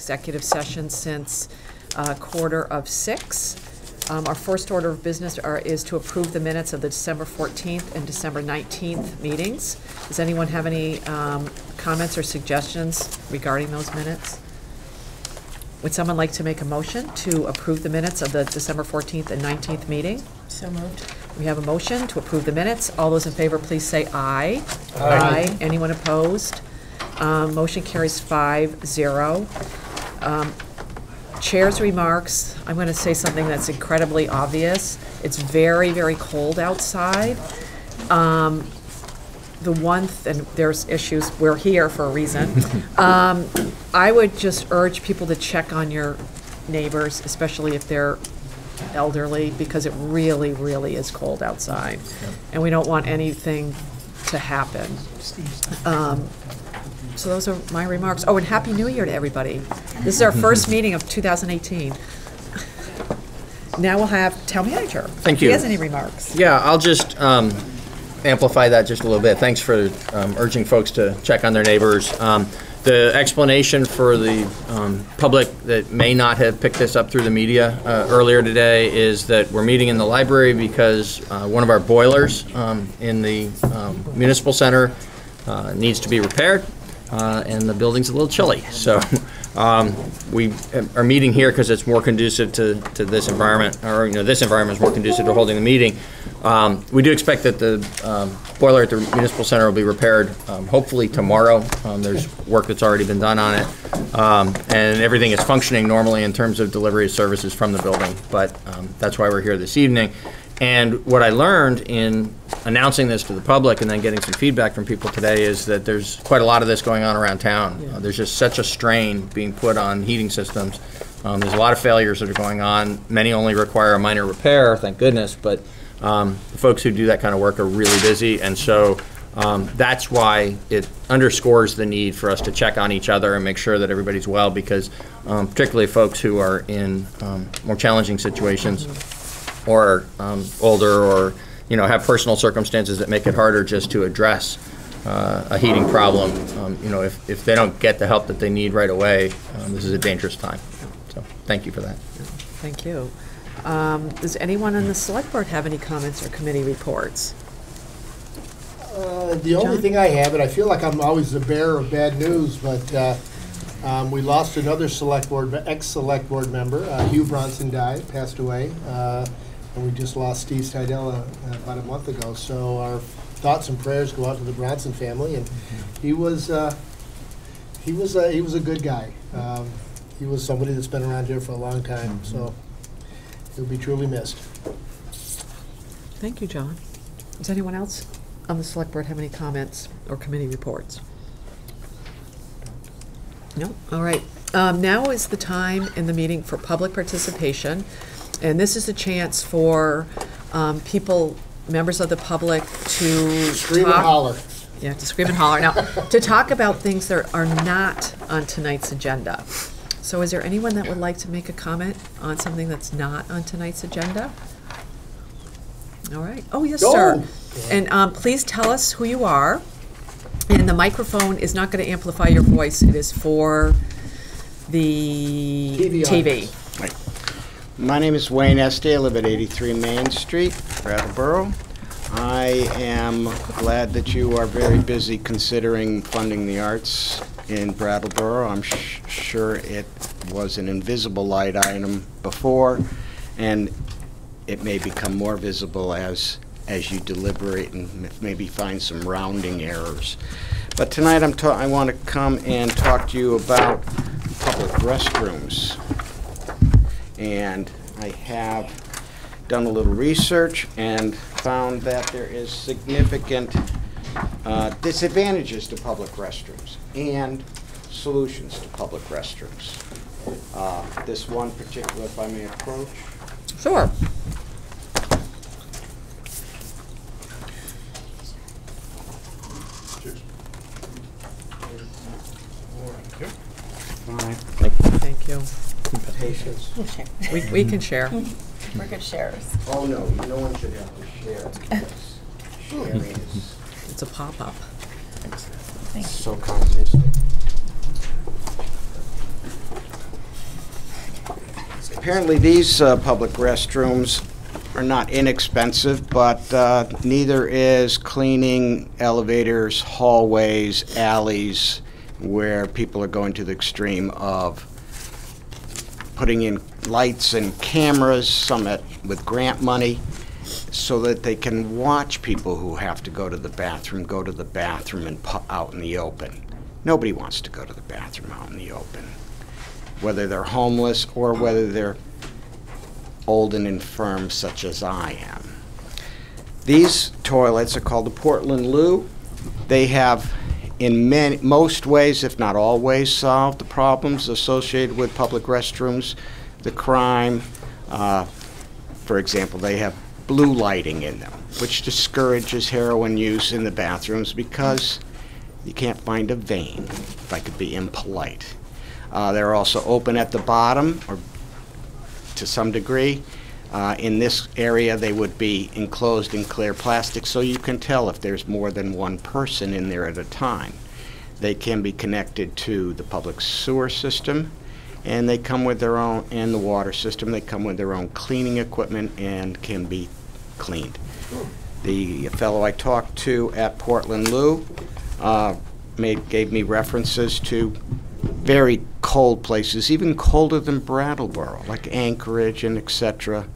executive session since 5:45. Our first order of business is to approve the minutes of the December 14th and December 19th meetings. Does anyone have any comments or suggestions regarding those minutes? Would someone like to make a motion to approve the minutes of the December 14th and 19th meeting? So moved. We have a motion to approve the minutes. All those in favor, please say aye. Aye. Anyone opposed? Motion carries 5-0. Chair's remarks. I'm going to say something that's incredibly obvious. It's very, very cold outside. And there's issues. We're here for a reason. I would just urge people to check on your neighbors, especially if they're elderly, because it really, really is cold outside. And we don't want anything to happen. So those are my remarks. Oh, and Happy New Year to everybody. This is our first meeting of 2018. Now we'll have Town Manager. Thank you. If he has any remarks. Yeah, I'll just amplify that just a little bit. Thanks for urging folks to check on their neighbors. The explanation for the public that may not have picked this up through the media earlier today is that we're meeting in the library because one of our boilers in the municipal center needs to be repaired, and the building's a little chilly. So we are meeting here because it's more conducive to this environment, or this environment is more conducive to holding the meeting. We do expect that the boiler at the municipal center will be repaired hopefully tomorrow. There's work that's already been done on it, and everything is functioning normally in terms of delivery of services from the building, but that's why we're here this evening. And what I learned in announcing this to the public and then getting some feedback from people today is that there's quite a lot of this going on around town. Yeah. There's just such a strain being put on heating systems. There's a lot of failures that are going on. Many only require a minor repair, thank goodness, but the folks who do that kind of work are really busy, and so that's why it underscores the need for us to check on each other and make sure that everybody's well, because particularly folks who are in more challenging situations or older, or have personal circumstances that make it harder just to address a heating problem. If they don't get the help that they need right away, this is a dangerous time. So thank you for that. Thank you. Does anyone on the select board have any comments or committee reports? The only thing I have, and I feel like I'm always the bearer of bad news, but we lost another ex-select board member. Hugh Bronson passed away, and we just lost Steve Stidella about a month ago. So our thoughts and prayers go out to the Bronson family, and he was a good guy. He was somebody that's been around here for a long time, so he'll be truly missed. Thank you, John. Does anyone else on the select board have any comments or committee reports? No? All right. Now is the time in the meeting for public participation, and this is a chance for members of the public to Scream and holler. Yeah, to scream and holler. Now, to talk about things that are not on tonight's agenda. So is there anyone that would like to make a comment on something that's not on tonight's agenda? All right. Oh, yes, sir. And please tell us who you are. And the microphone is not going to amplify your voice. It is for the TV. Right. My name is Wayne Esty. I live at 83 Main Street, Brattleboro. I am glad that you are very busy considering funding the arts in Brattleboro. I'm sure it was an invisible light item before, and it may become more visible as you deliberate and maybe find some rounding errors. But tonight I want to come and talk to you about public restrooms. And I have done a little research and found that there is significant disadvantages to public restrooms and solutions to public restrooms. This one particular, if I may approach. Sure. Thank you. Patience. We can share. We're good sharers. Oh no, no one should have to share. Because sharing is It's a pop-up. Thank you. so communistic. Apparently, these public restrooms are not inexpensive, but neither is cleaning elevators, hallways, alleys, where people are going to the extreme of putting in lights and cameras, some with grant money, so that they can watch people who have to go to the bathroom and out in the open. Nobody wants to go to the bathroom out in the open, whether they're homeless or whether they're old and infirm, such as I am. These toilets are called the Portland Loo. They have, in most ways, if not all ways, solved the problems associated with public restrooms, the crime. For example, they have blue lighting in them, which discourages heroin use in the bathrooms because you can't find a vein, if I could be impolite. They're also open at the bottom, or to some degree. In this area, they would be enclosed in clear plastic, so you can tell if there's more than one person in there at a time. They can be connected to the public sewer system, and they come with their own, and the water system. They come with their own cleaning equipment and can be cleaned. The fellow I talked to at Portland Loo gave me references to very cold places, even colder than Brattleboro, like Anchorage and etc.,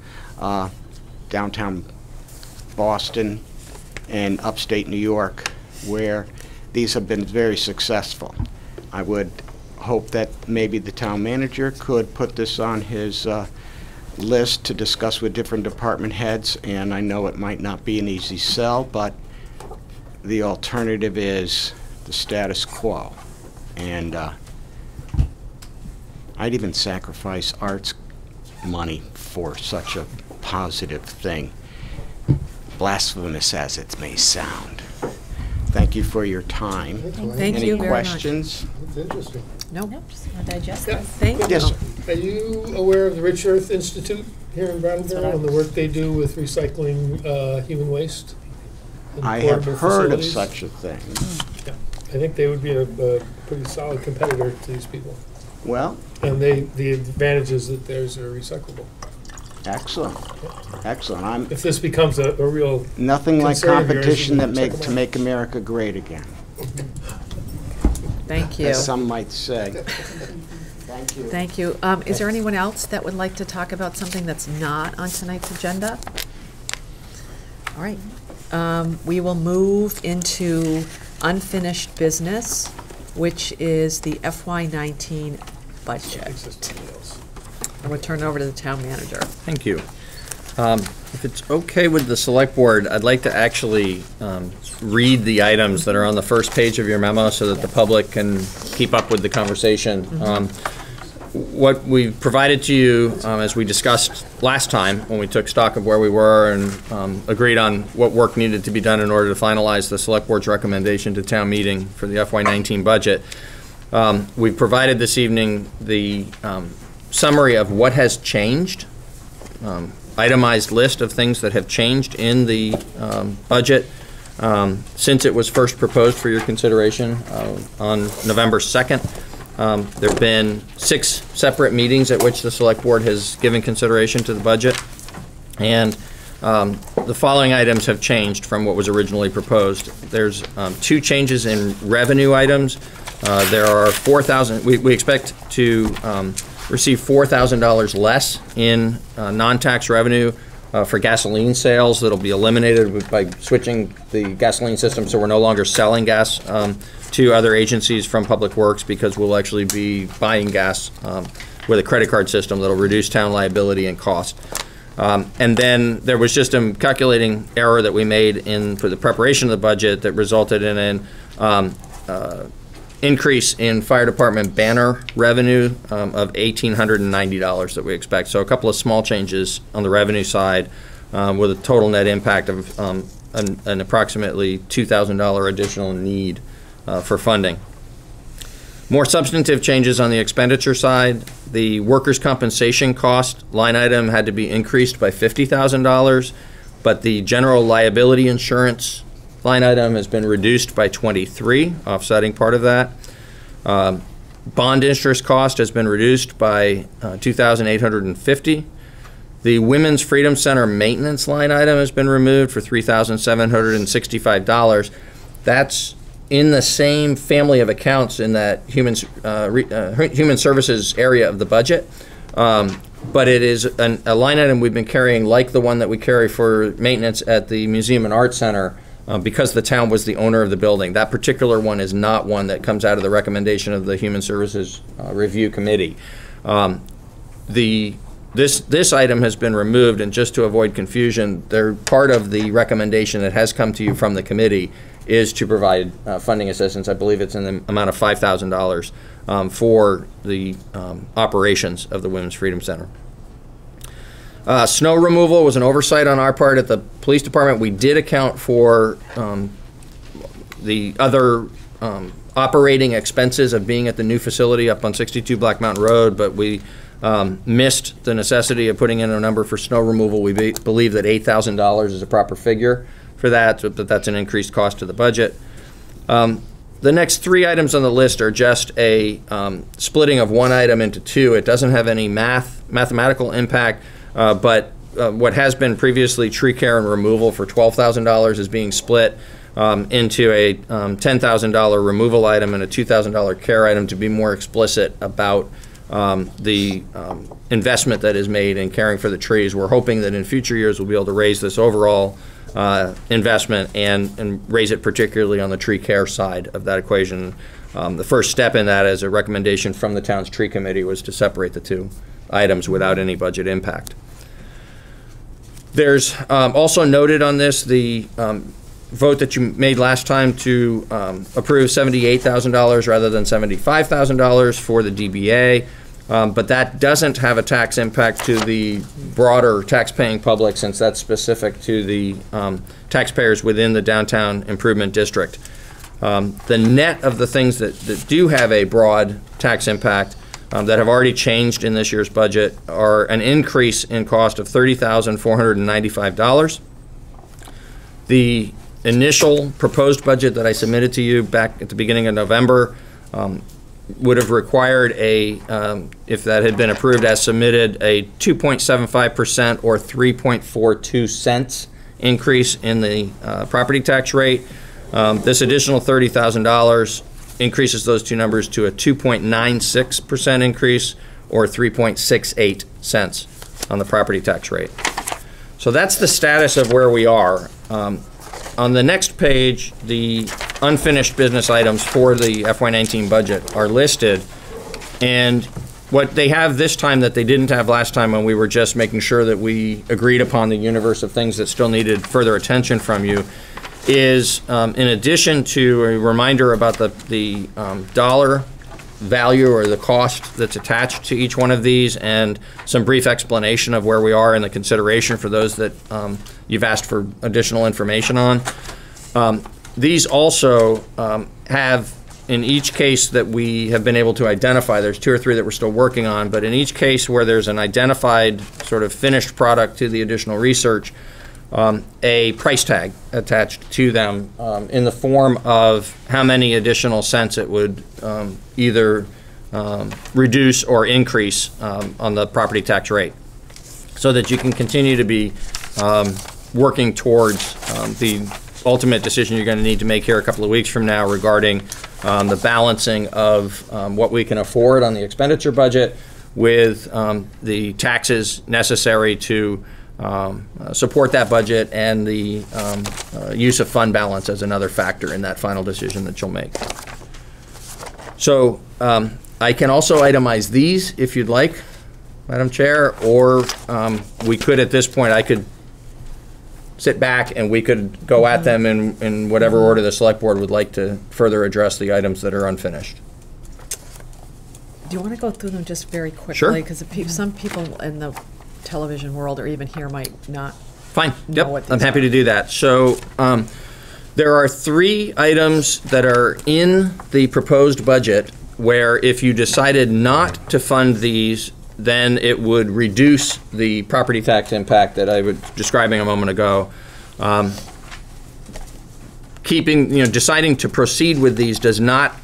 downtown Boston and upstate New York, where these have been very successful. I would hope that maybe the town manager could put this on his list to discuss with different department heads, and I know it might not be an easy sell, but the alternative is the status quo. And I'd even sacrifice arts money for such a positive thing, blasphemous as it may sound. Thank you for your time. Thank you very much. Any questions? That's interesting. Nope. Nope, just want to digest Yeah. this. Thank you. Yes, sir. Are you aware of the Rich Earth Institute here in That's what Brattleboro I- and the work they do with recycling human waste? and I have portable heard of facilities? such a thing. Yeah. I think they would be a pretty solid competitor to these people. Well, And the advantage is that theirs are recyclable. excellent, excellent. If this becomes a real, Nothing like Concern of yours competition is that check 'em to out. make America great again, Thank you. as some might say. Thank you. Thank you. Is there anyone else that would like to talk about something that's not on tonight's agenda? All right. We will move into unfinished business, which is the FY19 budget. existing deals. And we'll turn it over to the town manager. Thank you. If it's okay with the select board, I'd like to actually read the items that are on the first page of your memo so that the public can keep up with the conversation. What we provided to you, as we discussed last time when we took stock of where we were and agreed on what work needed to be done in order to finalize the select board's recommendation to town meeting for the FY19 budget. We've provided this evening the summary of what has changed, itemized list of things that have changed in the budget since it was first proposed for your consideration on November 2nd. There have been 6 separate meetings at which the select board has given consideration to the budget, and the following items have changed from what was originally proposed. There's 2 changes in revenue items. There are 4,000. We expect to receive $4,000 less in non-tax revenue for gasoline sales. That'll be eliminated by switching the gasoline system, so we're no longer selling gas to other agencies from Public Works, because we'll actually be buying gas with a credit card system that'll reduce town liability and cost. And then there was just a calculating error that we made for the preparation of the budget that resulted in an increase in fire department banner revenue of $1,890 that we expect. So a couple of small changes on the revenue side with a total net impact of an approximately $2,000 additional need for funding. More substantive changes on the expenditure side. The workers' compensation cost line item had to be increased by $50,000, but the general liability insurance line item has been reduced by $23,000, offsetting part of that. bond interest cost has been reduced by $2,850. The Women's Freedom Center maintenance line item has been removed for $3,765. That's in the same family of accounts in that human services area of the budget. But it is a line item we've been carrying like the one that we carry for maintenance at the Museum and Art Center because the town was the owner of the building. That particular one is not one that comes out of the recommendation of the Human Services Review Committee. This item has been removed, and just to avoid confusion, they're part of the recommendation that has come to you from the committee is to provide funding assistance. I believe it's in the amount of $5,000 for the operations of the Women's Freedom Center. Snow removal was an oversight on our part at the police department. We did account for the other operating expenses of being at the new facility up on 62 Black Mountain Road, but we missed the necessity of putting in a number for snow removal. We believe that $8,000 is a proper figure for that, but that's an increased cost to the budget. The next three items on the list are just a splitting of one item into two. It doesn't have any mathematical impact, but what has been previously tree care and removal for $12,000 is being split into a $10,000 removal item and a $2,000 care item to be more explicit about the investment that is made in caring for the trees. We're hoping that in future years we'll be able to raise this overall investment and raise it particularly on the tree care side of that equation. The first step in that, as a recommendation from the town's tree committee, was to separate the two items without any budget impact. There's also noted on this the vote that you made last time to approve $78,000 rather than $75,000 for the DBA. But that doesn't have a tax impact to the broader tax-paying public, since that's specific to the taxpayers within the downtown improvement district. The net of the things that do have a broad tax impact that have already changed in this year's budget are an increase in cost of $30,495. The initial proposed budget that I submitted to you back at the beginning of November would have required if that had been approved as submitted, a 2.75% or 3.42 cents increase in the property tax rate. This additional $30,000 increases those two numbers to a 2.96% increase or 3.68 cents on the property tax rate. So that's the status of where we are. On the next page, the unfinished business items for the FY19 budget are listed, and what they have this time that they didn't have last time when we were just making sure that we agreed upon the universe of things that still needed further attention from you is, in addition to a reminder about the dollar value or the cost that's attached to each one of these, and some brief explanation of where we are in the consideration for those that you've asked for additional information on. These also have, in each case that we have been able to identify, there's 2 or 3 that we're still working on, but in each case where there's an identified sort of finished product to the additional research, a price tag attached to them in the form of how many additional cents it would either reduce or increase on the property tax rate, so that you can continue to be working towards the ultimate decision you're going to need to make here a couple of weeks from now regarding the balancing of what we can afford on the expenditure budget with the taxes necessary to support that budget, and the use of fund balance as another factor in that final decision that you'll make. So I can also itemize these if you'd like, Madam Chair, or we could at this point, I could sit back and we could go at them in whatever order the select board would like to further address the items that are unfinished. Do you want to go through them just very quickly? Sure. Because some people in the television world or even here might not. Fine. know Yep. what these I'm happy are. to do that. So there are 3 items that are in the proposed budget where if you decided not to fund these, then it would reduce the property tax impact that I was describing a moment ago. Deciding to proceed with these does not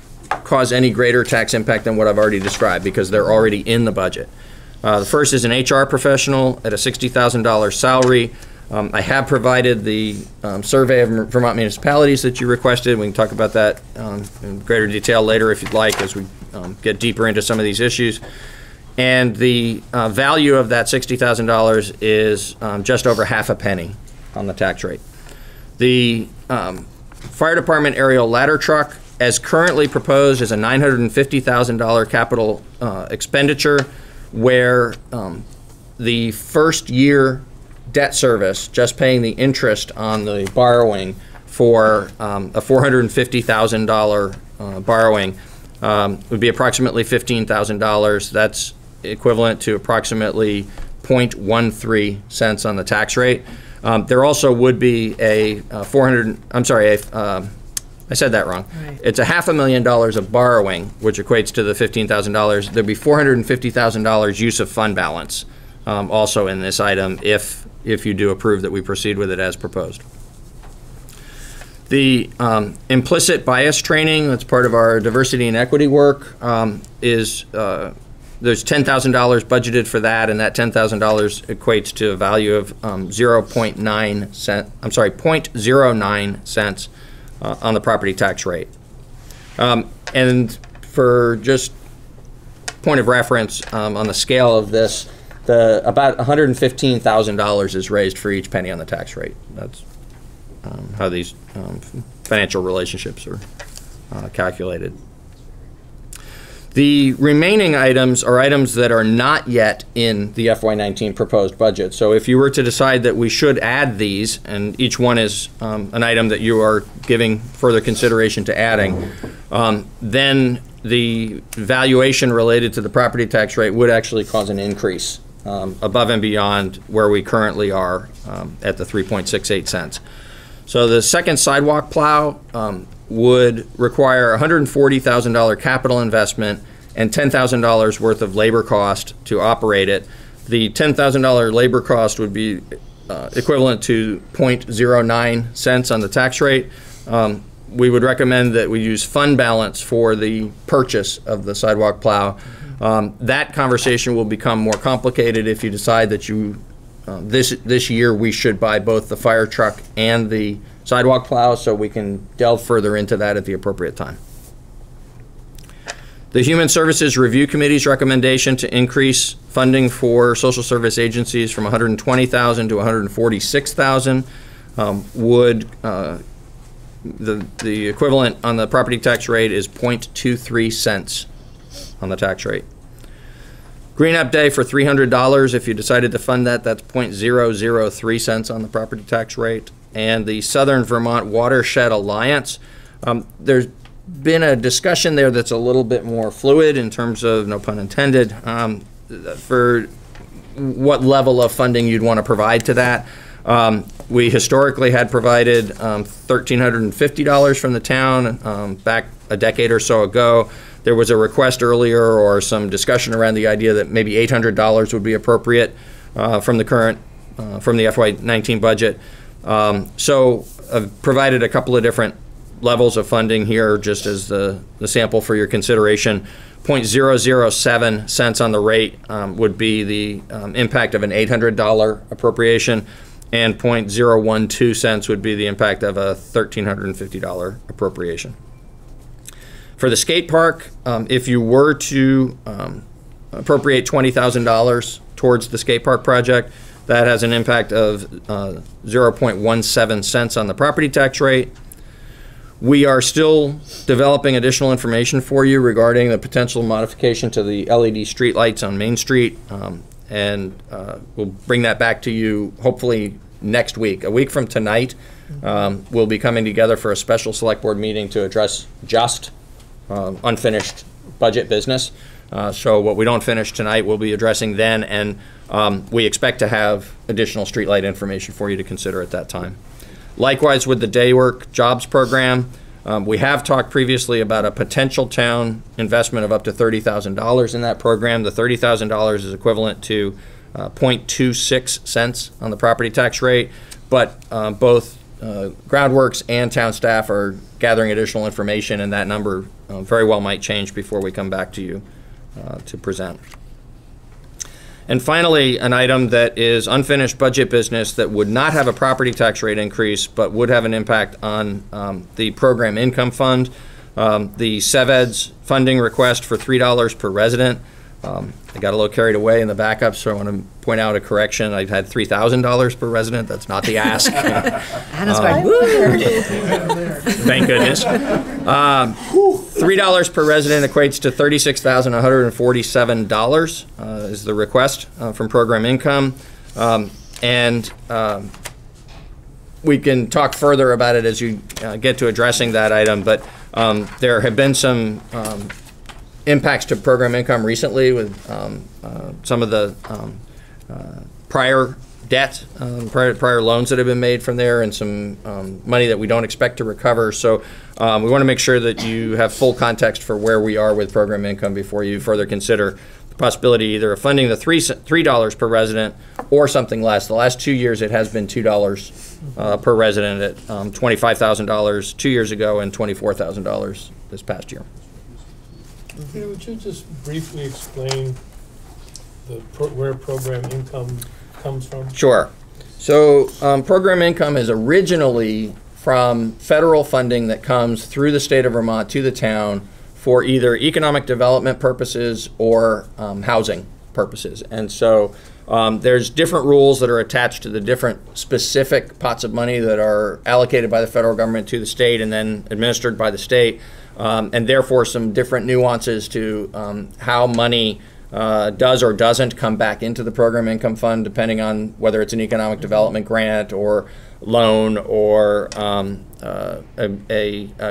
cause any greater tax impact than what I've already described because they're already in the budget. The first is an HR professional at a $60,000 salary. I have provided the survey of Vermont municipalities that you requested. We can talk about that in greater detail later if you'd like as we get deeper into some of these issues. And the value of that $60,000 is just over half a penny on the tax rate. The fire department aerial ladder truck, as currently proposed, is a $950,000 capital expenditure where the first year debt service, just paying the interest on the borrowing for a $450,000 borrowing would be approximately $15,000. That's equivalent to approximately 0.13 cents on the tax rate. There also would be I said that wrong. Right. It's a $500,000 of borrowing, which equates to the $15,000. There'd be $450,000 use of fund balance also in this item if you do approve that we proceed with it as proposed. The implicit bias training, that's part of our diversity and equity work, is there's $10,000 budgeted for that, and that $10,000 equates to a value of 0.09 cents on the property tax rate. And for just point of reference on the scale of this, about $115,000 is raised for each penny on the tax rate. That's how these financial relationships are calculated. The remaining items are items that are not yet in the FY19 proposed budget. So if you were to decide that we should add these, and each one is an item that you are giving further consideration to adding, then the valuation related to the property tax rate would actually cause an increase above and beyond where we currently are at the 3.68 cents. So the second sidewalk plow would require $140,000 capital investment and $10,000 worth of labor cost to operate it. The $10,000 labor cost would be equivalent to 0.09 cents on the tax rate. We would recommend that we use fund balance for the purchase of the sidewalk plow. That conversation will become more complicated if you decide that you this year we should buy both the fire truck and the sidewalk plow, so we can delve further into that at the appropriate time. The Human Services Review Committee's recommendation to increase funding for social service agencies from $120,000 to $146,000 would the equivalent on the property tax rate is 0.23 cents on the tax rate. Green Up Day for $300, if you decided to fund that, that's 0.003 cents on the property tax rate. And the Southern Vermont Watershed Alliance, there's been a discussion there that's a little bit more fluid in terms of, no pun intended, for what level of funding you'd want to provide to that. We historically had provided $1,350 from the town back a decade or so ago. There was a request earlier or some discussion around the idea that maybe $800 would be appropriate from the current, from the FY19 budget. So I've provided a couple of different levels of funding here just as the sample for your consideration. 0.007 cents on the rate would be the impact of an $800 appropriation, and 0.012 cents would be the impact of a $1,350 appropriation. For the skate park, if you were to appropriate $20,000 towards the skate park project, that has an impact of 0.17 cents on the property tax rate. We are still developing additional information for you regarding the potential modification to the LED streetlights on Main Street, and we'll bring that back to you hopefully next week. A week from tonight, we'll be coming together for a special select board meeting to address just unfinished budget business. So what we don't finish tonight, we'll be addressing then, and we expect to have additional streetlight information for you to consider at that time. Likewise with the Day Work Jobs Program, we have talked previously about a potential town investment of up to $30,000 in that program. The $30,000 is equivalent to 0.26 cents on the property tax rate, but both Groundworks and town staff are gathering additional information, and that number very well might change before we come back to you to present. And finally, an item that is unfinished budget business that would not have a property tax rate increase, but would have an impact on the program income fund. The CEVED's funding request for $3 per resident. I got a little carried away in the backup, so I want to point out a correction. I've had $3,000 per resident. That's not the ask. Anna's going, woo! Thank goodness. $3 per resident equates to $36,147 is the request from program income. We can talk further about it as you get to addressing that item, but there have been some impacts to program income recently with some of the prior debt, prior loans that have been made from there, and some money that we don't expect to recover. So we want to make sure that you have full context for where we are with program income before you further consider the possibility either of funding the $3 per resident or something less. The last 2 years it has been $2 per resident at $25,000 2 years ago and $24,000 this past year. Would you just briefly explain where program income comes from? Sure. So program income is originally from federal funding that comes through the state of Vermont to the town for either economic development purposes or housing purposes. And so there's different rules that are attached to the different specific pots of money that are allocated by the federal government to the state and then administered by the state. And therefore some different nuances to how money does or doesn't come back into the program income fund, depending on whether it's an economic development grant or loan or a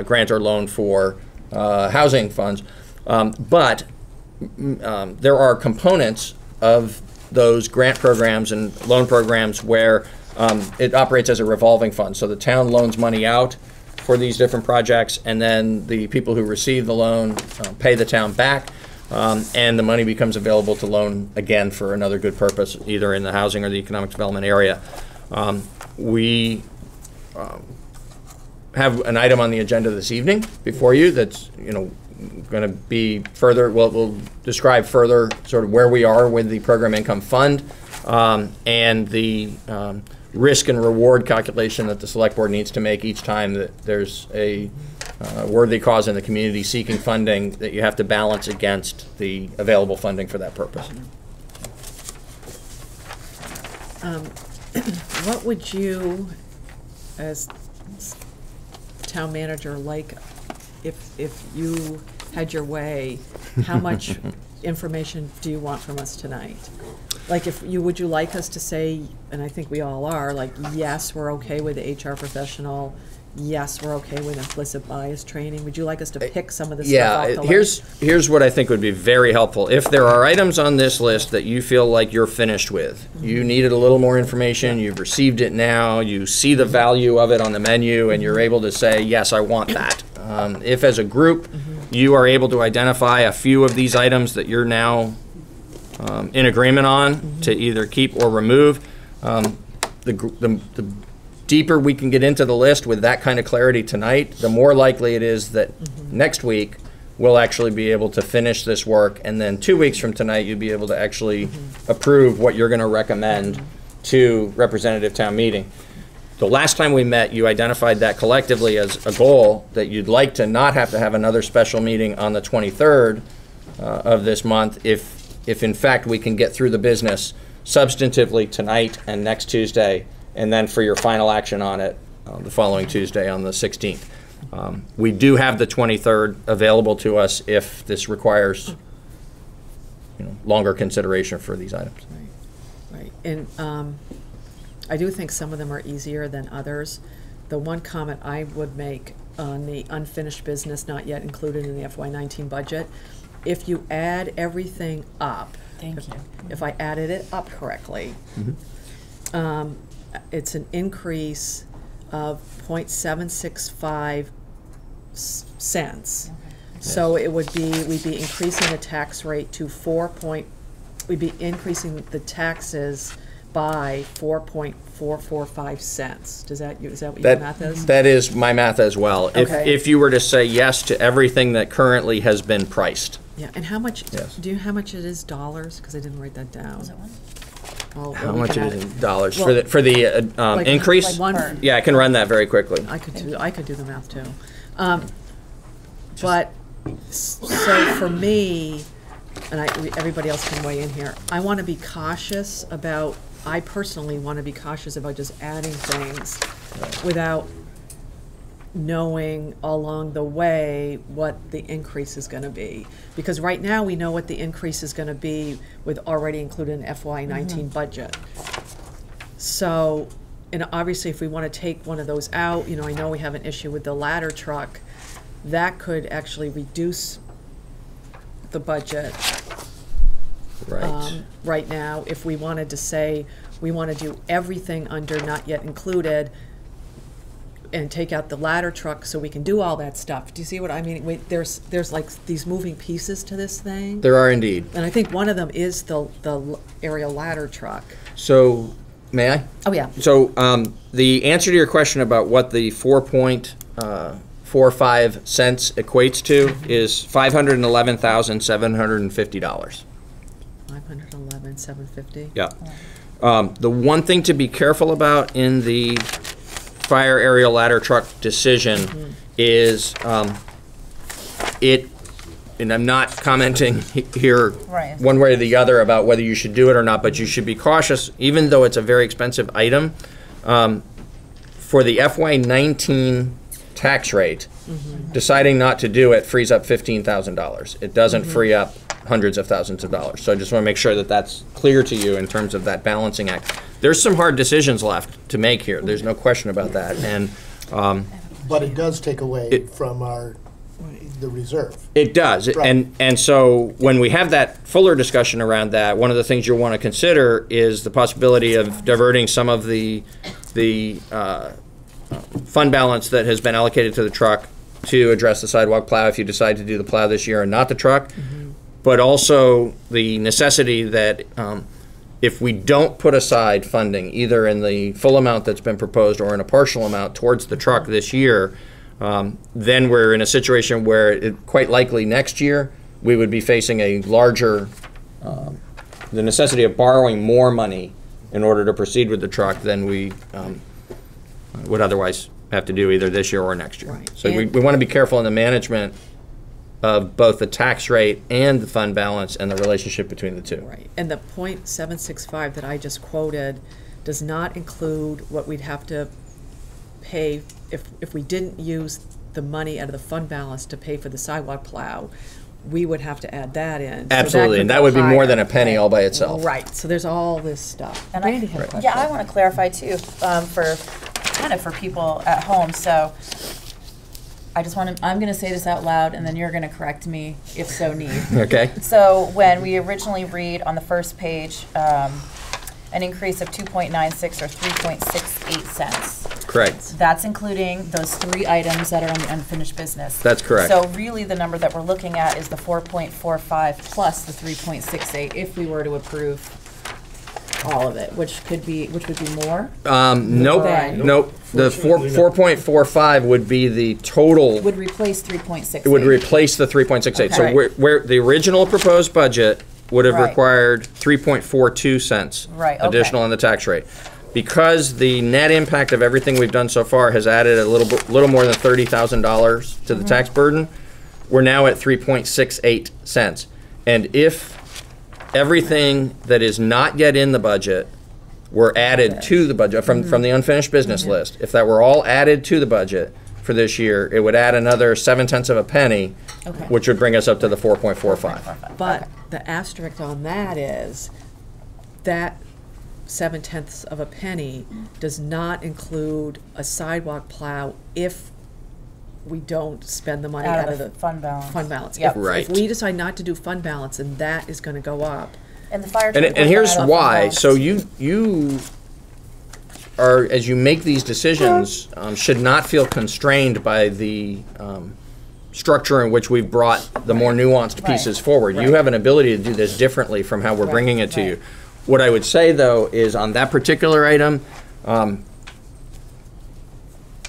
grant or loan for housing funds. But there are components of those grant programs and loan programs where it operates as a revolving fund. So the town loans money out for these different projects, and then the people who receive the loan pay the town back, and the money becomes available to loan again for another good purpose, either in the housing or the economic development area. We have an item on the agenda this evening before you that's going to be further. We'll describe further sort of where we are with the program income fund and the risk and reward calculation that the select board needs to make each time that there's a worthy cause in the community seeking funding that you have to balance against the available funding for that purpose. What would you, as town manager, like if you had your way? How much information do you want from us tonight? Like, would you like us to say, and I think we all are, like, yes, we're okay with the HR professional, yes, we're okay with implicit bias training? Would you like us to pick some of the stuff off the list? Here's what I think would be very helpful. If there are items on this list that you feel like you're finished with, you needed a little more information, you've received it now, you see the value of it on the menu, and you're able to say, yes, I want that. If as a group you are able to identify a few of these items that you're now in agreement on to either keep or remove, the deeper we can get into the list with that kind of clarity tonight, the more likely it is that next week we'll actually be able to finish this work, and then 2 weeks from tonight you'll be able to actually approve what you're going to recommend to representative town meeting. The last time we met, you identified that collectively as a goal that you'd like to not have to have another special meeting on the 23rd of this month if in fact we can get through the business substantively tonight and next Tuesday, and then for your final action on it the following Tuesday on the 16th. We do have the 23rd available to us if this requires longer consideration for these items. Right. And I do think some of them are easier than others. The one comment I would make on the unfinished business not yet included in the FY19 budget, if you add everything up, if I added it up correctly, it's an increase of 0.765 cents. So it would be, we'd be increasing the tax rate to we'd be increasing the taxes by 4.445 cents. Is that what your math is? That is my math as well. Okay. If you were to say yes to everything that currently has been priced. Yeah, and how much, Yes. do you know how much it is dollars? Because I didn't write that down. Was it one? How much it is in dollars Well, for the Like- increase? like one- Yeah, I can run that very quickly. I could do the math too. But, so for me, and everybody else can weigh in here, I want to be cautious about, I personally want to be cautious about just adding things without knowing along the way what the increase is going to be. Because right now, we know what the increase is going to be with already included in FY19 budget. So, and obviously, if we want to take one of those out, I know we have an issue with the ladder truck, that could actually reduce the budget Right. right now. If we wanted to say, we want to do everything under not yet included and take out the ladder truck so we can do all that stuff. Do you see what I mean? There's like these moving pieces to this thing. There are indeed. And I think one of them is the aerial ladder truck. So, may I? Oh, yeah. So, the answer to your question about what the 4.45 cents equates to is $511,750. 511,750. Yeah. The one thing to be careful about in the fire aerial ladder truck decision is and I'm not commenting here Right. one way or the other about whether you should do it or not, but you should be cautious, even though it's a very expensive item. For the FY19 tax rate, deciding not to do it frees up $15,000. It doesn't free up hundreds of thousands of dollars. So I just want to make sure that that's clear to you in terms of that balancing act. There's some hard decisions left to make here. There's no question about that. And But it does take away from the reserve. it does. Right. And so when we have that fuller discussion around that, one of the things you'll want to consider is the possibility of diverting some of the fund balance that has been allocated to the truck to address the sidewalk plow if you decide to do the plow this year and not the truck. But also the necessity that if we don't put aside funding, either in the full amount that's been proposed or in a partial amount towards the truck this year, then we're in a situation where quite likely next year we would be facing a larger, the necessity of borrowing more money in order to proceed with the truck than we would otherwise have to do either this year or next year. Right. So we And- want to be careful in the management of both the tax rate and the fund balance and the relationship between the two. Right, and the .765 that I just quoted does not include what we'd have to pay if we didn't use the money out of the fund balance to pay for the sidewalk plow. We would have to add that in. So Absolutely, could and go that would be more higher. than a penny all by itself. Right, so there's all this stuff. And Randy had a question. Yeah, I want to clarify too, for people at home. So I just want to, I'm going to say this out loud and then you're going to correct me if so need. Okay? So when we originally read on the first page, an increase of 2.96 or 3.68 cents. Correct. That's including those three items that are on the unfinished business. That's correct. So really the number that we're looking at is the 4.45 plus the 3.68 if we were to approve all of it, which would be more. Nope, Right. nope. The Fortunately, no. 4.45 would be the total. Would replace 3.68. It would replace the 3.68. So Okay. where the original proposed budget would have Right. required 3.42 cents Right, okay. additional on the tax rate. Because the net impact of everything we've done so far has added a little more than $30,000 to the tax burden, we're now at 3.68 cents. And if everything that is not yet in the budget were added to the budget from the unfinished business list, if that were all added to the budget for this year, it would add another 0.7 of a penny, Okay. which would bring us up to the 4.45. But the asterisk on that is that 0.7 of a penny does not include a sidewalk plow if we don't spend the money Out of the fund balance. Fund balance. Yep. Right. If we decide not to do fund balance, then that is going to go up. And the fire truck. And was here's not out of why. fund So balance. you are, as you make these decisions, should not feel constrained by the structure in which we've brought the more nuanced Right. pieces forward. You Right. have an ability to do this differently from how we're Right. bringing it to you. Right. What I would say, though, is on that particular item,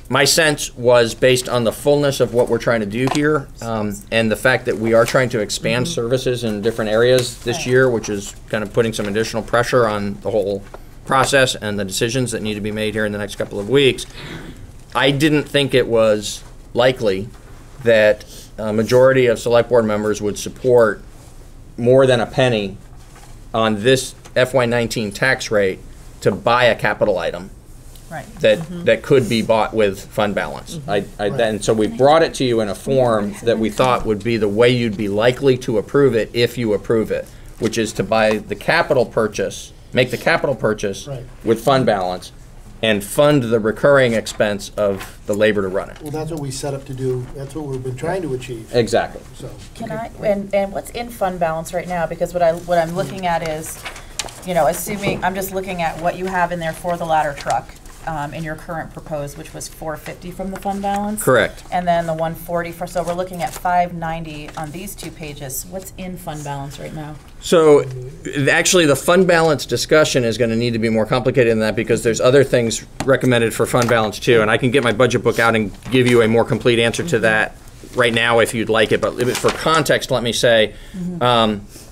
my sense was based on the fullness of what we're trying to do here, and the fact that we are trying to expand services in different areas this year, which is kind of putting some additional pressure on the whole process and the decisions that need to be made here in the next couple of weeks. I didn't think it was likely that a majority of select board members would support more than a penny on this FY19 tax rate to buy a capital item Right. that could be bought with fund balance. Then so we brought it to you in a form that we thought would be the way you'd be likely to approve it if you approve it, which is to buy the capital purchase, make the capital purchase Right. with fund balance, and fund the recurring expense of the labor to run it. Well, that's what we set up to do. That's what we've been trying to achieve. Exactly. So, Can I, and what's in fund balance right now? Because what I'm looking at is, assuming, I'm just looking at what you have in there for the ladder truck, in your current proposed, which was 450 from the fund balance. Correct. And then the 140 so we're looking at 590 on these two pages. What's in fund balance right now? So actually, the fund balance discussion is going to need to be more complicated than that because there's other things recommended for fund balance too. And I can get my budget book out and give you a more complete answer to that right now if you'd like it. But for context, let me say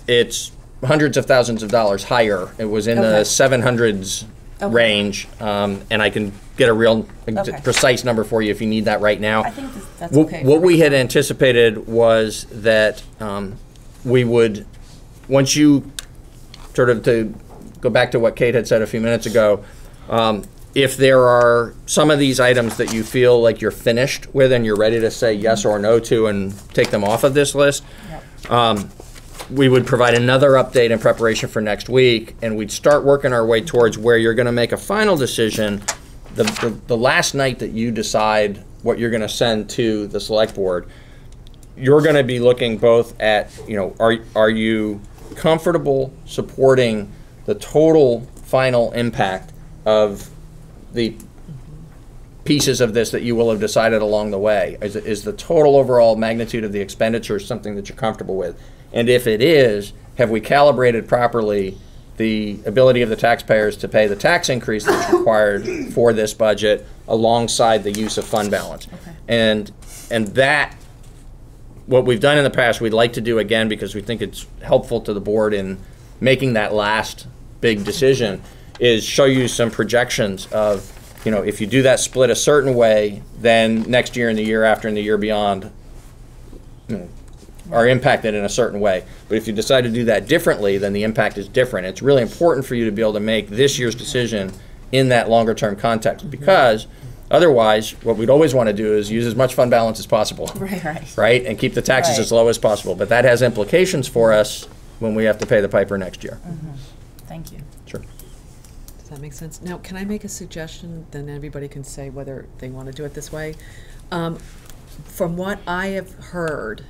it's hundreds of thousands of dollars higher. It was in the 700s range, and I can get a real precise number for you if you need that right now. I think that's okay. What we had anticipated was that we would, once you sort of, to go back to what Kate had said a few minutes ago, if there are some of these items that you feel like you're finished with and you're ready to say yes or no to and take them off of this list, we would provide another update in preparation for next week, and we'd start working our way towards where you're going to make a final decision the last night that you decide what you're going to send to the select board. You're going to be looking both at, are you comfortable supporting the total final impact of the pieces of this that you will have decided along the way? Is the total overall magnitude of the expenditure something that you're comfortable with? And if it is, have we calibrated properly the ability of the taxpayers to pay the tax increase that's required for this budget alongside the use of fund balance? And that, what we've done in the past, we'd like to do again because we think it's helpful to the board in making that last big decision, is show you some projections of, if you do that split a certain way, then next year and the year after and the year beyond, are impacted in a certain way. But if you decide to do that differently, then the impact is different. It's really important for you to be able to make this year's decision in that longer term context, because otherwise what we'd always want to do is use as much fund balance as possible. Right? And keep the taxes as low as possible. But that has implications for us when we have to pay the piper next year. Thank you. Sure. Does that make sense? Now, can I make a suggestion? Then everybody can say whether they want to do it this way. From what I have heard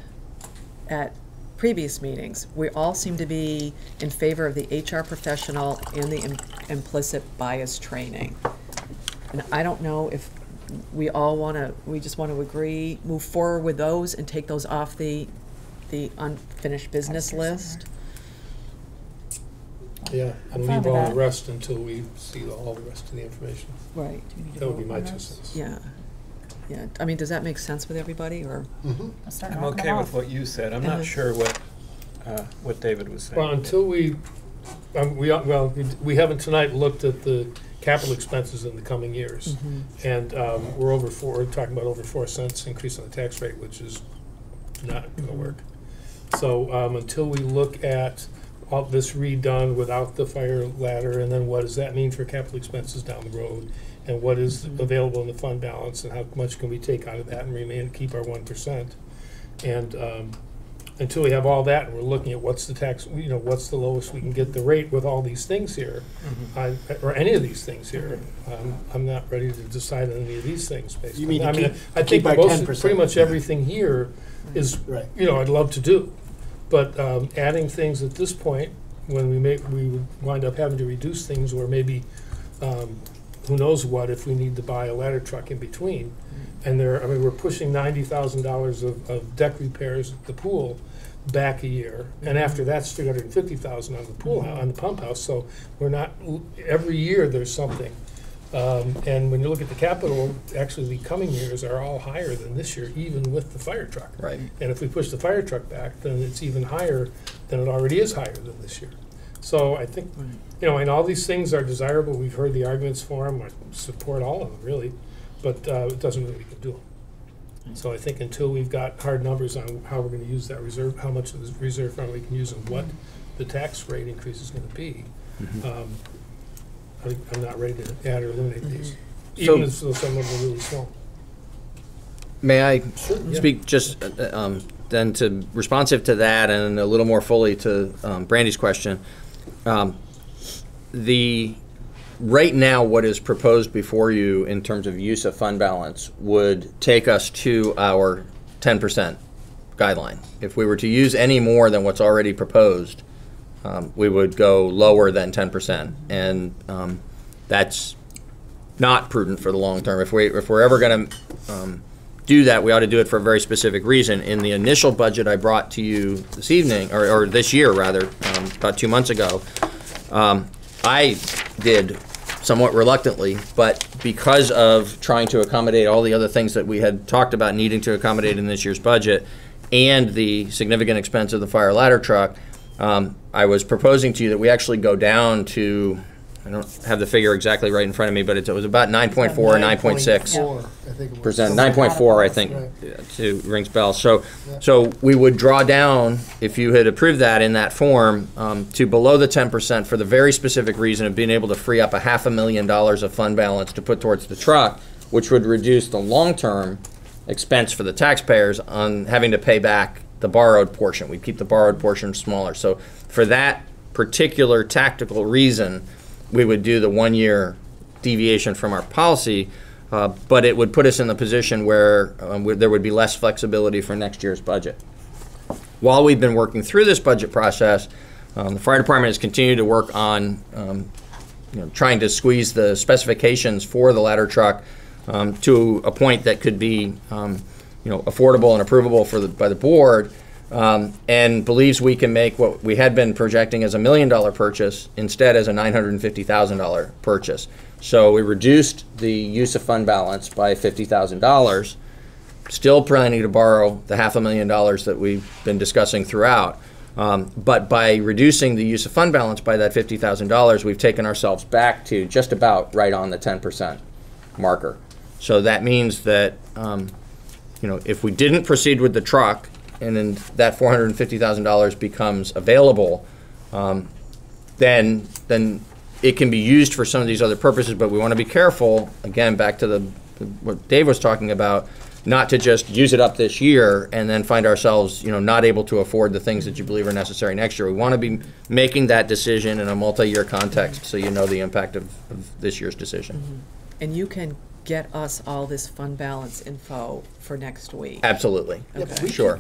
at previous meetings, we all seem to be in favor of the HR professional and the implicit bias training. And I don't know if we all we just want to agree, move forward with those and take those off the unfinished business list. Yeah, and leave all the rest until we see all the rest of the information. Right. That would be my 2 cents. Yeah. Yeah. I mean, does that make sense with everybody, or? I'm okay with what you said. I'm not sure what David was saying. Well, until we haven't tonight looked at the capital expenses in the coming years, and we're talking about over 4 cents increase on the tax rate, which is not going to work. So until we look at all this redone without the fire ladder, and then what does that mean for capital expenses down the road, and what is available in the fund balance, and how much can we take out of that and keep our 1%. And until we have all that, and we're looking at what's the tax, what's the lowest we can get the rate with all these things here, or any of these things here. I'm not ready to decide on any of these things. Basically, I think pretty much everything here is, I'd love to do, but adding things at this point, when we would wind up having to reduce things, or maybe who knows what if we need to buy a ladder truck in between. And we're pushing $90,000 of deck repairs at the pool back a year, and after that's $350,000 on the pool on the pump house. So we're not, every year there's something. And when you look at the capital, actually the coming years are all higher than this year, even with the fire truck. Right. And if we push the fire truck back, then it's even higher than it already is higher than this year. So I think, you know, and all these things are desirable. We've heard the arguments for them. I support all of them, really. But it doesn't mean we can do them. So I think until we've got hard numbers on how we're going to use that reserve, how much of the reserve fund we can use, and what the tax rate increase is going to be, I'm not ready to add or eliminate these, even if some of them are really small. May I speak just then to responsive to that and a little more fully to Brandy's question? Right now, what is proposed before you in terms of use of fund balance would take us to our 10% guideline. If we were to use any more than what's already proposed, we would go lower than 10%, and that's not prudent for the long term. If we're ever going to do that, we ought to do it for a very specific reason. In the initial budget I brought to you this evening, or this year rather, about 2 months ago, I did somewhat reluctantly, but because of trying to accommodate all the other things that we had talked about needing to accommodate in this year's budget and the significant expense of the fire ladder truck, I was proposing to you that we actually go down to, I don't have the figure exactly right in front of me, but it was about 9.4 or 9.6%. 9.4, I think, to rings bells. So we would draw down, if you had approved that in that form, to below the 10% for the very specific reason of being able to free up $500,000 of fund balance to put towards the truck, which would reduce the long-term expense for the taxpayers on having to pay back the borrowed portion. We'd keep the borrowed portion smaller. So for that particular tactical reason, we would do the 1-year deviation from our policy, but it would put us in the position where there would be less flexibility for next year's budget. While we've been working through this budget process, the fire department has continued to work on trying to squeeze the specifications for the ladder truck to a point that could be affordable and approvable by the board, and believes we can make what we had been projecting as $1 million purchase instead as a $950,000 purchase. So we reduced the use of fund balance by $50,000, still planning to borrow the $500,000 that we've been discussing throughout. But by reducing the use of fund balance by that $50,000, we've taken ourselves back to just about right on the 10% marker. So that means that if we didn't proceed with the truck, and then that $450,000 becomes available, then it can be used for some of these other purposes. But we want to be careful, again, back to what Dave was talking about, not to just use it up this year and then find ourselves, not able to afford the things that you believe are necessary next year. We want to be making that decision in a multi-year context, so you know the impact of this year's decision. Mm-hmm. And you can get us all this fund balance info for next week. Absolutely. Yeah, but we Sure.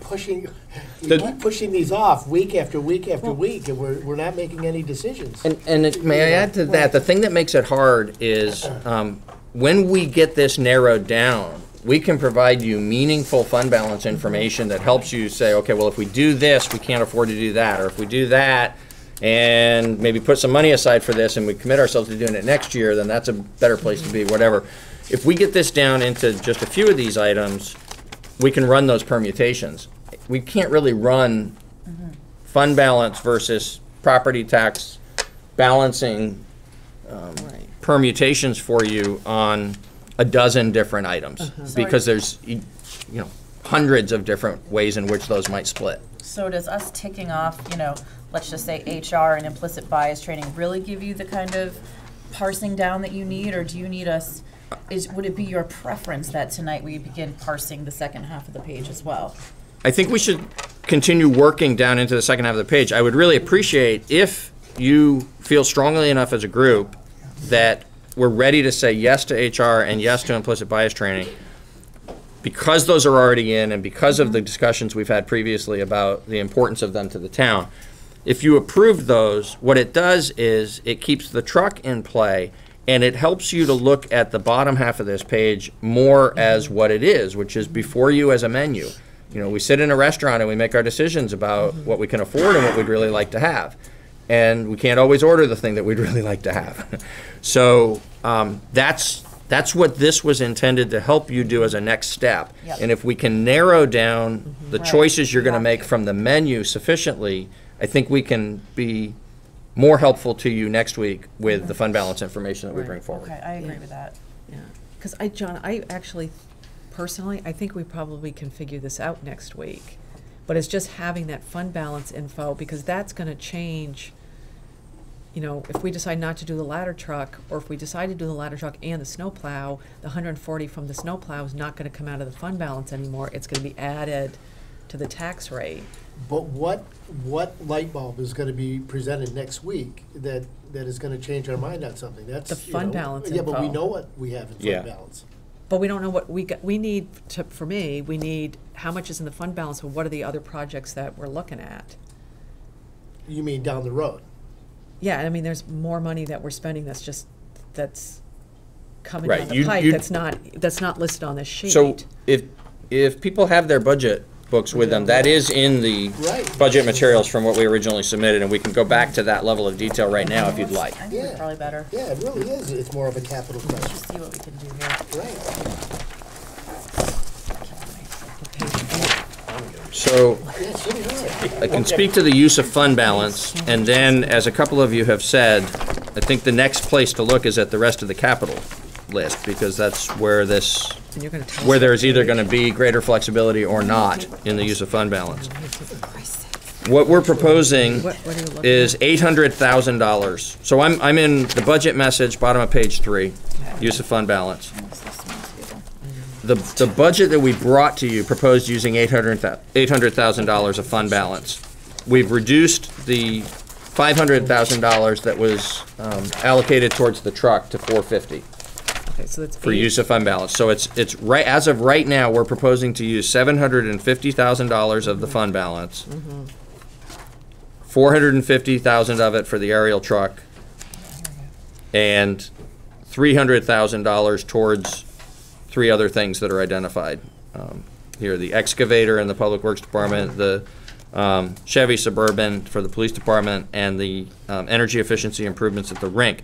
keep pushing these off week after week after week, and we're not making any decisions. And may I add to that, the thing that makes it hard is when we get this narrowed down, we can provide you meaningful fund balance information that helps you say, okay, well, if we do this, we can't afford to do that, or if we do that and maybe put some money aside for this and we commit ourselves to doing it next year, then that's a better place to be, whatever. If we get this down into just a few of these items, we can run those permutations. We can't really run fund balance versus property tax balancing permutations for you on a dozen different items because there's hundreds of different ways in which those might split. So does us ticking off, let's just say HR and implicit bias training really give you the kind of parsing down that you need, or do you need us? Would it be your preference that tonight we begin parsing the second half of the page as well? I think we should continue working down into the second half of the page. I would really appreciate if you feel strongly enough as a group that we're ready to say yes to HR and yes to implicit bias training, because those are already in and because of the discussions we've had previously about the importance of them to the town. If you approve those, what it does is it keeps the truck in play And it helps you to look at the bottom half of this page more as what it is, which is before you as a menu. You know, we sit in a restaurant and we make our decisions about what we can afford and what we'd really like to have. And we can't always order the thing that we'd really like to have. So that's what this was intended to help you do as a next step. Yep. And if we can narrow down the Right. choices you're going to Yeah. make from the menu sufficiently, I think we can be more helpful to you next week with the fund balance information that we Right. bring forward. Okay, I agree Yeah. with that. Yeah, because John, I actually, personally, I think we probably can figure this out next week. But it's just having that fund balance info, because that's gonna change, you know, if we decide not to do the ladder truck, or if we decide to do the ladder truck and the snowplow, the 140 from the snowplow is not gonna come out of the fund balance anymore. It's gonna be added to the tax rate. But what light bulb is gonna be presented next week that is gonna change our mind on something? That's, The fund balance Yeah, but we info. know what we have in Yeah. fund balance. But we don't know what we need to, for me, we need how much is in the fund balance, and what are the other projects that we're looking at? You mean down the road? Yeah, I mean, there's more money that we're spending that's coming Right, down the you- pipe you- that's not listed on this sheet. So if people have their budget books with them, that is in the Right. budget materials from what we originally submitted, and we can go back to that level of detail right now if you'd like. I think it's Yeah. probably better. Yeah, it really is. It's more of a capital question. Let's see what we can do here. Right. So Yeah, it's really hard. I can speak to the use of fund balance, and then, as a couple of you have said, I think the next place to look is at the rest of the capital list, because that's where And you're gonna tell us where there's either gonna be greater flexibility or not in the use of fund balance. What we're proposing What are you looking is at? $800,000. So I'm in the budget message, bottom of page 3, use of fund balance. The budget that we brought to you proposed using $800,000 of fund balance. We've reduced the $500,000 that was allocated towards the truck to $450 Okay, so that's for use of fund balance. So it's right, as of right now, we're proposing to use $750,000 of the fund balance. $450,000 of it for the aerial truck, and $300,000 towards 3 other things that are identified. Here, the excavator in the Public Works Department, the Chevy Suburban for the Police Department, and the energy efficiency improvements at the rink.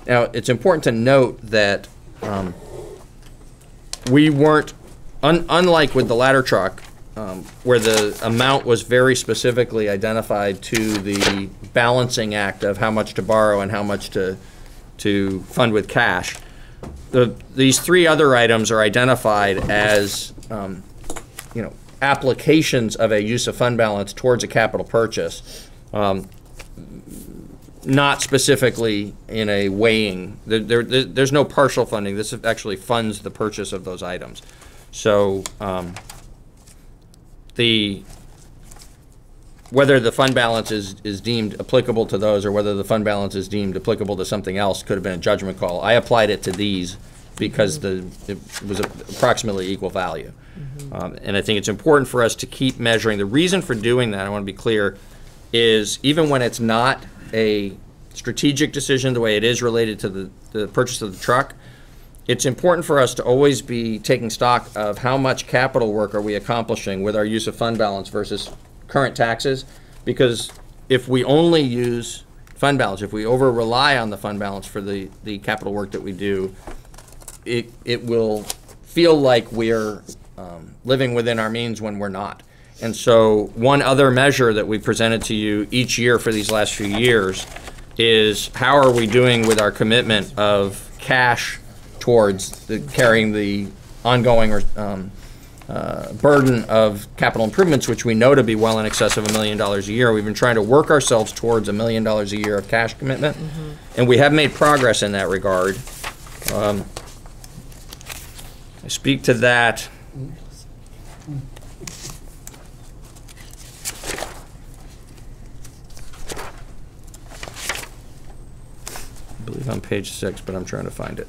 Now, it's important to note that we weren't, unlike with the ladder truck, where the amount was very specifically identified to the balancing act of how much to borrow and how much to fund with cash. These 3 other items are identified as, applications of a use of fund balance towards a capital purchase, not specifically in a weighing. There's no partial funding. This actually funds the purchase of those items. So whether the fund balance is deemed applicable to those, or whether the fund balance is deemed applicable to something else, could have been a judgment call. I applied it to these because it was approximately equal value. And I think it's important for us to keep measuring. The reason for doing that, I want to be clear, is even when it's not a strategic decision the way it is related to the purchase of the truck, it's important for us to always be taking stock of how much capital work are we accomplishing with our use of fund balance versus current taxes, because if we only use fund balance, if we over-rely on the fund balance for the capital work that we do, it will feel like we're living within our means when we're not. And so one other measure that we presented to you each year for these last few years is how are we doing with our commitment of cash towards carrying the ongoing burden of capital improvements, which we know to be well in excess of $1 million a year. We've been trying to work ourselves towards $1 million a year of cash commitment, and we have made progress in that regard. I speak to that. I believe on page 6, but I'm trying to find it.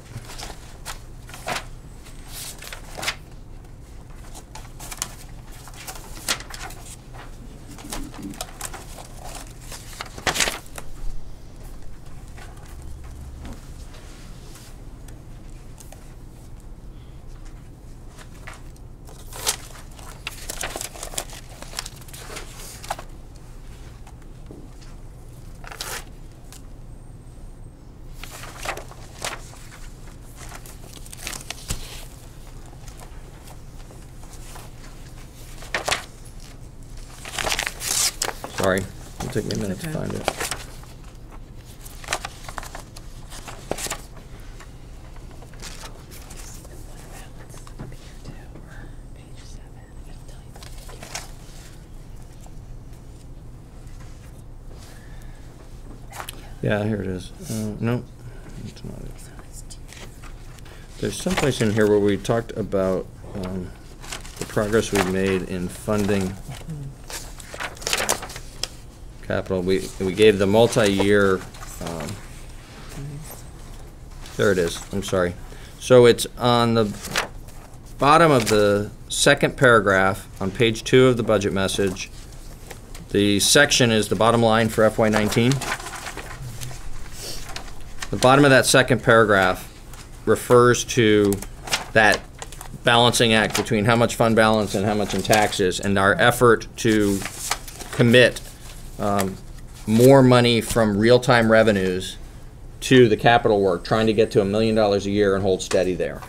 Sorry, it'll take me a minute to Okay. find it. Yeah, here it is. No, it's not it. There's someplace in here where we talked about the progress we've made in funding capital. We gave the multi-year, there it is, I'm sorry. So it's on the bottom of the second paragraph on page 2 of the budget message. The section is the bottom line for FY19. The bottom of that second paragraph refers to that balancing act between how much fund balance and how much in taxes, and our effort to commit more money from real-time revenues to the capital work, trying to get to $1 million a year and hold steady there.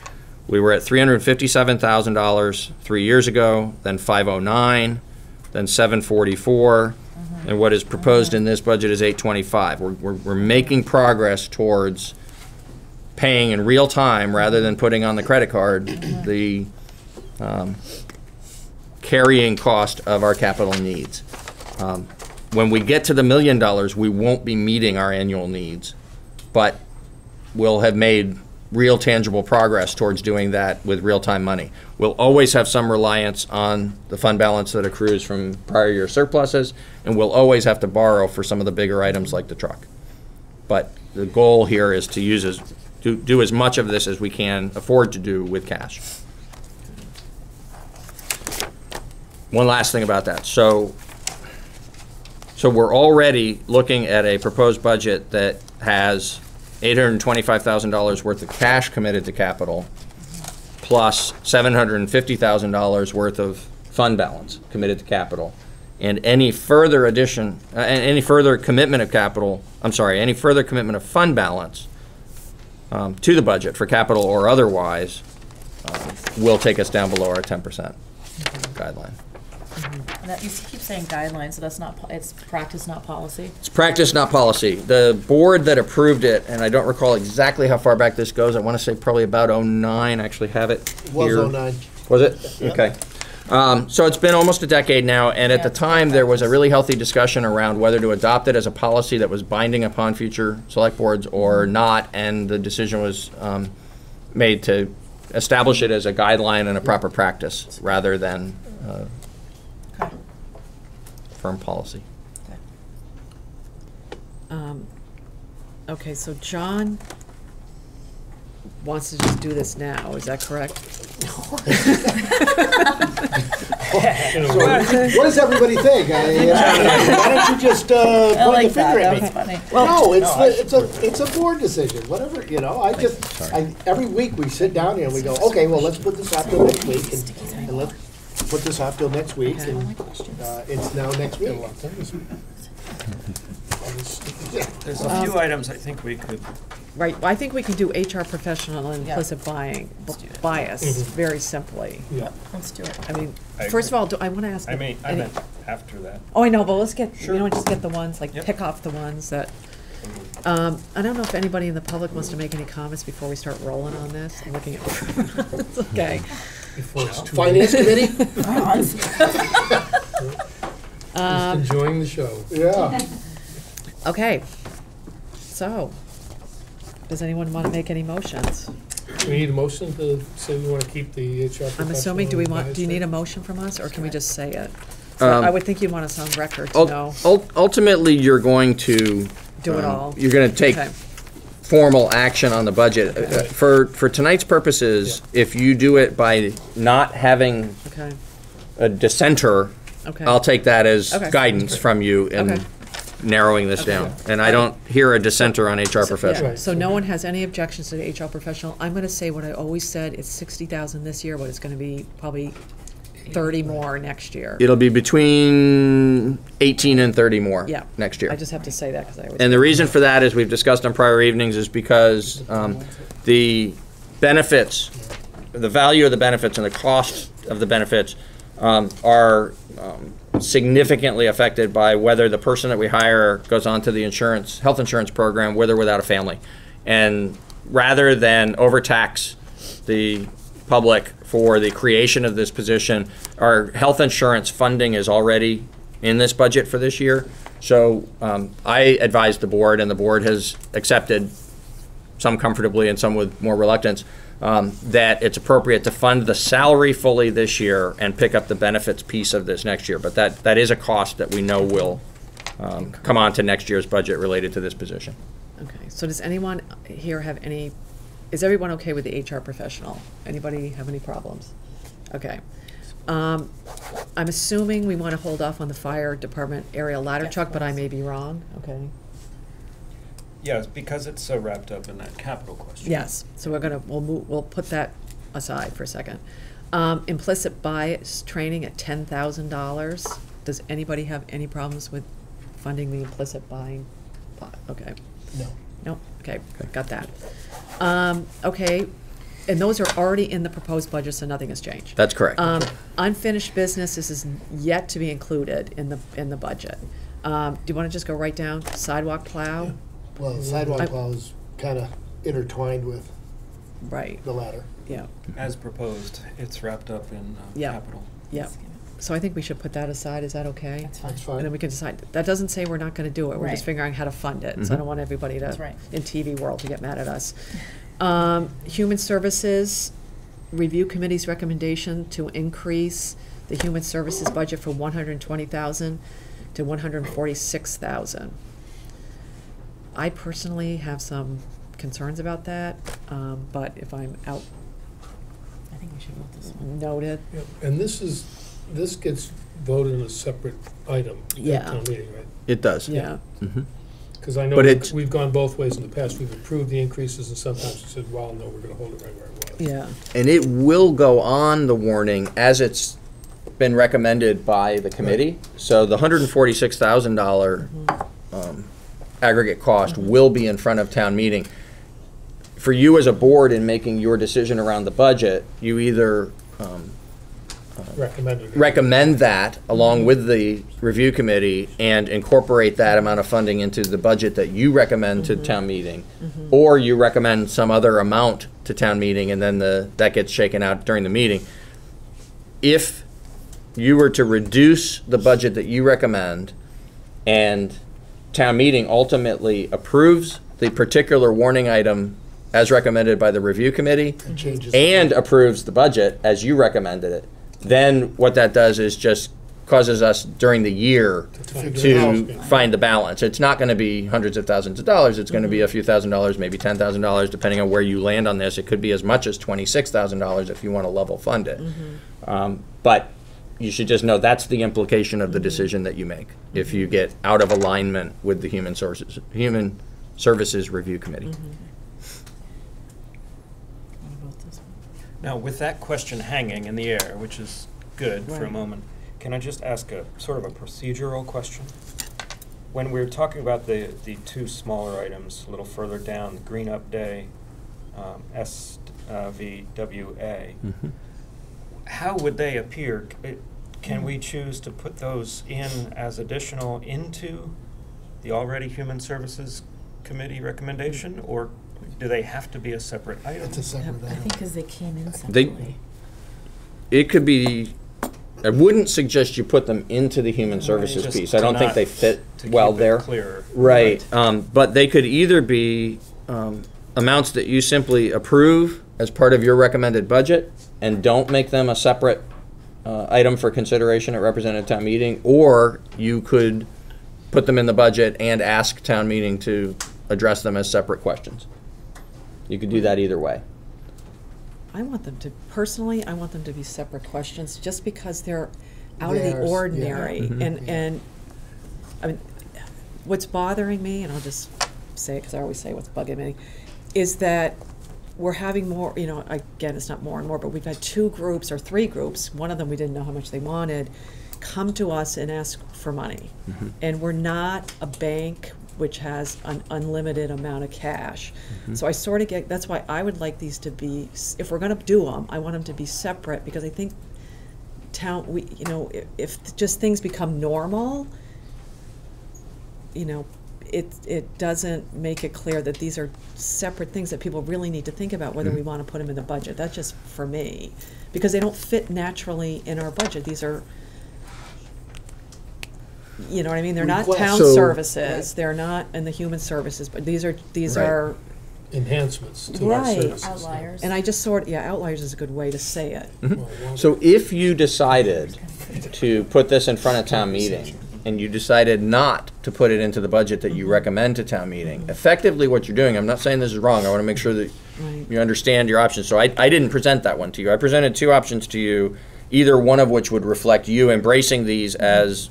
We were at $357,000 3 years ago, then $509, then $744, and what is proposed in this budget is $825. We're making progress towards paying in real time rather than putting on the credit card the carrying cost of our capital needs. When we get to the $1 million, we won't be meeting our annual needs, but we'll have made real tangible progress towards doing that with real-time money. We'll always have some reliance on the fund balance that accrues from prior year surpluses, and we'll always have to borrow for some of the bigger items like the truck. But the goal here is to do as much of this as we can afford to do with cash. One last thing about that. So we're already looking at a proposed budget that has $825,000 worth of cash committed to capital, plus $750,000 worth of fund balance committed to capital. And any further addition, any further commitment of capital, any further commitment of fund balance to the budget for capital or otherwise will take us down below our 10% guideline. And that, you keep saying guidelines, so that's not, it's practice, not policy? It's practice, not policy. The board that approved it, and I don't recall exactly how far back this goes, I want to say probably about '09, I actually have it here. Was 09. Was it? Yep. Okay. So it's been almost a decade now, and at the time, there was a really healthy discussion around whether to adopt it as a policy that was binding upon future select boards or not, and the decision was made to establish it as a guideline and a proper practice rather than firm policy. Okay, so John wants to just do this now, is that correct? So, what does everybody think? Why don't you just point like the finger that. at me? That was funny. No, it's a board decision. Whatever, you know. Every week we sit down here and we go, okay, well, let's put this off till next week, and let's put this off till next week, and it's now next week. There's a few items I think we could, Right, well, I think we can do HR professional and implicit bias very simply. Yeah. Let's do it. I mean, I first of all, I want to ask. I any- meant after that. Oh, I know, but let's get, Sure. you know, just get the ones, like, Yep. pick off the ones that, I don't know if anybody in the public wants to make any comments before we start rolling on this. I'm looking at, it's okay. Before it's too Finance late. committee? Just enjoying the show. Yeah. Okay, so, does anyone want to make any motions? We need a motion to say we want to keep the HR professional. I'm assuming, do you need a advisory? motion from us, or can we just say it? I would think you'd want us on record to know, Ultimately, you're going to do it all. You're going to take Okay. formal action on the budget. For tonight's purposes, if you do it by not having Okay, a dissenter, okay. I'll take that as Okay. guidance from you in Okay. narrowing this down. And I don't hear a dissenter on HR professional. Yeah, so no one has any objections to the HR professional. I'm gonna say what I always said, it's 60,000 this year, but it's gonna be probably 30 more next year. It'll be between 18 and 30 more Yeah. next year. I just have to say that, because I always. And the reason for that, as we've discussed on prior evenings, is because the benefits, the value of the benefits and the cost of the benefits are significantly affected by whether the person that we hire goes on to the health insurance program with or without a family. And rather than overtax the public for the creation of this position, our health insurance funding is already in this budget for this year. So I advised the board, and the board has accepted, some comfortably and some with more reluctance, that it's appropriate to fund the salary fully this year and pick up the benefits piece of this next year. But that is a cost that we know will come on to next year's budget related to this position. Okay, so does anyone here have any, is everyone okay with the HR professional? Anybody have any problems? Okay. I'm assuming we want to hold off on the fire department aerial ladder truck, but I may be wrong. Okay. Yes, because it's so wrapped up in that capital question. Yes, so we'll put that aside for a second. Implicit bias training at $10,000. Does anybody have any problems with funding the implicit buying? Okay. No. Nope, okay, got that. Okay, and those are already in the proposed budget, so nothing has changed. That's correct. Unfinished business, this is yet to be included in the budget. Do you want to just go right down sidewalk plow? Well, sidewalk plow is kind of intertwined with Right, the ladder. yeah, As proposed, it's wrapped up in Yeah. capital. yeah. So I think we should put that aside, is that okay? That's fine. That's And then fine. we can decide, that doesn't say we're not gonna do it, we're just Right. figuring out how to fund it, so I don't want everybody That's to, right. in TV world, to get mad at us. Human Services, Review Committee's recommendation to increase the Human Services budget from $120,000 to $146,000. I personally have some concerns about that, but if I'm I think we should vote this one. noted, Yep. And this gets voted in a separate item Yeah. at town meeting, right? It does. yeah. Because I know But it's- we've gone both ways in the past. We've approved the increases, and sometimes we said, well, no, we're going to hold it right where it was. Yeah, And it will go on the warning as it's been recommended by the committee. So the $146,000 aggregate cost will be in front of town meeting. For you as a board in making your decision around the budget, you either Recommended. recommend that along with the review committee and incorporate that amount of funding into the budget that you recommend to town meeting, or you recommend some other amount to town meeting and then that gets shaken out during the meeting. If you were to reduce the budget that you recommend and town meeting ultimately approves the particular warning item as recommended by the review committee It changes. and approves the budget as you recommended it, then what that does is just causes us during the year figure it out. to find the balance. It's not going to be hundreds of thousands of dollars. It's going to be a few $1,000s, maybe $10,000, depending on where you land on this. It could be as much as $26,000 if you want to level fund it. But you should just know that's the implication of the decision that you make if you get out of alignment with the Human Services Review Committee. Now, with that question hanging in the air, which is good for a Right. moment, can I just ask a sort of a procedural question? When we're talking about the two smaller items a little further down, the Green Up Day, SVWA, how would they appear? Can we choose to put those in as additional into the already Human Services Committee recommendation, or do they have to be a separate item? It's a separate I item. think because they came in separately. It could be, I wouldn't suggest you put them into the Human Services Just piece. I don't to think not- they fit to well keep it there. clearer. Right, but they could either be amounts that you simply approve as part of your recommended budget and don't make them a separate item for consideration at representative town meeting, or you could put them in the budget and ask town meeting to address them as separate questions. You could do that either way. I want them to, personally, I want them to be separate questions, just because they're out of the Theirs, yeah. ordinary. And, I mean, what's bothering me, and I'll just say it because I always say what's bugging me, is that we're having more, you know, again, it's not more and more, but we've had 2 groups or 3 groups, one of them we didn't know how much they wanted, come to us and ask for money. And we're not a bank which has an unlimited amount of cash. So I sort of get, that's why I would like these to be, if we're gonna do them, I want them to be separate, because I think you know, if just things become normal, you know, it doesn't make it clear that these are separate things that people really need to think about whether we want to put them in the budget. That's just for me, because they don't fit naturally in our budget. These are, you know what I mean? They're not town services. They're not in the human services, but these are enhancements to our services. Outliers. And I just outliers is a good way to say it. So if you decided to put this in front of town meeting, and you decided not to put it into the budget that you recommend to town meeting, effectively what you're doing, I'm not saying this is wrong, I want to make sure that you understand your options. So I didn't present that one to you. I presented two options to you, either one of which would reflect you embracing these as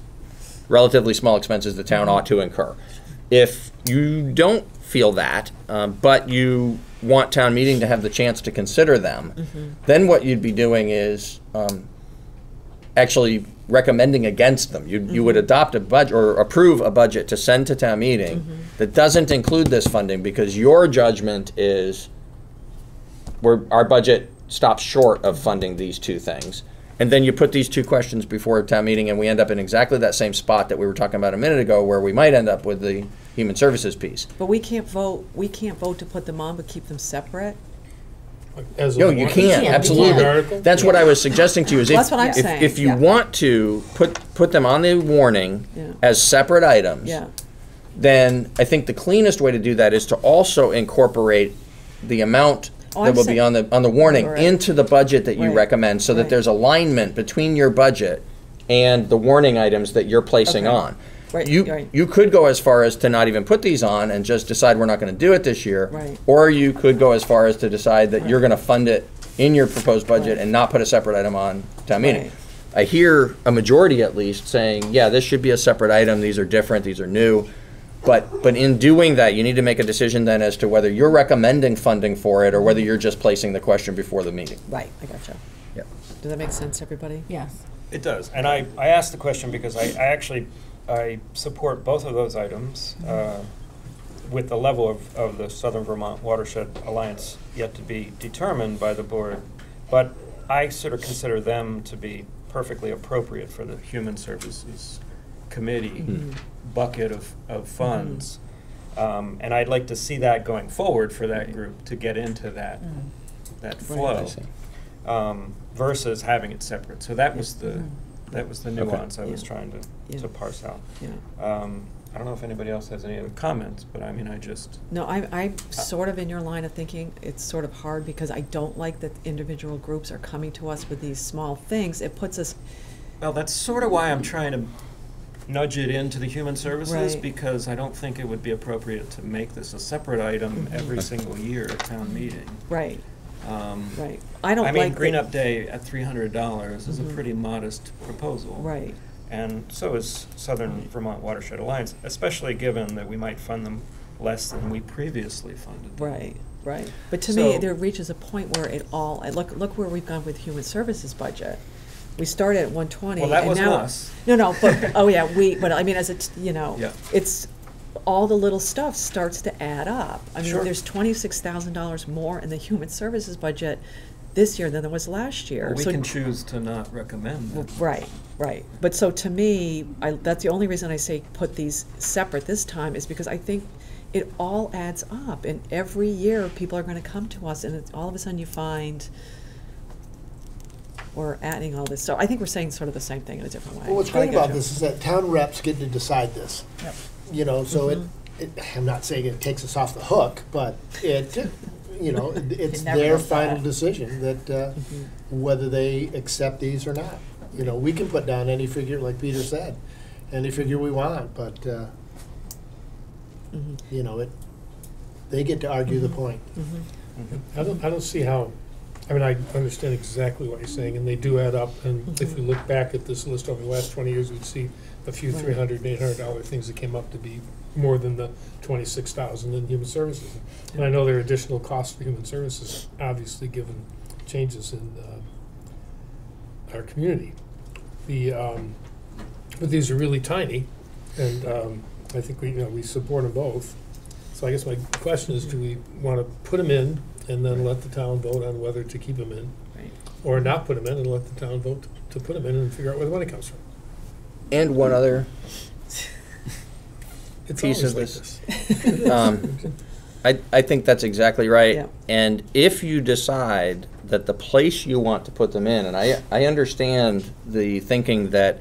relatively small expenses the town ought to incur. If you don't feel that, but you want town meeting to have the chance to consider them, then what you'd be doing is actually recommending against them. You would adopt a budget or approve a budget to send to town meeting that doesn't include this funding because your judgment is our budget stops short of funding these two things. And then you put these two questions before town meeting and we end up in exactly that same spot that we were talking about a minute ago where we might end up with the human services piece. But we can't vote to put them on but keep them separate. No, you can, absolutely. That's what I was suggesting to you. Is That's what I'm saying. If you want to put them on the warning as separate items, then I think the cleanest way to do that is to also incorporate the amount that will be on the warning into the budget that you recommend, so that there's alignment between your budget and the warning items that you're placing on. You could go as far as to not even put these on and just decide we're not going to do it this year. Or you could go as far as to decide that you're going to fund it in your proposed budget and not put a separate item on town meeting. I hear a majority at least saying, yeah, this should be a separate item. These are different. These are new. But in doing that, you need to make a decision then as to whether you're recommending funding for it or whether you're just placing the question before the meeting. Right, I gotcha. Yep. Does that make sense, everybody? Yes. It does. And I asked the question because I support both of those items with the level of the Southern Vermont Watershed Alliance yet to be determined by the board. But I sort of consider them to be perfectly appropriate for the Human Services Committee bucket of funds. And I'd like to see that going forward for that group to get into that flow versus having it separate. So that was the nuance I was trying to parse out. I don't know if anybody else has any other comments, but I mean, No, I'm sort of in your line of thinking. It's sort of hard because I don't like that individual groups are coming to us with these small things. It puts us... Well, that's sort of why I'm trying to nudge it into the human services, because I don't think it would be appropriate to make this a separate item every single year at town meeting. Right. I mean, Green Up Day at $300 is a pretty modest proposal. Right. And so is Southern Vermont Watershed Alliance, especially given that we might fund them less than we previously funded them. Right. But to me, there reaches a point where it all, look where we've gone with human services budget. We started at 120. Well, that and wasn't now, us. No, but, but I mean, as it's, it's, all the little stuff starts to add up. I mean, there's $26,000 more in the human services budget this year than there was last year. Well, we can choose to not recommend that. Right. But so to me, that's the only reason I say put these separate this time is because I think it all adds up. And every year people are going to come to us and all of a sudden you find we're adding all this. So I think we're saying sort of the same thing in a different way. Well, what's great about this is that town reps get to decide this. So I'm not saying it takes us off the hook, but it's their final decision that whether they accept these or not. We can put down any figure, like Peter said, any figure we want, but they get to argue the point. I don't see how. I mean, I understand exactly what you're saying, and they do add up. And if we look back at this list over the last 20 years, we'd see a few $300 and $800 things that came up to be more than the $26,000 in human services. And I know there are additional costs for human services, obviously, given changes in our community. But these are really tiny, and I think we support them both. So I guess my question is, do we want to put them in and then let the town vote on whether to keep them in, or not put them in and let the town vote to put them in and figure out where the money comes from. And one other It's piece of always this. like I think that's exactly right. Yeah. And if you decide that the place you want to put them in, and I understand the thinking that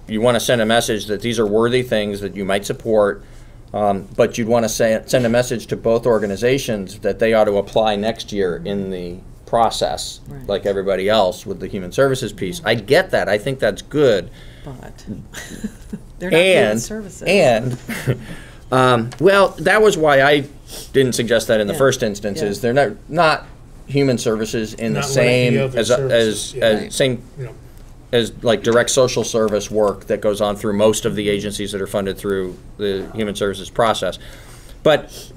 you want to send a message that these are worthy things that you might support, but you'd want to send a message to both organizations that they ought to apply next year in the process, Right. like everybody else with the human services piece. I get that. I think that's good. But they're not human services. Well, that was why I didn't suggest that in the Yeah. first instance. Is they're not human services in the Not like same the other services, yeah. as same you know, as like direct social service work that goes on through most of the agencies that are funded through the human services process. But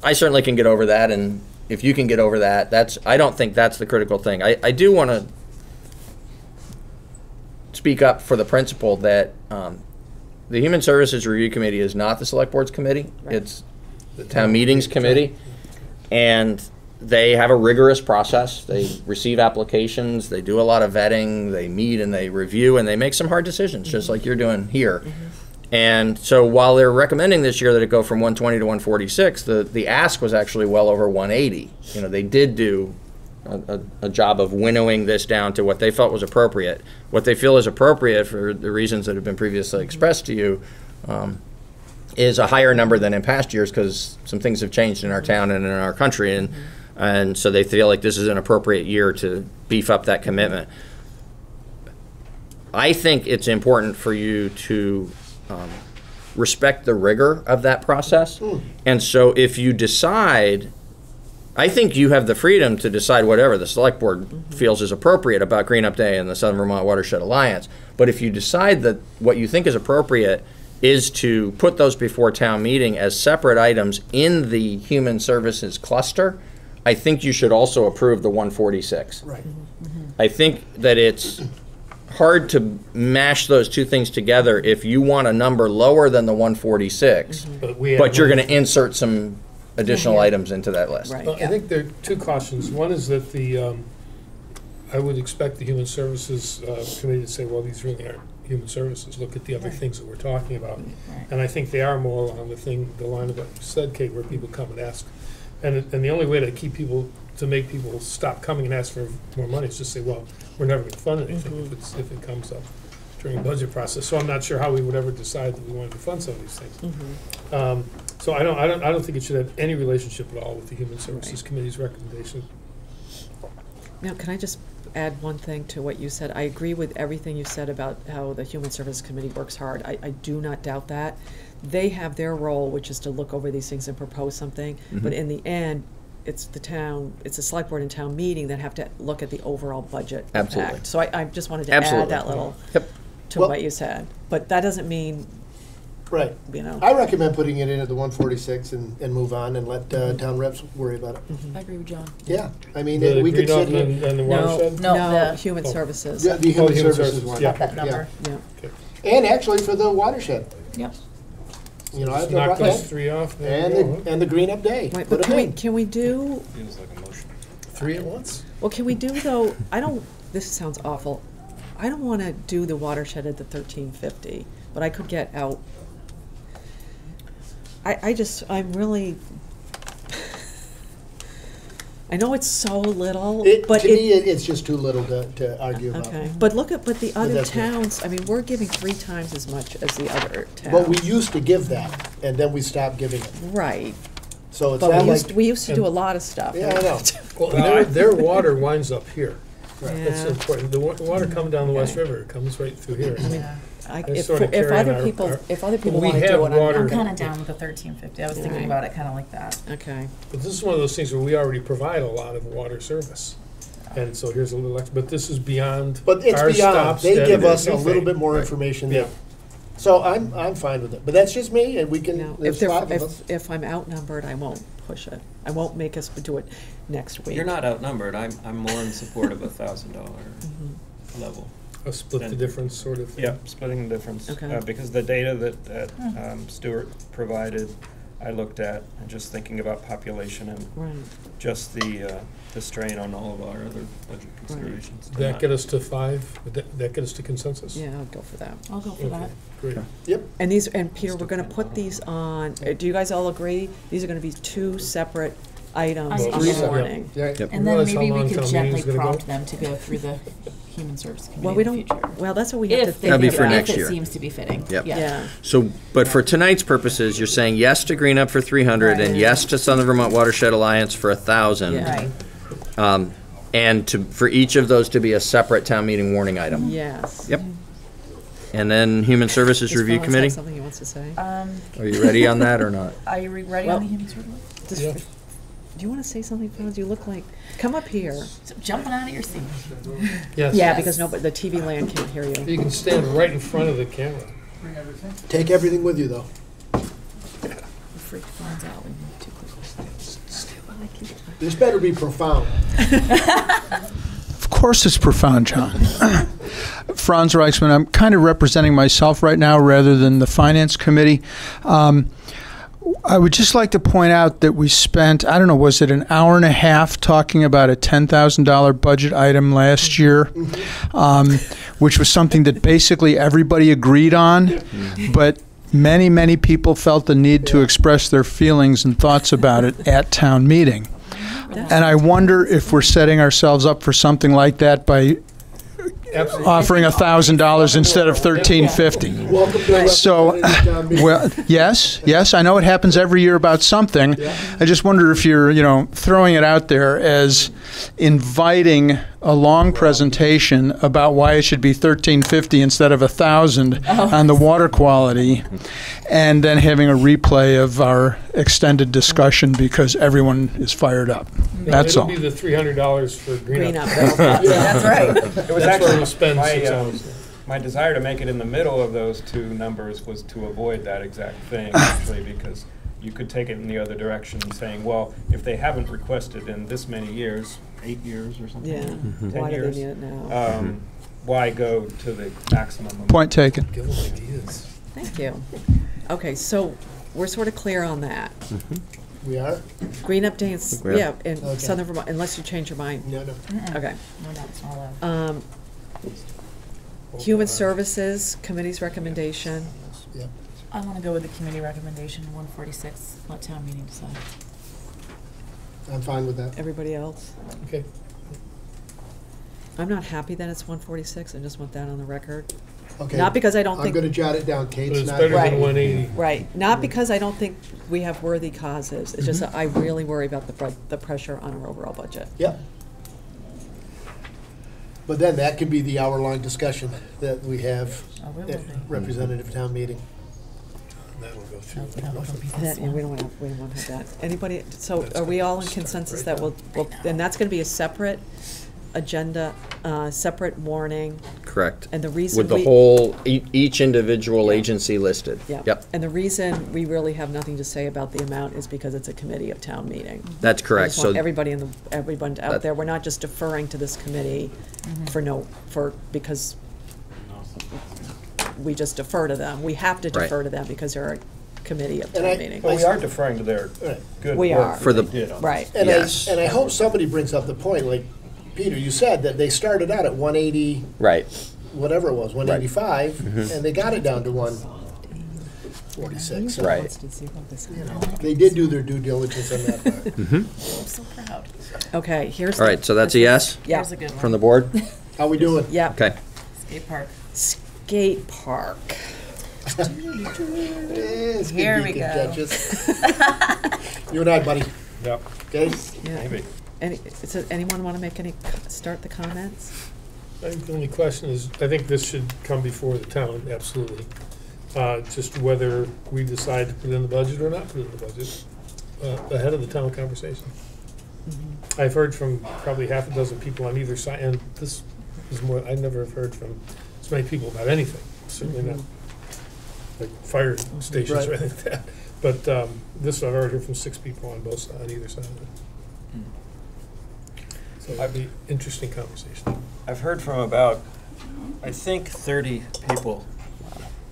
I certainly can get over that, and if you can get over that, I don't think that's the critical thing. I do want to speak up for the principle that the Human Services Review Committee is not the Select Board's committee. Right. It's the Town Meetings Committee, and they have a rigorous process. They receive applications, they do a lot of vetting, they meet and they review, and they make some hard decisions, just like you're doing here. And so while they're recommending this year that it go from 120 to 146, the ask was actually well over 180. You know, they did do a job of winnowing this down to what they felt was appropriate. What they feel is appropriate, for the reasons that have been previously expressed to you, is a higher number than in past years, because some things have changed in our town and in our country, and so they feel like this is an appropriate year to beef up that commitment. I think it's important for you to respect the rigor of that process. And so if you decide, I think you have the freedom to decide whatever the Select Board feels is appropriate about Green Up Day and the Southern Vermont Watershed Alliance. But if you decide that what you think is appropriate is to put those before town meeting as separate items in the human services cluster, I think you should also approve the 146. Right. I think that it's hard to mash those two things together if you want a number lower than the 146, but you're going to insert some additional items into that list. Right. Well, I think there are two cautions. One is that I would expect the Human Services Committee to say, well, these really aren't human services. Look at the other things that we're talking about. And I think they are more along the line of what you said, Kate, where people come and ask. And the only way to make people stop coming and ask for more money is just say, well, we're never going to fund anything if it comes up during the budget process. So I'm not sure how we would ever decide that we wanted to fund some of these things. So I don't think it should have any relationship at all with the Human Services Committee's recommendation. Now, can I just add one thing to what you said? I agree with everything you said about how the Human Services Committee works hard. I do not doubt that. They have their role, which is to look over these things and propose something. But in the end, it's the Select Board and town meeting that have to look at the overall budget Absolutely. impact. So I just wanted to add that little to Well- what you said. But that doesn't mean, Right. you know. I recommend putting it in at the 146 and move on and let town reps worry about it. I agree with John. Yeah, I mean, The we could Green Up sit here. and the No, watershed? No, no, the- Human Services. Yeah, the human Human services Services, one. yeah. That number. Yeah. And actually for the watershed, Yep. you know, I've Knock those and three off. there you go, the Green Up Day. Wait, Put but 'em in. can we do, huh? Three at once? well, can we do though, this sounds awful. I don't want to do the watershed at the 1350, but I could get out. I'm really, I know it's so little, but To me, it's just too little to argue about. okay. But but the other that's me. towns, I mean, we're giving 3 times as much as the other towns. But we used to give that, and then we stopped giving it. Right, So it's but not we like, used to do a lot of stuff. yeah, I know. Well, their water winds up here. Right. That's Yeah. important. The water coming down the West Okay. River comes right through here. If sort of carrying other our- people, our- if other people we want to have do it, water. I'm I'm kind of down with the 1350. I was thinking Right. about it kind of like that. okay. But this is one of those things where we already provide a lot of water service. And so here's a little extra, but this is beyond But it's our beyond, stop, they steady, give us a anything. little bit more Right. information Yeah. there. So I'm fine with it, but that's just me, and we can, Now, there's 5 of us. if I'm outnumbered, I won't push it. I won't make us do it next week. You're not outnumbered. I'm more in support of $1,000 level. A split the difference sort of thing. Yeah, splitting the difference. Okay. Because the data that Stuart provided I looked at, and just thinking about population and Right. just the strain on all of our other budget considerations. Did that get us to 5? Would that get us to consensus? Yeah, I'll go for that. I'll go for Okay, that. great. Yep. And Peter, we're gonna put these on, do you guys all agree? These are gonna be 2 separate items Well, on three the separate. morning. Yeah. Yep. And Realize then how maybe long we could town gently meeting's gonna go? prompt them to go through the Human Service Committee Well, we in the don't, future. well, that's what we have to If think That'd be about. for if next it year. seems to be fitting. Yep. Yeah. So, but for tonight's purposes, you're saying yes to Green Up for 300 and Right. yes to Southern Vermont Watershed Alliance for 1,000. Yeah. Right. And for each of those to be a separate town meeting warning item. Yes. Yep. And then Human Services Does Review Phyllis have Committee, something he wants to say? are you ready on that or not? Are you ready Well- on the Human Service? Does- Yeah. Do you want to say something, Phyllis? You look like, come up here. Jumping out of your seat. Yes. Yeah, Yes. because nobody, the TV land can't hear you. You can stand right in front of the camera. Take everything with you, though. The freak finds out when you're too close. This better be profound. Of course it's profound, John. Franz Reichsman, I'm kind of representing myself right now rather than the Finance Committee. I would just like to point out that we spent, I don't know, was it an hour and a half talking about a $10,000 budget item last year, which was something that basically everybody agreed on, but many, many people felt the need to express their feelings and thoughts about it at town meeting. And I wonder if we're setting ourselves up for something like that by Absolutely. offering $1,000 instead of $1,350. Welcome to the So, representative town meeting. well, yes, I know it happens every year about something. I just wonder if you're, throwing it out there as inviting a long presentation about why it should be $1,350 instead of $1,000 on the water quality, and then having a replay of our extended discussion because everyone is fired up. That's It'll all. be the $300 for Green Green Up. Up. That's right. It was That's where actually we'll spend 6 hours. my desire to make it in the middle of those two numbers was to avoid that exact thing, actually, because you could take it in the other direction, saying, well, if they haven't requested in this many years, 8 years or something, Yeah. 10 Why do they years, need it now? why go to the maximum? Point taken. Give them ideas. Thank you. Okay, so we're sort of clear on that. We are? Green Up Day, is- we are. yeah, in Okay. Southern Vermont, unless you change your mind. No. Okay. No, that's not allowed. Human Services Committee's recommendation. Yep. I want to go with the committee recommendation, 146, let town meeting decide. I'm fine with that. Everybody else? Okay. I'm not happy that it's 146. I just want that on the record. Okay. Not because I don't I'm think, going to jot it down. But Kate's it's not. better Right. than 180. right, not because I don't think we have worthy causes. It's just that I really worry about the pressure on our overall budget. Yep. But then that could be the hour-long discussion that we have Oh, we will at be. representative town meeting. That'll go through. No, it'll be That, this and we one. don't want to have that. Anybody, so are we all in consensus that we'll, and that's going to be a separate agenda, separate warning, Correct. and the reason With the we- whole, each individual Yeah. agency listed. Yeah. Yep, And the reason we really have nothing to say about the amount is because it's a committee of town meeting. that's I correct. just want So everybody everyone out That- there, we're not just deferring to this committee because we just defer to them. We have to Right. defer to them because they're a committee of And town I- meeting. But we are deferring to their Right. good We work are. that For the- they did on Right. And Yes. I hope somebody brings up the point, like, Peter, you said that they started out at 180, right. whatever it was, 185, and they got it down to 146. So, Right. you know, they did do their due diligence on that part. I'm so proud. Okay, here's. All right, so that's a yes Yeah, Here's a good one. from the board? How we doing? yeah. Okay. Skate park. Skate park. It's Here good we you go. contentious. You and I, buddy, Yep. okay? Yeah. Maybe. Anyone want to make start the comments? I think the only question is, I think this should come before the town, absolutely. Just whether we decide to put it in the budget or not put it in the budget, ahead of the town conversation. I've heard from probably half a dozen people on either side, and this is more, I never have heard from as many people about anything, certainly not like fire stations or Right. anything like that. But this I've already heard from 6 people on both sides, on either side of it. So it'd be interesting conversation. I've heard from about, I think, 30 people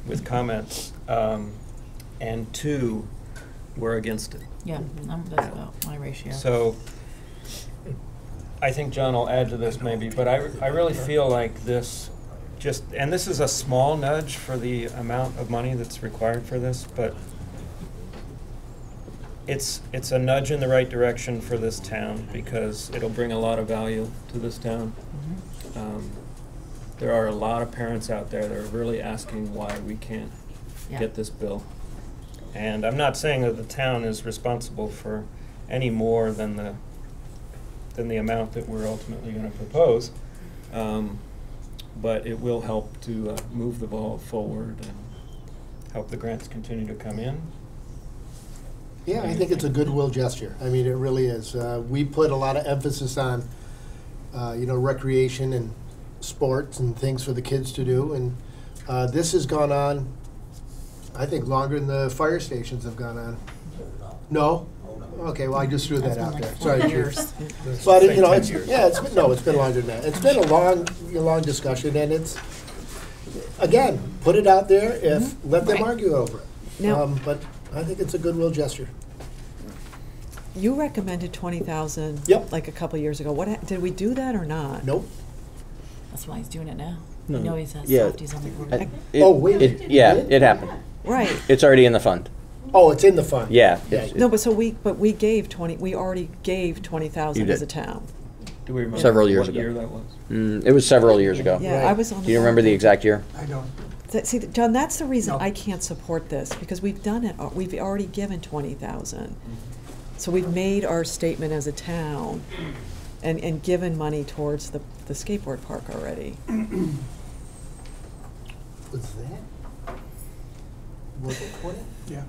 with comments, and 2 we're against it. Yeah, that's about my ratio. So, I think John will add to this maybe, but I really feel like this just, and this is a small nudge for the amount of money that's required for this, but it's a nudge in the right direction for this town because It'll bring a lot of value to this town. There are a lot of parents out there that are really asking why we can't Yeah. get this bill. And I'm not saying that the town is responsible for any more than the amount that we're ultimately going to propose, but it will help to move the ball forward and help the grants continue to come in. Yeah, I think it's a goodwill gesture. I mean, it really is. We put a lot of emphasis on, recreation and sports and things for the kids to do, and this has gone on, I think, longer than the fire stations have gone on. No? Okay, well, I just threw that That's been out like there. 4 Sorry, years. Chief. But, it's been longer than that. It's been a long discussion, and it's, again, put it out there, let them argue over it. Now- But I think it's a goodwill gesture. You recommended 20,000. Yep. Like a couple years ago. Did we do that or not? Nope. That's why he's doing it now. No. You know he's had Yeah. softies on the board. Oh, wait. Yeah, it happened. Right. It's already in the fund. Oh, it's in the fund. Yeah. Yeah. No, but we gave 20, we already gave 20,000 You as a did. town. Do we remember Several years what ago. year that was? It was several years ago. Yeah, Right. I was on the. Do you remember the exact year? See, John, that's the reason No. I can't support this, because we've done it, we've already given 20,000. So we've made our statement as a town and given money towards the skateboard park already. Was that? Was it 20? Yeah.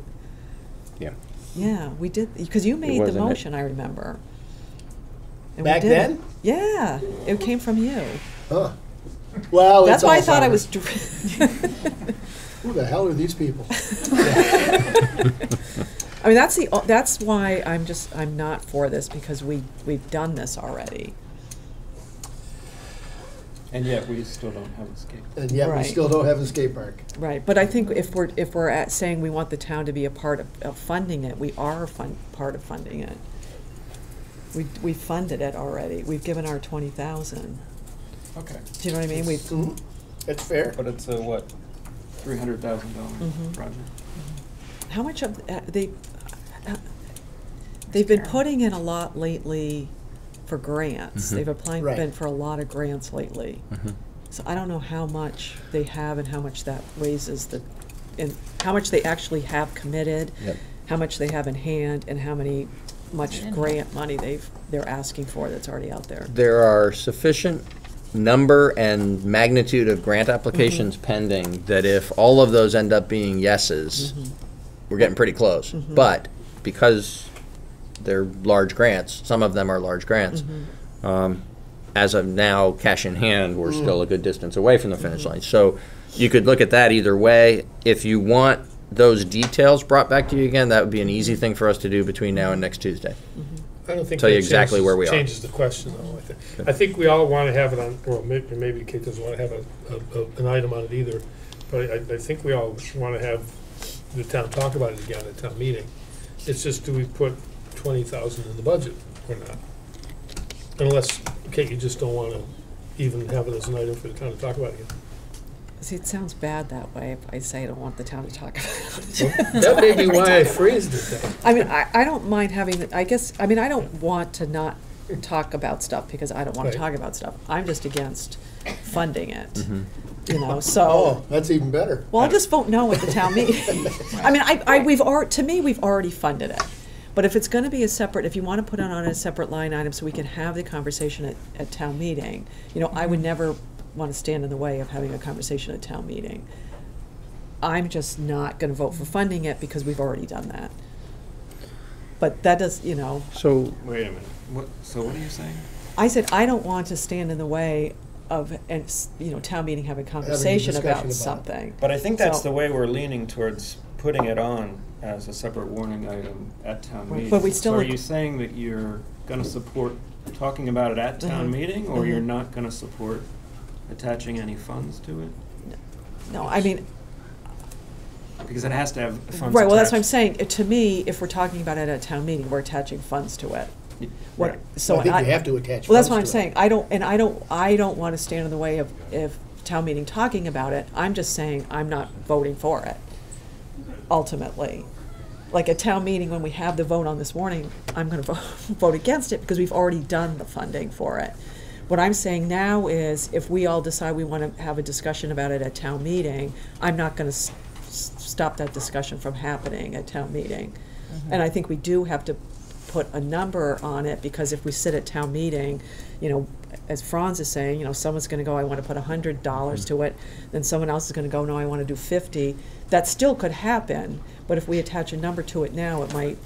Yeah. Yeah, we did, because you made the wasn't it? motion, I remember. And we Back did then? it. Yeah, it came from you. Huh. Well, That's it's why I thought I Alzheimer's. was. Who the hell are these people? I mean, that's why I'm not for this, because we've done this already. And yet we still don't have a skate. And yet we Right. still don't have a skate park. Right, but I think if we're at saying we want the town to be a part of funding it, we are part of funding it. We funded it already. We've given our 20,000. Okay. Do you know what I mean? We've Mhm. That's fair. But it's a what? $300,000 Mhm. project. how much of they've been putting in a lot lately for grants. Mhm. They've Right. been for a lot of grants lately. Mhm. So I don't know how much they have and how much that raises and how much they actually have committed, Yep. how much they have in hand, and how much Yeah. grant money they're asking for that's already out there. There are sufficient number and magnitude of grant applications pending that if all of those end up being yeses, we're getting pretty close. But because they're large grants, some of them are large grants, as of now, cash in hand, we're still a good distance away from the finish line. So you could look at that either way. If you want those details brought back to you again, that would be an easy thing for us to do between now and next Tuesday. I don't think Tell you that exactly where we are. changes the question, though. I think we all want to have it on, well, maybe Kate doesn't want to have an item on it either, but I think we all want to have the town talk about it again at town meeting. It's just, do we put 20,000 in the budget or not? Unless, Kate, you just don't want to even have it as an item for the town to talk about again. See, it sounds bad that way if I say I don't want the town to talk about it. That may be why I phrased it that. I mean, I don't mind having, I don't want to not talk about stuff because I don't want Right. to talk about stuff. I'm just against funding it, Mm-hmm. so. Oh, that's even better. Well, I'll just vote no at the town meeting. I mean, we've already funded it. But if it's gonna be if you wanna put it on a separate line item so we can have the conversation at town meeting, I would never wanna stand in the way of having a conversation at town meeting. I'm just not gonna vote for funding it because we've already done that. But that does, So Wait a minute. So what are you saying? I said, I don't want to stand in the way of, town meeting having a conversation discussion about about it. something. But I think that's So- the way we're leaning towards putting it on as a separate warning item at town Right. meeting. But we still So are like- you saying that you're gonna support talking about it at town Mhm. meeting, or you're Mhm. not gonna support attaching any funds to it? No, I mean, because it has to have funds Right, well, that's what I'm attached. saying. To me, if we're talking about it at a town meeting, we're attaching funds to it. What, Right. so I think you have to attach well, that's what I'm funds to it. saying. I don't want to stand in the way of town meeting talking about it. I'm just saying I'm not voting for it, ultimately. Like at town meeting, when we have the vote on this warning, I'm going to vote against it because we've already done the funding for it. What I'm saying now is if we all decide we want to have a discussion about it at town meeting, I'm not going to stop that discussion from happening at town meeting. And I think we do have to put a number on it, because if we sit at town meeting, you know, as Franz is saying, you know, someone's going to go, I want to put $100 to it, then someone else is going to go, no, I want to do 50. That still could happen, but if we attach a number to it now, it might.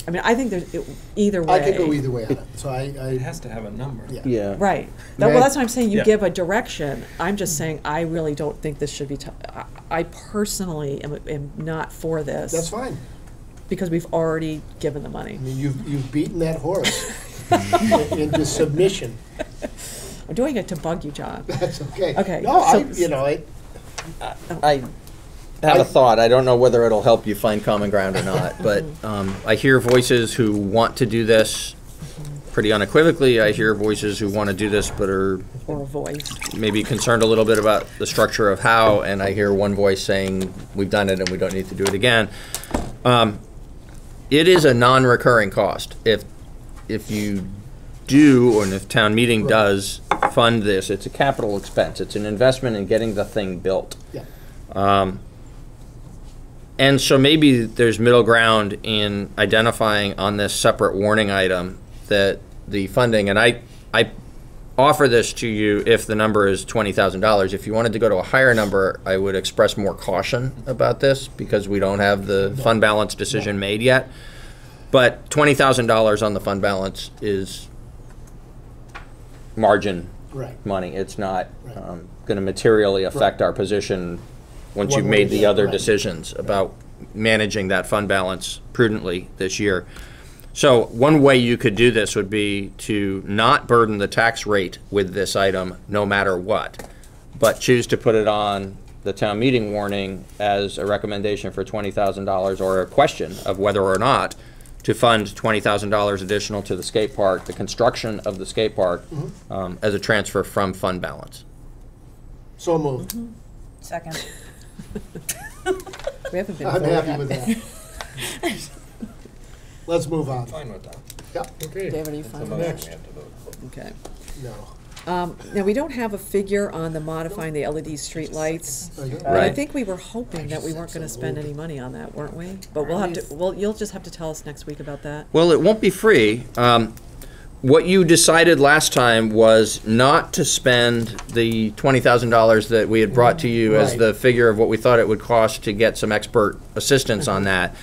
I mean, I think there's either way. I could go either way on it, so It I has to have a number. yeah. Yeah. Right. May I- Well, that's what I'm saying. You Yeah. give a direction. I'm just saying I really don't think this should be. I personally am not for this. That's fine. Because we've already given the money. I mean, you've beaten that horse into submission. I'm doing it to bug you, John. That's okay. Okay, No, so- I have a thought. I don't know whether it'll help you find common ground or not, but I hear voices who want to do this pretty unequivocally. I hear voices who want to do this but are Or a voice. maybe concerned a little bit about the structure of how, and I hear one voice saying, we've done it and we don't need to do it again. It is a non-recurring cost. If you do, or if town meeting does fund this, it's a capital expense. It's an investment in getting the thing built. Yeah. And so maybe there's middle ground in identifying on this separate warning item that the funding, and I offer this to you if the number is $20,000. If you wanted to go to a higher number, I would express more caution about this because we don't have the fund balance decision made yet. But $20,000 on the fund balance is margin Right. money. It's not Right. going to materially affect our position once One you've way made or the the other other. decisions about managing that fund balance prudently this year. So one way you could do this would be to not burden the tax rate with this item no matter what, but choose to put it on the town meeting warning as a recommendation for $20,000 or a question of whether or not to fund $20,000 additional to the skate park, the construction of the skate park, as a transfer from fund balance. So moved. Second. We haven't been. I'm forward happy yet. with that. Let's move on. Fine with that. Yep. Okay. David, are you fine with Next. that? Okay. No. Now, we don't have a figure on the modifying the LED street lights. But I Right. think we were hoping that we weren't going to spend any money on that, weren't we? But we'll have to, you'll just have to tell us next week about that. Well, it won't be free. What you decided last time was not to spend the $20,000 that we had brought to you as Right. the figure of what we thought it would cost to get some expert assistance on that.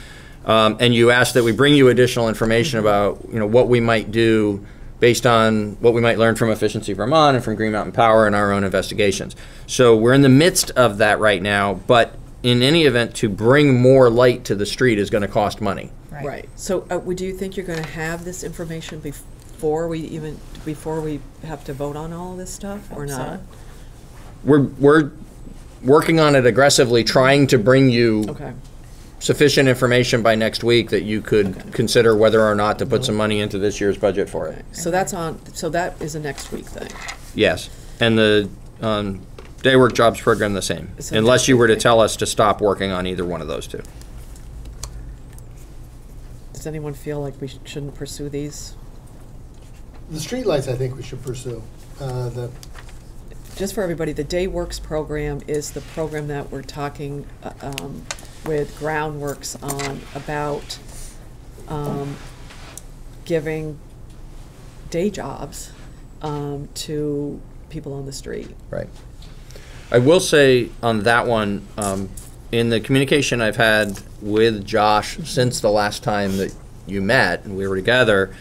And you asked that we bring you additional information about, you know, what we might do based on what we might learn from Efficiency Vermont and from Green Mountain Power and our own investigations. So we're in the midst of that right now, but in any event, to bring more light to the street is going to cost money. Right. So, do you think you're going to have this information before we have to vote on all of this stuff, or not? We're working on it aggressively, trying to bring you Okay. sufficient information by next week that you could consider whether or not to put some money into this year's budget for it. So that's on. So that is a next week thing. Yes, and the day work jobs program the same, It's a unless you were to next week. tell us to stop working on either one of those two. Does anyone feel like we shouldn't pursue these? The streetlights, I think we should pursue. Just for everybody, the Day Works program is the program that we're talking with Groundworks on about giving day jobs to people on the street. Right. I will say on that one, in the communication I've had with Josh since the last time that you met and we were together,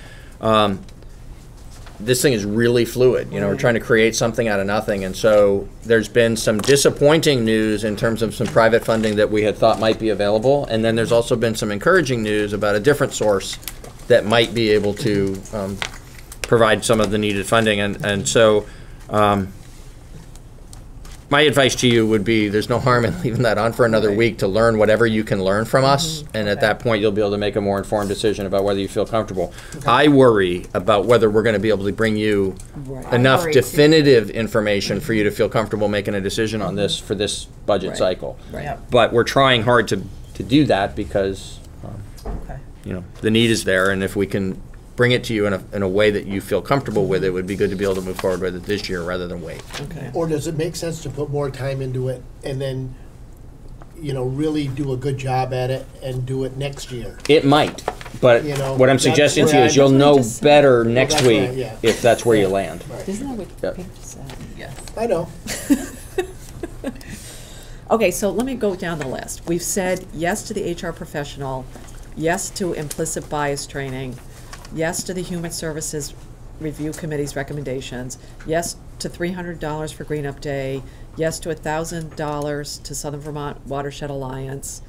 this thing is really fluid. You know, we're trying to create something out of nothing, and so there's been some disappointing news in terms of some private funding that we had thought might be available, and then there's also been some encouraging news about a different source that might be able to provide some of the needed funding, and so my advice to you would be, there's no harm in leaving that on for another week to learn whatever you can learn from us, and at that point, you'll be able to make a more informed decision about whether you feel comfortable. I worry about whether we're gonna be able to bring you enough worry too. definitive information for you to feel comfortable making a decision on this for this budget cycle. Yep. But we're trying hard to do that because, Okay. you know, the need is there, and if we can bring it to you in a way that you feel comfortable with, it would be good to be able to move forward with it this year rather than wait. Okay. Or does it make sense to put more time into it and then, you know, really do a good job at it and do it next year? It might, but You know, what I'm that's suggesting to you where is you'll I- know Just- better next that's week right, yeah. if that's where you land. Isn't that what Yep. Pete said? Yes. I know. Okay, so let me go down the list. We've said yes to the HR professional, yes to implicit bias training, yes to the Human Services Review Committee's recommendations, yes to $300 for Green Up Day, yes to $1,000 to Southern Vermont Watershed Alliance.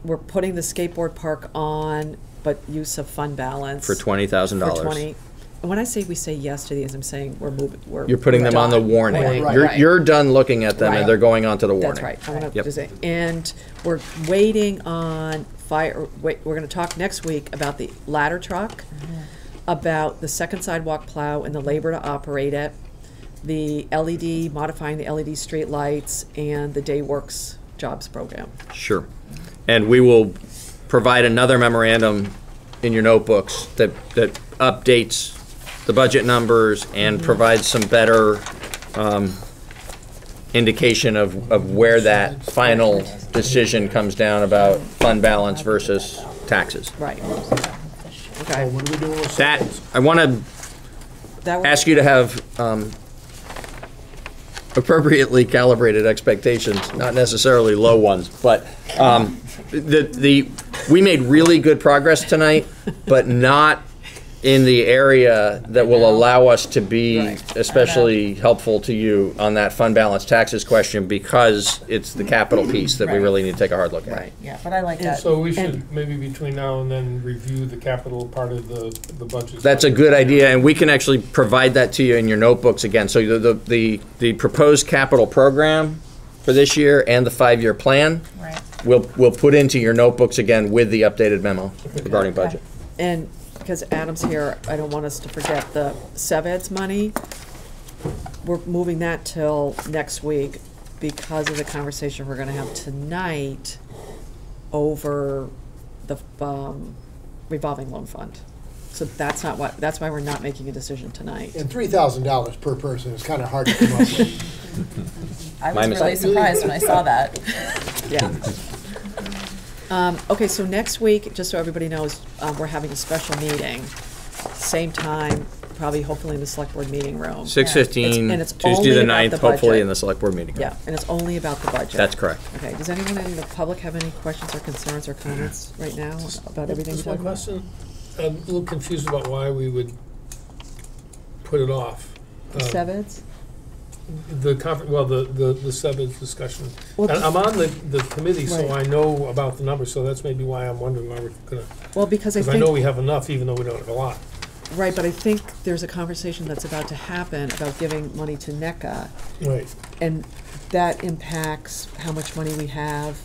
We're putting the skateboard park on, but use of fund balance. For $20,000. For 20. And when I say we say yes to these, I'm saying we're moving, You're putting them on the done. warning. Right, You're, right. you're done looking at them Right. and they're going on to the warning. That's right. I want Yep. to say, and we're waiting on fire. Wait, we're going to talk next week about the ladder truck, about the second sidewalk plow and the labor to operate it, the LED, modifying the LED street lights, and the Day Works jobs program. Sure. And we will provide another memorandum in your notebooks that updates the budget numbers and provides some better indication of where that final decision comes down about fund balance versus taxes. Right. So Okay. what do we do with That, seconds? I want to That ask you to have appropriately calibrated expectations, not necessarily low ones, but we made really good progress tonight, but not in the area that will allow us to be Right. especially helpful to you on that fund balance taxes question, because it's the capital piece that we Right. really need to take a hard look at. Right. Yeah, but I like that. So we should, And- maybe between now and then, review the capital part of the budget. That's a good idea, and we can actually provide that to you in your notebooks again. So the proposed capital program for this year and the 5-year plan, Right. we'll put into your notebooks again with the updated memo regarding budget. And because Adam's here, I don't want us to forget the SEVED's money. We're moving that till next week because of the conversation we're gonna have tonight over the revolving loan fund. So that's why we're not making a decision tonight. And $3,000 per person is kind of hard to come up with. I My was really mistake. surprised when I saw that. Yeah. Okay, so next week, just so everybody knows, we're having a special meeting, same time, probably hopefully in the select board meeting room. 6:15, And it's Tuesday only the about 9th, the hopefully budget. in the select board meeting. Yeah, and it's only about the budget. That's correct. Okay, does anyone in the public have any questions or concerns or comments right now about everything we Just one talked about? question. I'm a little confused about why we would put it off. SEVED's? The SEVED's discussion. Well, And I'm on the committee, so Right. I know about the numbers, so that's maybe why I'm wondering why we're gonna, Well, because I because I know think, we have enough, even though we don't have a lot. right, but I think there's a conversation that's about to happen about giving money to NECCA, Right. and that impacts how much money we have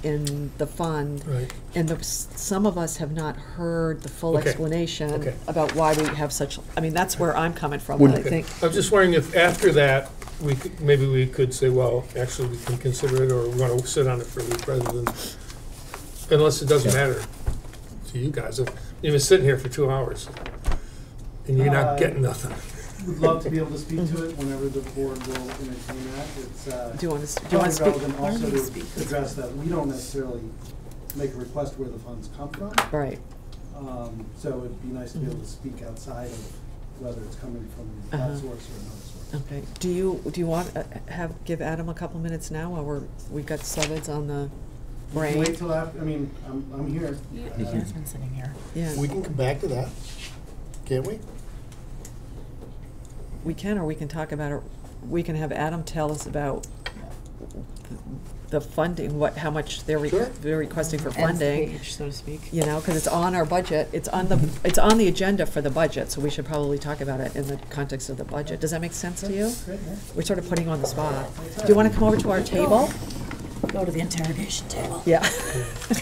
in the fund. Right. And some of us have not heard the full Okay. explanation Okay. about why we have such, I mean, that's where I'm coming from, Would- and I think, I'm just wondering if after that, maybe we could say, well, actually, we can consider it, or we want to sit on it for a week rather than, unless it doesn't matter to you guys. If you've been sitting here for 2 hours and you're not getting nothing. Would love to be able to speak to it whenever the board will entertain that. It's do you want to probably speak? relevant also to address that we don't necessarily make a request where the funds come from. Right, So it'd be nice to be able to speak outside of whether it's coming from that Uh-huh. source or another source. okay. Do you want, give Adam a couple minutes now, while we've got SEVED's on the We can brain? wait till after, I mean, I'm here. He has been sitting here. Yeah, We can come back to that, can't we? we can, or we can talk about it, we can have Adam tell us about the funding, how much they're Sure. they're requesting for Nth funding. page, so to speak. You know, because it's on our budget, it's on the agenda for the budget, so we should probably talk about it in the context of the budget. Does that make sense to you? We're sort of putting you on the spot. Do you want to come over to our table? Go to the interrogation table. Yeah.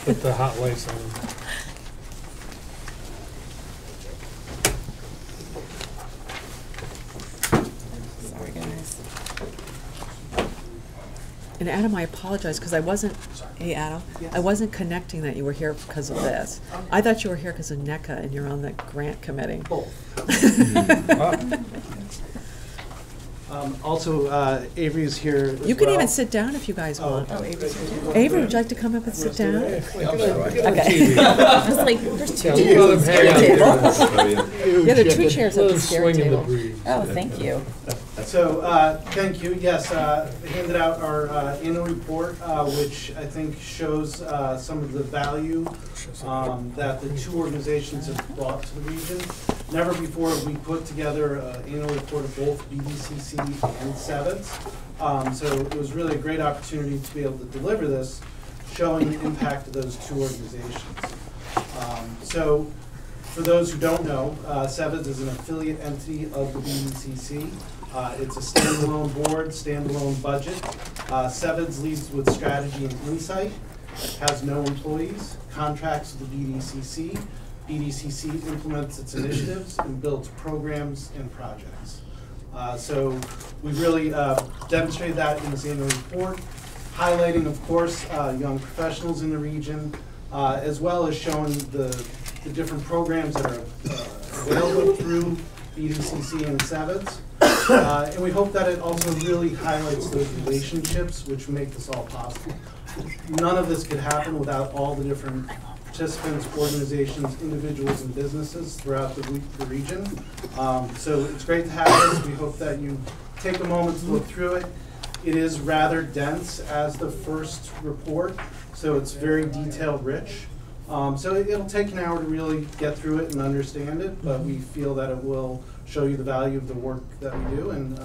Put the hot lights on. Sorry, guys. And Adam, I apologize, because I wasn't, hey Adam, I wasn't connecting that you were here because of this. I thought you were here because of NECCA and you're on the grant committee. Also, Avery is here as You can well. even sit down if you guys want. Oh, Avery's here too. Avery, would you like to come up and sit down? I was like, there's two Yeah, chairs let at him the hang scary out table. there. Yeah, there are two chairs at Let the him scary swing in the table. breeze. Oh, thank you. So, thank you. Yes, we handed out our annual report, which I think shows some of the value that the two organizations have brought to the region. Never before have we put together an annual report of both BDCC and SEVIDS. So it was really a great opportunity to be able to deliver this, showing the impact of those two organizations. So for those who don't know, SEVIDS is an affiliate entity of the BDCC. It's a standalone board, standalone budget. SEVIDS leads with strategy and insight, has no employees, contracts with the BDCC. BDCC implements its initiatives and builds programs and projects. So we really demonstrated that in this annual report, highlighting, of course, young professionals in the region, as well as showing the different programs that are available through BDCC and SEVIDS. And we hope that it also really highlights those relationships which make this all possible. None of this could happen without all the different participants, organizations, individuals, and businesses throughout the region. So it's great to have this. We hope that you take a moment to look through it. It is rather dense as the first report, so it's very detail rich. So it'll take an hour to really get through it and understand it, but we feel that it will show you the value of the work that we do, and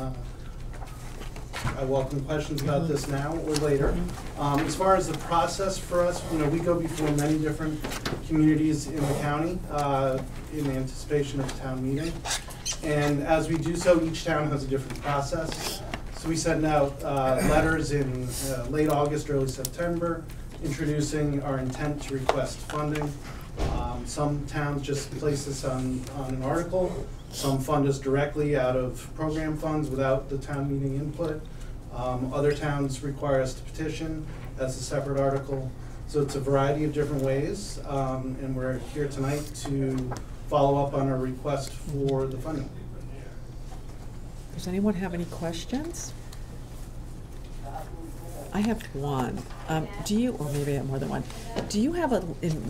I welcome questions about this now or later. As far as the process for us, we go before many different communities in the county in anticipation of the town meeting. And as we do so, each town has a different process. So we send out letters in late August, early September, introducing our intent to request funding. Some towns just place this on an article. Some fund us directly out of program funds without the town meeting input. Other towns require us to petition as a separate article. So it's a variety of different ways, and we're here tonight to follow up on our request for the funding. Does anyone have any questions? I have one. Do you, or maybe I have more than one, do you have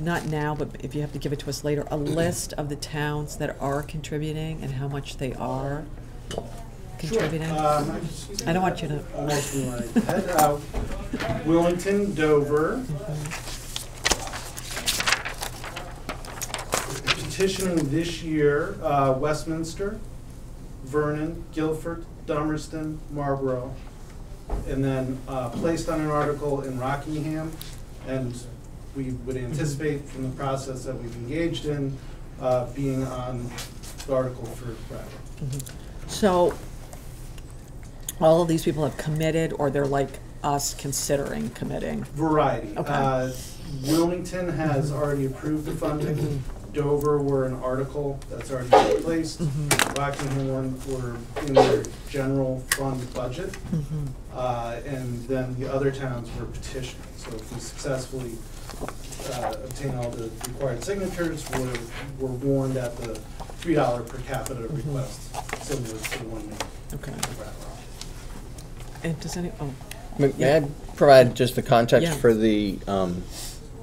not now, but if you have to give it to us later, a list of the towns that are contributing and how much they are contributing? Sure. I don't want you to. Almost in my head. Wilmington, Dover. Petitioning this year, Westminster, Vernon, Guilford, Dummerston, Marlborough, and then placed on an article in Rockingham, and we would anticipate from the process that we've engaged in being on the article for Brattleboro. So, all of these people have committed, or they're like us considering committing? Variety. Okay. Wilmington has already approved the funding. Dover, we're an article that's already been placed. Rockingham, we're in their general fund budget. And then the other towns were petitioning. So if we successfully obtain all the required signatures, we're warned at the $3 per capita request, similar to the one in Okay. Brattleboro. And does any, May I provide just the context Yeah. for the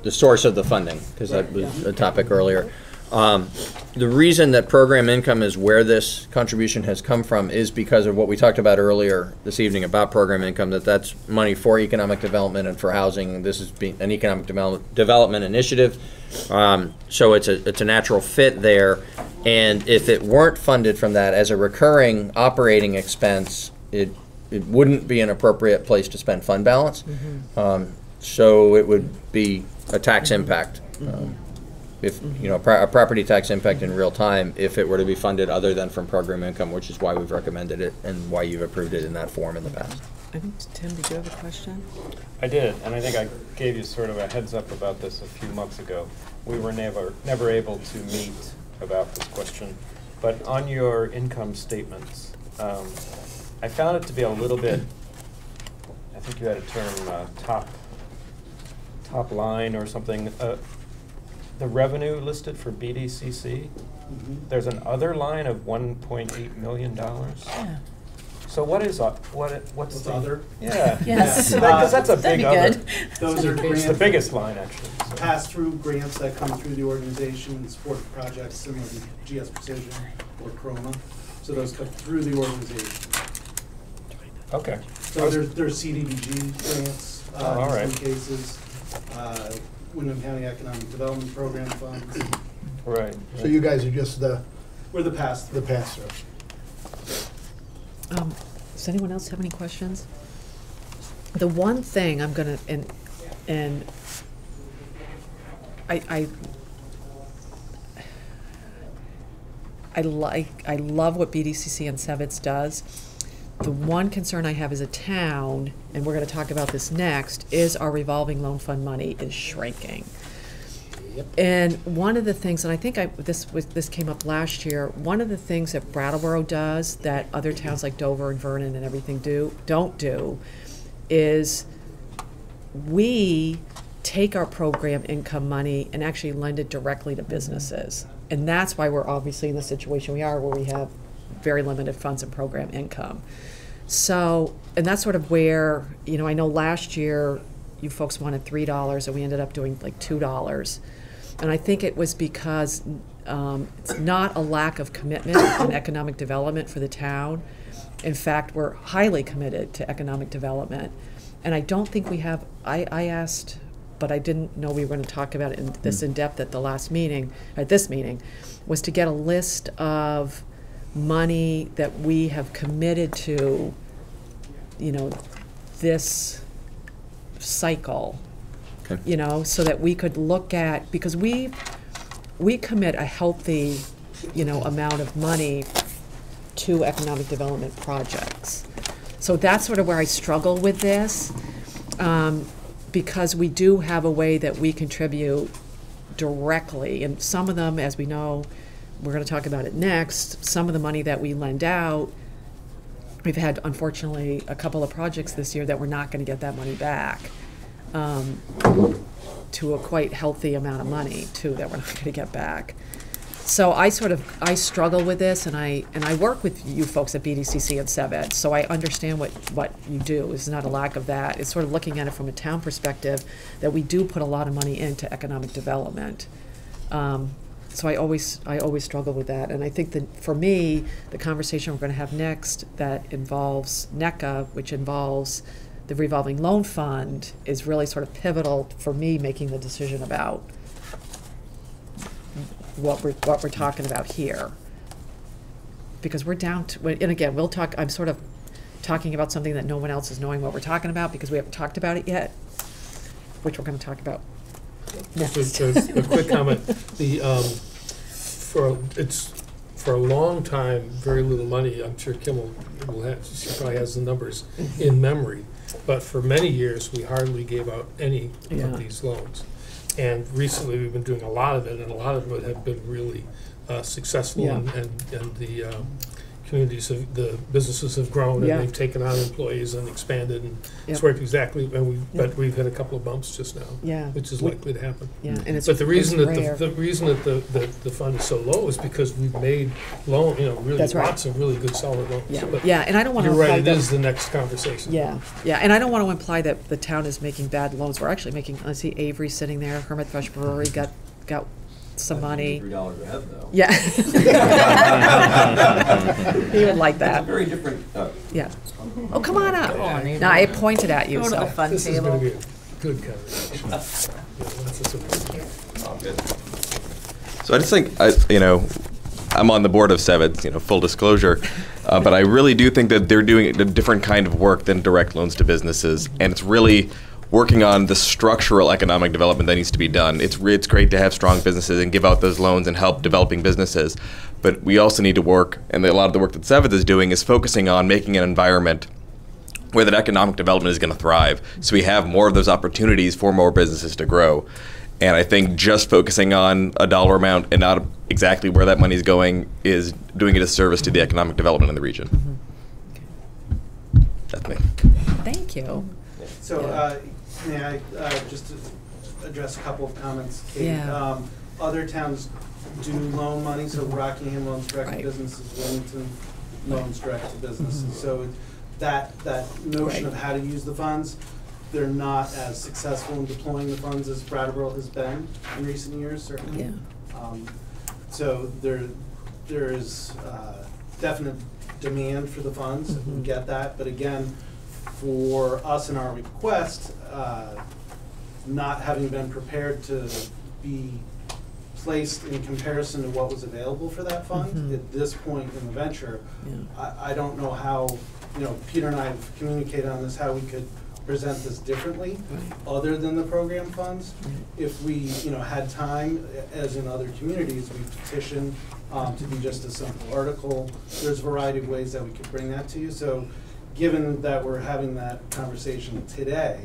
source of the funding, because that was a topic earlier. The reason that program income is where this contribution has come from is because of what we talked about earlier this evening about program income, that's money for economic development and for housing. This is an economic development initiative. So it's a natural fit there. And if it weren't funded from that as a recurring operating expense, it wouldn't be an appropriate place to spend fund balance. So it would be a tax impact. If, you know, a property tax impact in real time if it were to be funded other than from program income, which is why we've recommended it and why you've approved it in that form in the past. I think, Tim, did you have a question? I did, and I think I gave you sort of a heads up about this a few months ago. We were never able to meet about this question, but on your income statements, I found it to be a little bit, I think you had a term, top line or something. The revenue listed for BDCC, there's an other line of $1.8 million. Yeah. So what is what's the other? Yeah. Yes. Because that's a big other. That'd be good. Those are It's the biggest line, actually. So. pass-through grants that come through the organization in support of projects similar to GS Precision or Chroma. So those come through the organization. Okay. So there's CDBG grants all right. in some cases, Wyndham County Economic Development Program funds. Right. So you guys are just We're the pass-through. pass-through. Does anyone else have any questions? The one thing I'm gonna, and I love what BDCC and Sevitz does. The one concern I have as a town, and we're gonna talk about this next, is our revolving loan fund money is shrinking. And one of the things, and I think this came up last year, one of the things that Brattleboro does that other towns like Dover and Vernon and everything don't do, is we take our program income money and actually lend it directly to businesses. And that's why we're obviously in the situation we are, where we have very limited funds and program income. So, and that's sort of where, you know, I know last year you folks wanted $3 and we ended up doing like $2. And I think it was because it's not a lack of commitment in economic development for the town. In fact, we're highly committed to economic development. And I don't think we have, I asked, but I didn't know we were going to talk about it in this in depth at the last meeting, at this meeting, was to get a list of money that we have committed to, you know, this cycle. Okay. You know, so that we could look at, because we commit a healthy, you know, amount of money to economic development projects. So that's sort of where I struggle with this, because we do have a way that we contribute directly, and some of them, as we know, we're going to talk about it next, some of the money that we lend out, we've had, unfortunately, a couple of projects this year that we're not going to get that money back. To a quite healthy amount of money too that we're not going to get back. So I struggle with this, and I work with you folks at BDCC and Sevitz, so I understand what you do. It's not a lack of that. It's sort of looking at it from a town perspective that we do put a lot of money into economic development. So I always struggle with that, and I think that for me, the conversation we're going to have next that involves NECCA, which involves the revolving loan fund, is really sort of pivotal for me making the decision about what we're talking about here. Because we're down to, and again, we'll talk, I'm sort of talking about something that no one else is knowing what we're talking about because we haven't talked about it yet, which we're going to talk about next. Just a quick comment. For a long time, very little money. I'm sure Kim will have, she probably has the numbers in memory. But for many years, we hardly gave out any of these loans. And recently, we've been doing a lot of it, and a lot of it have been really successful, and the communities, the businesses have grown, and they've taken on employees and expanded, and it's worked exactly. But we've had a couple of bumps just now, which is likely to happen. Yeah, and it's but the reason rare. that the fund is so low is because we've made really lots of really good solid loans. Yeah, but and I don't want to. You're right. It is the next conversation. Yeah, and I don't want to imply that the town is making bad loans. We're actually making. I see Avery sitting there. Hermit Thrush Brewery got some money. $3 a head, though. Yeah. He would like that. It's a very different. Yeah. Oh, come on up. No, I pointed at you. Go to So the fun This is table. going to be a good conversation. Lots of support. Oh, good. So I just think, I'm on the board of Sevens, full disclosure, but I really do think that they're doing a different kind of work than direct loans to businesses, and it's really working on the structural economic development that needs to be done. It's great to have strong businesses and give out those loans and help developing businesses, but we also need to work, and a lot of the work that Sevens is doing is focusing on making an environment where that economic development is going to thrive, so we have more of those opportunities for more businesses to grow. And I think just focusing on a dollar amount and not exactly where that money is going is doing a disservice to the economic development in the region. That's me. Thank you. So, may I just address a couple of comments, Kate? Yeah. Other towns do loan money, so Rockingham loans direct to Right. businesses, Wilmington loans direct to businesses. So that notion of how to use the funds, they're not as successful in deploying the funds as Brattleboro has been in recent years, certainly. Yeah. So there is definite demand for the funds, we get that, but again, for us in our request, not having been prepared to be placed in comparison to what was available for that fund at this point in the venture, I don't know how, Peter and I have communicated on this, how we could present this differently, other than the program funds. If we, had time, as in other communities, we petition to be just a simple article. There's a variety of ways that we could bring that to you. So, given that we're having that conversation today,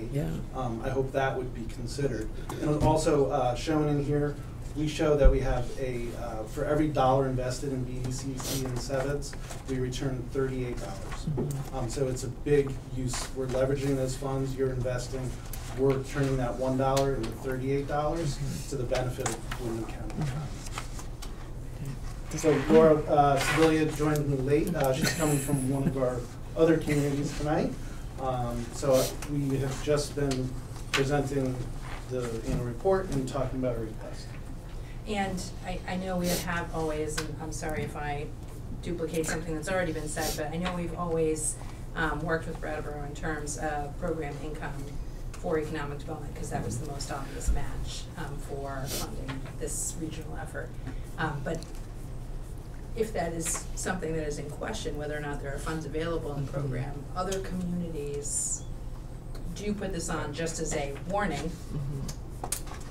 I hope that would be considered. And also shown in here, we show that we have for every dollar invested in BDCC and Sevens, we return $38. So it's a big use. We're leveraging those funds, you're investing, we're turning that $1 into $38 to the benefit of Wyndham County. So Laura Sevilla joined me late. She's coming from one of our other communities tonight. So we have just been presenting the annual report and talking about our request. And I know we have always, and I'm sorry if I duplicate something that's already been said, but I know we've always worked with Brattleboro in terms of program income for economic development, because that was the most obvious match for funding this regional effort. But if that is something that is in question, whether or not there are funds available in the program, other communities do put this on just as a warning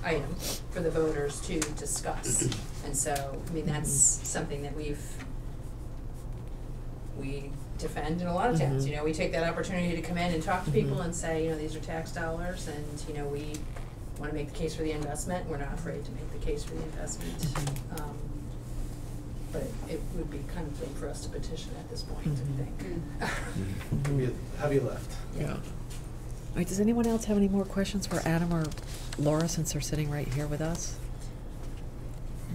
item for the voters to discuss. And so, I mean, that's something that we defend in a lot of towns. We take that opportunity to come in and talk to people and say, these are tax dollars, and we want to make the case for the investment. We're not afraid to make the case for the investment. But it would be kind of thing for us to petition at this point, I think. Heavy lift. Yeah. All right, does anyone else have any more questions for Adam or Laura, since they're sitting right here with us?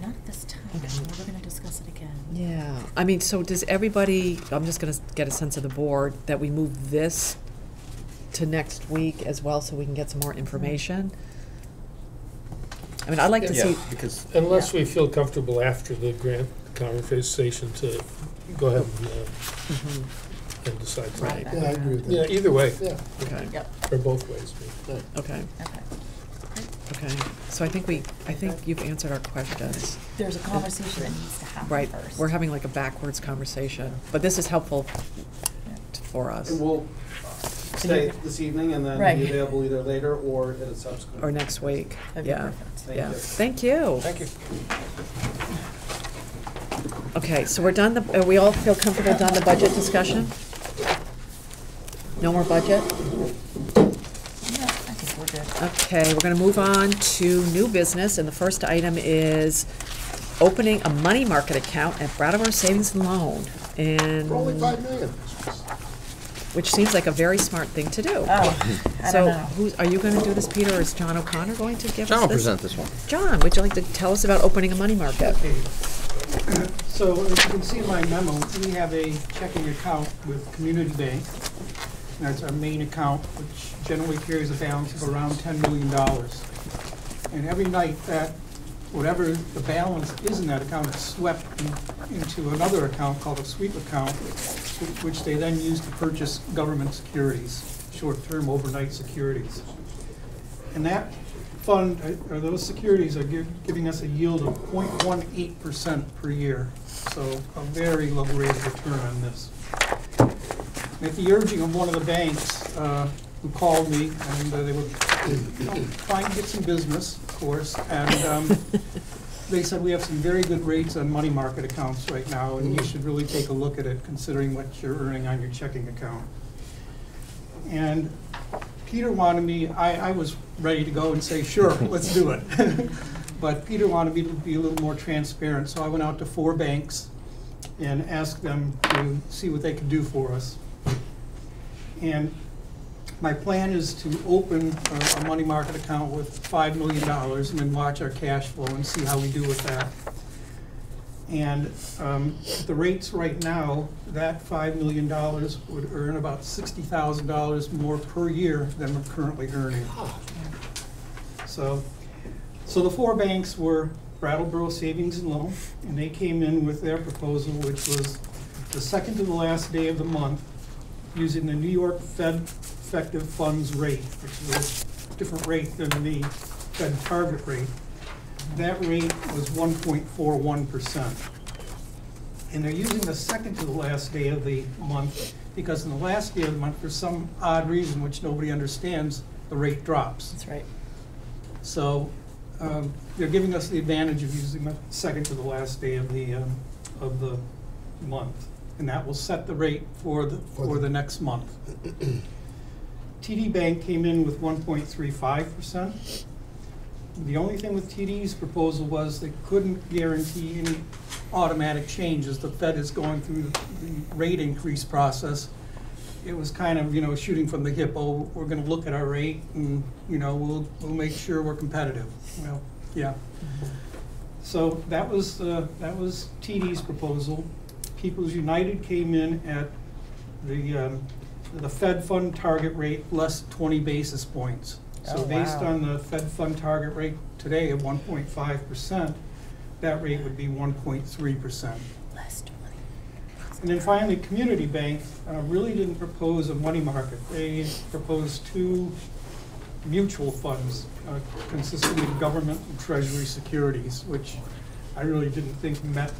Not at this time. We're going to discuss it again. Yeah. I mean, so does everybody, I'm just going to get a sense of the board, that we move this to next week as well so we can get some more information? I mean, I'd like to see. Because unless we feel comfortable after the grant conversation to go ahead and decide tonight. Yeah, I agree with that. Yeah, either way. Yeah. Okay. Or both ways. Okay. Okay. So I think you've answered our questions. There's a conversation that needs to happen Right. first. We're having like a backwards conversation, but this is helpful for us. And we'll stay this evening and then be available either later or at a subsequent. Or next week. That'd be perfect. Thank you. Thank you. Okay, so we're done. We all feel comfortable done the budget discussion? No more budget? I think we're good. Okay, we're going to move on to new business, and the first item is opening a money market account at Brattleboro Savings and Loan, For only $5 million. which seems like a very smart thing to do. I don't know. Are you going to do this, Peter, or is John O'Connor going to give us this? John will present this one. John, would you like to tell us about opening a money market? So as you can see in my memo, we have a checking account with Community Bank. That's our main account, which generally carries a balance of around $10 million. And every night that, whatever the balance is in that account, is swept into another account called a sweep account, which they then use to purchase government securities, short-term overnight securities. And that fund, or those securities are giving us a yield of 0.18% per year. So a very low rate of return on this. At the urging of one of the banks who called me, and they were trying to get some business, of course, and they said we have some very good rates on money market accounts right now, and you should really take a look at it considering what you're earning on your checking account. And Peter wanted me, I was ready to go and say, sure, let's do it. But Peter wanted me to be a little more transparent, so I went out to 4 banks and asked them to see what they could do for us. And my plan is to open a money market account with $5 million and then watch our cash flow and see how we do with that. And at the rates right now, that $5 million would earn about $60,000 more per year than we're currently earning. So the 4 banks were Brattleboro Savings and Loan, and they came in with their proposal, which was the second to the last day of the month, using the New York Fed effective funds rate, which is a different rate than the Fed target rate. That rate was 1.41%. And they're using the second to the last day of the month because in the last day of the month, for some odd reason which nobody understands, the rate drops. That's right. So they're giving us the advantage of using the second to the last day of the month. And that will set the rate for the next month. TD Bank came in with 1.35%. The only thing with TD's proposal was they couldn't guarantee any automatic changes. The Fed is going through the rate increase process. It was kind of, shooting from the hip. Oh, we're going to look at our rate, and we'll make sure we're competitive. Well, yeah. So that was TD's proposal. People's United came in at the Fed fund target rate less 20 basis points. So based on the Fed fund target rate today of 1.5%, that rate would be 1.3%. Less 20. And then finally, Community Bank really didn't propose a money market. They proposed 2 mutual funds consisting of government and treasury securities, which I really didn't think met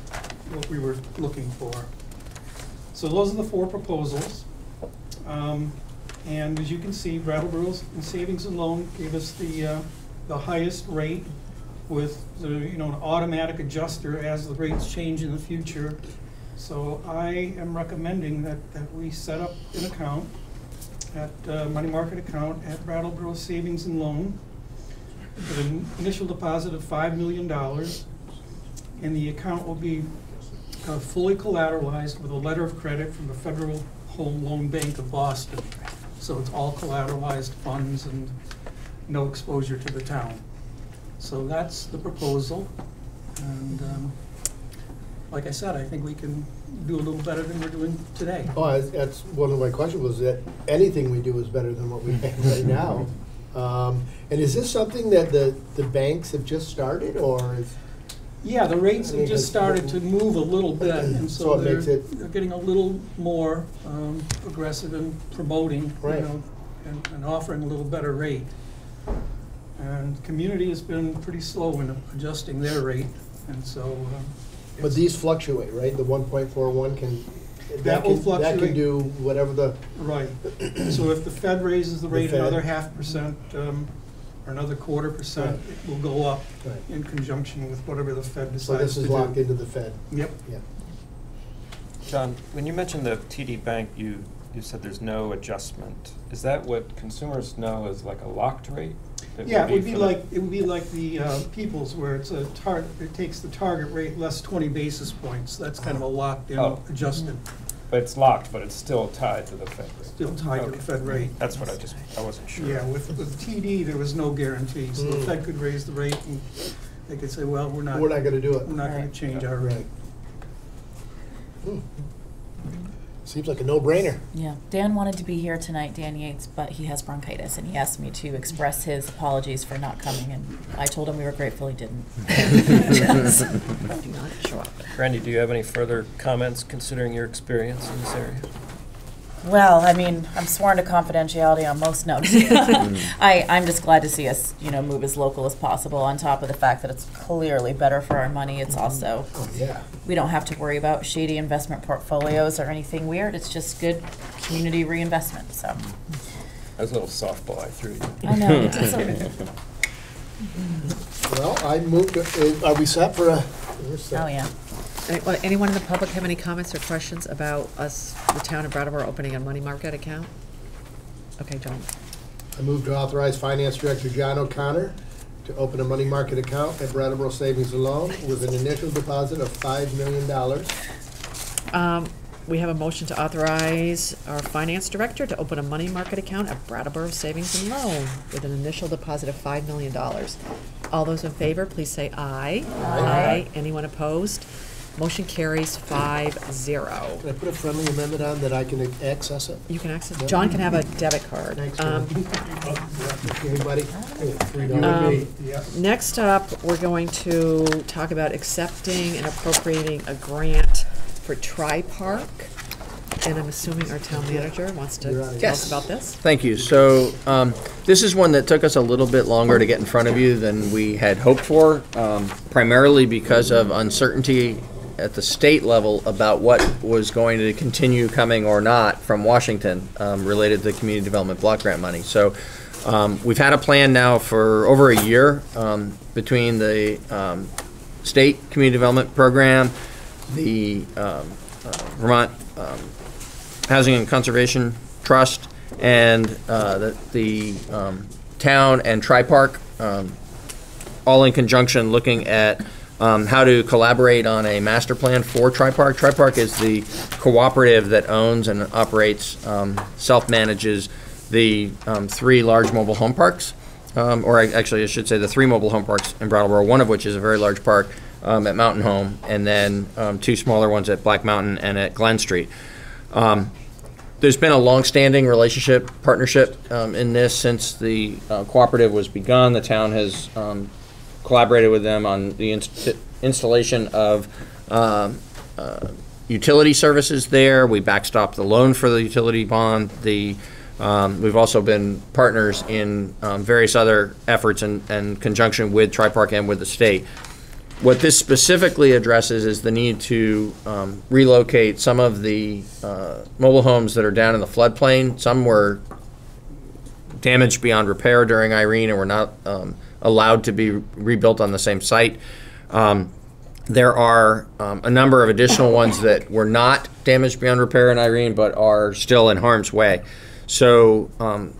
what we were looking for. So those are the 4 proposals. And as you can see, Brattleboro Savings and Loan gave us the highest rate with an automatic adjuster as the rates change in the future. So I am recommending that we set up an account money market account at Brattleboro Savings and Loan with an initial deposit of $5 million, and the account will be fully collateralized with a letter of credit from the Federal Home Loan Bank of Boston. So it's all collateralized funds and no exposure to the town. So that's the proposal, and like I said, I think we can do a little better than we're doing today. Oh, that's one of my questions, was that anything we do is better than what we have right now. And is this something that the banks have just started, or is? Yeah, the rates have just started to move a little bit, and so it makes they're getting a little more aggressive in promoting, right, and offering a little better rate. And Community has been pretty slow in adjusting their rate, and so. But these fluctuate, right? The 1.41 can. That will fluctuate. That can do whatever the. Right. So if the Fed raises the rate another 0.5%, or another 1/4%, it will go up in conjunction with whatever the Fed decides to do. So this is locked into the Fed. Yep. Yeah. John, when you mentioned the TD Bank, you said there's no adjustment. Is that what consumers know as like a locked rate? Yeah, it would be like the People's, where it's a it takes the target rate less 20 basis points. That's kind of a locked-in adjusted. But it's locked, but it's still tied to the Fed rate. Still tied to the Fed rate. That's what I wasn't sure. Yeah, with TD, there was no guarantee. So the Fed could raise the rate, and they could say, well, we're not going to do it. We're not going to change our rate. Seems like a no-brainer. Yeah, Dan wanted to be here tonight, Dan Yates, but he has bronchitis, and he asked me to express his apologies for not coming, and I told him we were grateful he didn't. Randy, do you have any further comments considering your experience in this area? Well, I mean, I'm sworn to confidentiality on most notes. I'm just glad to see us, move as local as possible, on top of the fact that it's clearly better for our money. It's also, we don't have to worry about shady investment portfolios or anything weird. It's just good community reinvestment, so. That was a little softball I threw you. I know. It's okay. Well, I moved, are we set for a? Oh, yeah. Anyone in the public have any comments or questions about us, the town of Brattleboro, opening a money market account? Okay, John. I move to authorize Finance Director John O'Connor to open a money market account at Brattleboro Savings and Loan with an initial deposit of $5 million. We have a motion to authorize our finance director to open a money market account at Brattleboro Savings and Loan with an initial deposit of $5 million. All those in favor, please say aye. Aye. Anyone opposed? Motion carries 5-0. Can I put a friendly amendment on that I can access it? You can access it. John can have a debit card. Thanks, John. Anybody? Next up, we're going to talk about accepting and appropriating a grant for Tri-Park. And I'm assuming our town manager wants to tell us about this. Thank you. So this is one that took us a little bit longer to get in front of you than we had hoped for, primarily because of uncertainty at the state level about what was going to continue coming or not from Washington related to the community development block grant money. So we've had a plan now for over a year between the state community development program, the Vermont Housing and Conservation Trust, and the town and Tri-Park, all in conjunction looking at how to collaborate on a master plan for Tri-Park. Tri-Park is the cooperative that owns and operates, self-manages the 3 large mobile home parks, or actually I should say the 3 mobile home parks in Brattleboro, one of which is a very large park at Mountain Home, and then 2 smaller ones at Black Mountain and at Glen Street. There's been a long-standing relationship, partnership in this since the cooperative was begun. The town has collaborated with them on the installation of utility services there. We backstopped the loan for the utility bond. We've also been partners in various other efforts in conjunction with Tri-Park and with the state. What this specifically addresses is the need to relocate some of the mobile homes that are down in the floodplain. Some were damaged beyond repair during Irene and were not allowed to be rebuilt on the same site. There are a number of additional ones that were not damaged beyond repair in Irene but are still in harm's way. So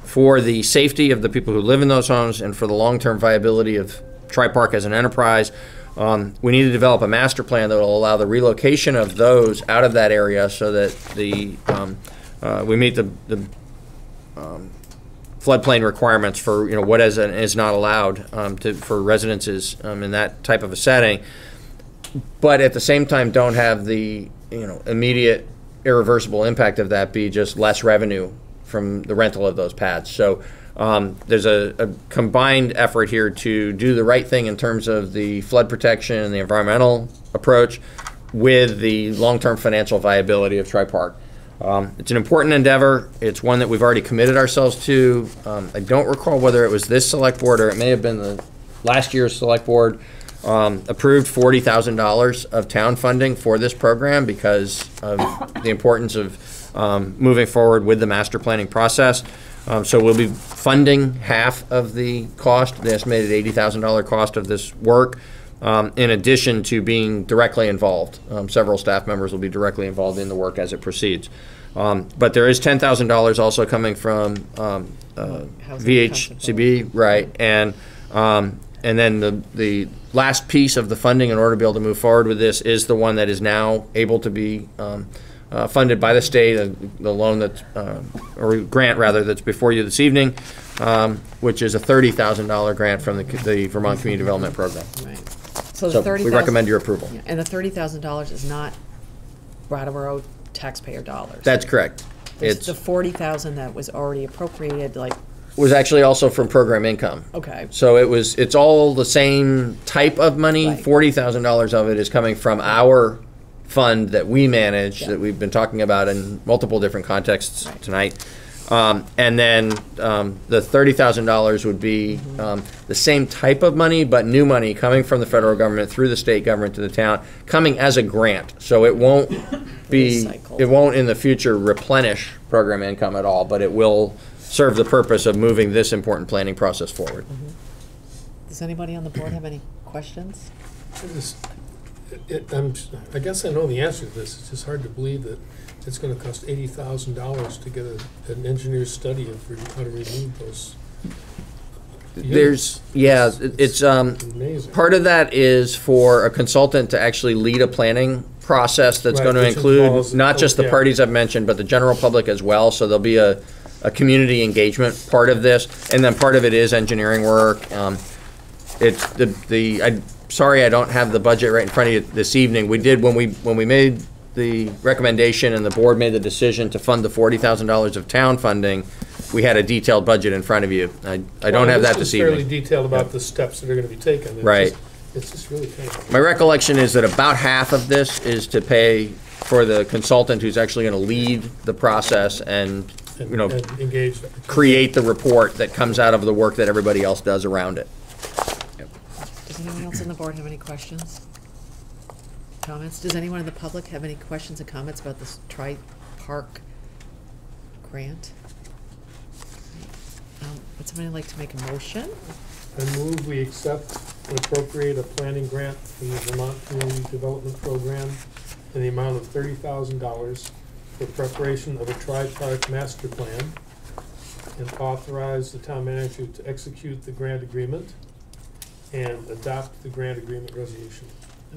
for the safety of the people who live in those homes and for the long-term viability of Tri-Park as an enterprise, we need to develop a master plan that will allow the relocation of those out of that area so that we meet the floodplain requirements for what is and is not allowed for residences in that type of a setting, but at the same time don't have the immediate irreversible impact of that be just less revenue from the rental of those pads. So there's a combined effort here to do the right thing in terms of the flood protection and the environmental approach with the long-term financial viability of Tri-Park. It's an important endeavor. It's one that we've already committed ourselves to. I don't recall whether it was this select board or it may have been the last year's select board approved $40,000 of town funding for this program because of the importance of moving forward with the master planning process. So we'll be funding half of the cost, the estimated $80,000 cost of this work, in addition to being directly involved. Several staff members will be directly involved in the work as it proceeds. But there is $10,000 also coming from VHCB, right? And then the last piece of the funding in order to be able to move forward with this is the one that is now able to be funded by the state, the loan that's, or grant rather, that's before you this evening, which is a $30,000 grant from the Vermont Community Development Program. Right. So we recommend your approval. Yeah, and the $30,000 is not Brattleboro taxpayer dollars. That's correct. It's the $40,000 that was already appropriated, was actually also from program income. Okay. So it's all the same type of money. Right. $40,000 of it is coming from our fund that we manage that we've been talking about in multiple different contexts tonight. And then the $30,000 would be the same type of money, but new money coming from the federal government through the state government to the town, coming as a grant. So it won't it won't in the future replenish program income at all, but it will serve the purpose of moving this important planning process forward. Does anybody on the board have any questions? I guess I know the answer to this. It's just hard to believe that it's going to cost $80,000 to get an engineer's study of how to remove those. It's amazing. Part of that is for a consultant to actually lead a planning process that's going to include not just the parties I've mentioned, but the general public as well. So there'll be a community engagement part of this, and then part of it is engineering work. I'm sorry I don't have the budget right in front of you this evening. We did when we made the recommendation and the board made the decision to fund the $40,000 of town funding. We had a detailed budget in front of you. I don't have that this evening. Fairly detailed about the steps that are going to be taken. It's just really kind of. My recollection is that about half of this is to pay for the consultant who's actually going to lead the process and engage, create the report that comes out of the work that everybody else does around it. Does anyone else on the board have any questions? Comments? Does anyone in the public have any questions and comments about this Tri-Park grant? Would somebody like to make a motion? I move we accept and appropriate a planning grant from the Vermont Community Development Program in the amount of $30,000 for preparation of a Tri-Park master plan, and authorize the town manager to execute the grant agreement and adopt the grant agreement resolution.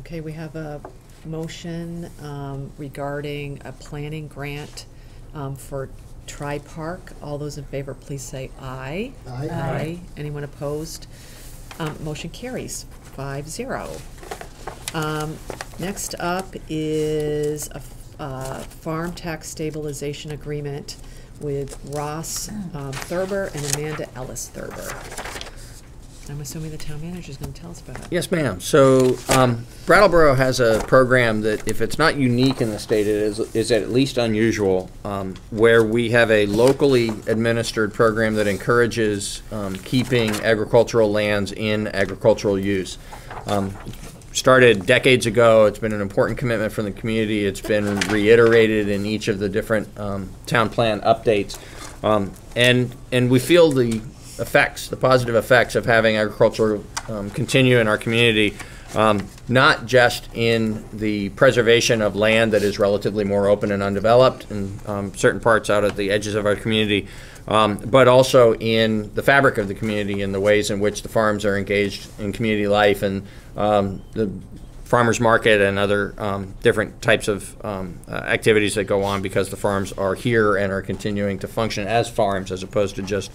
Okay, we have a motion regarding a planning grant for Tri-Park. All those in favor, please say aye. Aye. Aye. Anyone opposed? Motion carries 5-0. Next up is a farm tax stabilization agreement with Ross Thurber and Amanda Ellis Thurber. I'm assuming the town manager is going to tell us about it. Yes, ma'am. So Brattleboro has a program that, if it's not unique in the state, it is at least unusual, where we have a locally administered program that encourages keeping agricultural lands in agricultural use. Started decades ago. It's been an important commitment from the community. It's been reiterated in each of the different town plan updates, and we feel the positive effects of having agriculture continue in our community, not just in the preservation of land that is relatively more open and undeveloped in certain parts out at the edges of our community, but also in the fabric of the community and the ways in which the farms are engaged in community life and the farmers market and other different types of activities that go on because the farms are here and are continuing to function as farms as opposed to just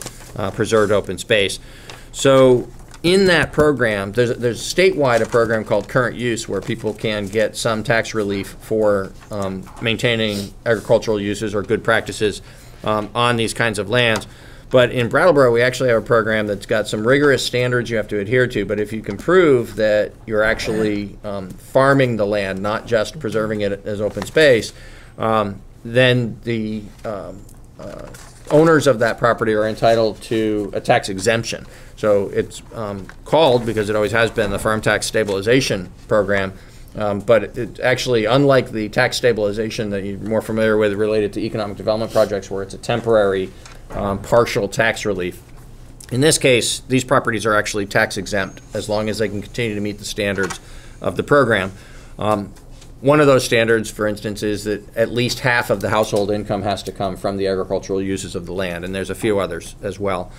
preserved open space. So in that program, there's statewide a program called Current Use where people can get some tax relief for maintaining agricultural uses or good practices on these kinds of lands. But in Brattleboro, we actually have a program that's got some rigorous standards you have to adhere to. But if you can prove that you're actually farming the land, not just preserving it as open space, then the owners of that property are entitled to a tax exemption. So it's called, because it always has been, the Farm Tax Stabilization Program. But it actually, unlike the tax stabilization that you're more familiar with related to economic development projects, where it's a temporary partial tax relief. In this case, these properties are actually tax exempt as long as they can continue to meet the standards of the program. One of those standards, for instance, is that at least half of the household income has to come from the agricultural uses of the land, and there's a few others as well.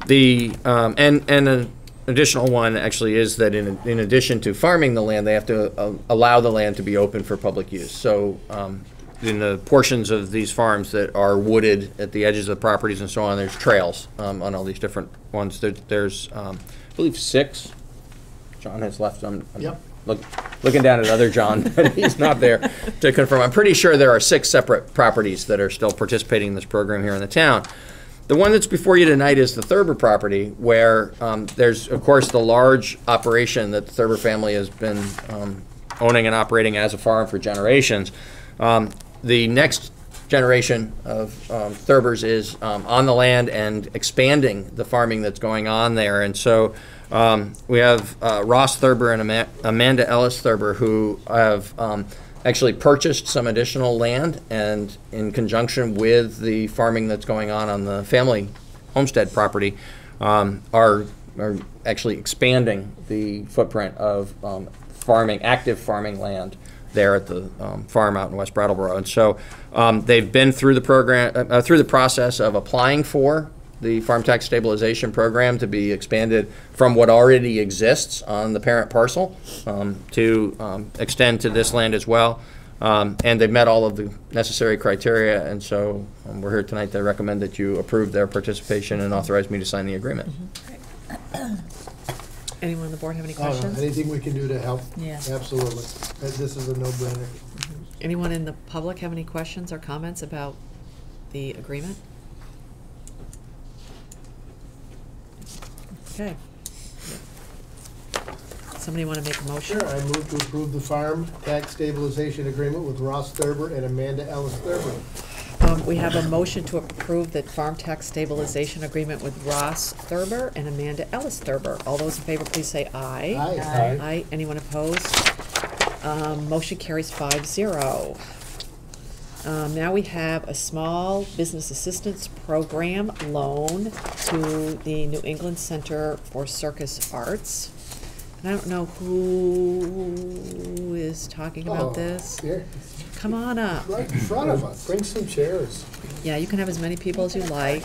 And an additional one actually is that in addition to farming the land, they have to allow the land to be open for public use. So in the portions of these farms that are wooded at the edges of the properties and so on, there's trails on all these different ones. There's I believe 6. John has left. I'm Yep. looking down at other John, but he's not there to confirm. I'm pretty sure there are 6 separate properties that are still participating in this program here in the town. The one that's before you tonight is the Thurber property, where there's, of course, the large operation that the Thurber family has been owning and operating as a farm for generations. The next generation of Thurbers is on the land and expanding the farming that's going on there. And so we have Ross Thurber and Amanda Ellis Thurber, who have actually purchased some additional land, and in conjunction with the farming that's going on the family homestead property, are actually expanding the footprint of active farming land there at the farm out in West Brattleboro. And so they've been through the program, through the process of applying for the Farm Tax Stabilization Program to be expanded from what already exists on the parent parcel to extend to this land as well. And they've met all of the necessary criteria, and so we're here tonight to recommend that you approve their participation and authorize me to sign the agreement. Anyone on the board have any I don't know, questions? anything we can do to help? Yeah. Absolutely. This is a no-brainer. Anyone in the public have any questions or comments about the agreement? Okay. Somebody want to make a motion? Sure, I move to approve the Farm Tax Stabilization Agreement with Ross Thurber and Amanda Ellis Thurber. We have a motion to approve the Farm Tax Stabilization Agreement with Ross Thurber and Amanda Ellis Thurber. All those in favor, please say aye. Aye. Aye. Aye. Anyone opposed? Motion carries 5-0. Now we have a small business assistance program loan to the New England Center for Circus Arts. And I don't know who is talking about this. Here, Come on up. right in front of us. Bring some chairs. Yeah, you can have as many people as you like.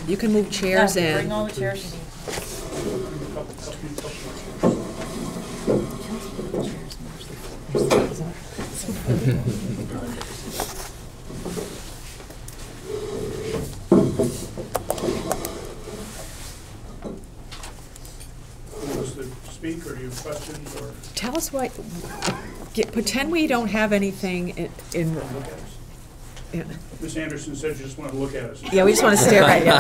You can move chairs Yeah, in. Bring all the chairs you need. Speak, or do you have questions, or? Tell us what, pretend we don't have anything in. Ms. Anderson said you just want to look at us. Yeah, we just want to stare at you.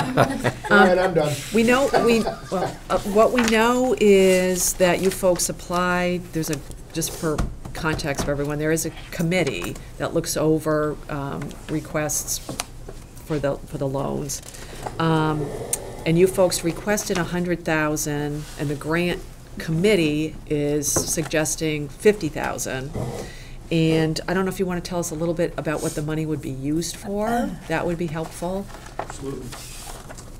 All right, I'm done. We know, what we know is that you folks applied, just for context for everyone, there is a committee that looks over requests for the loans. And you folks requested $100,000, and the grant committee is suggesting $50,000. And I don't know if you want to tell us a little bit about what the money would be used for. That would be helpful. Absolutely.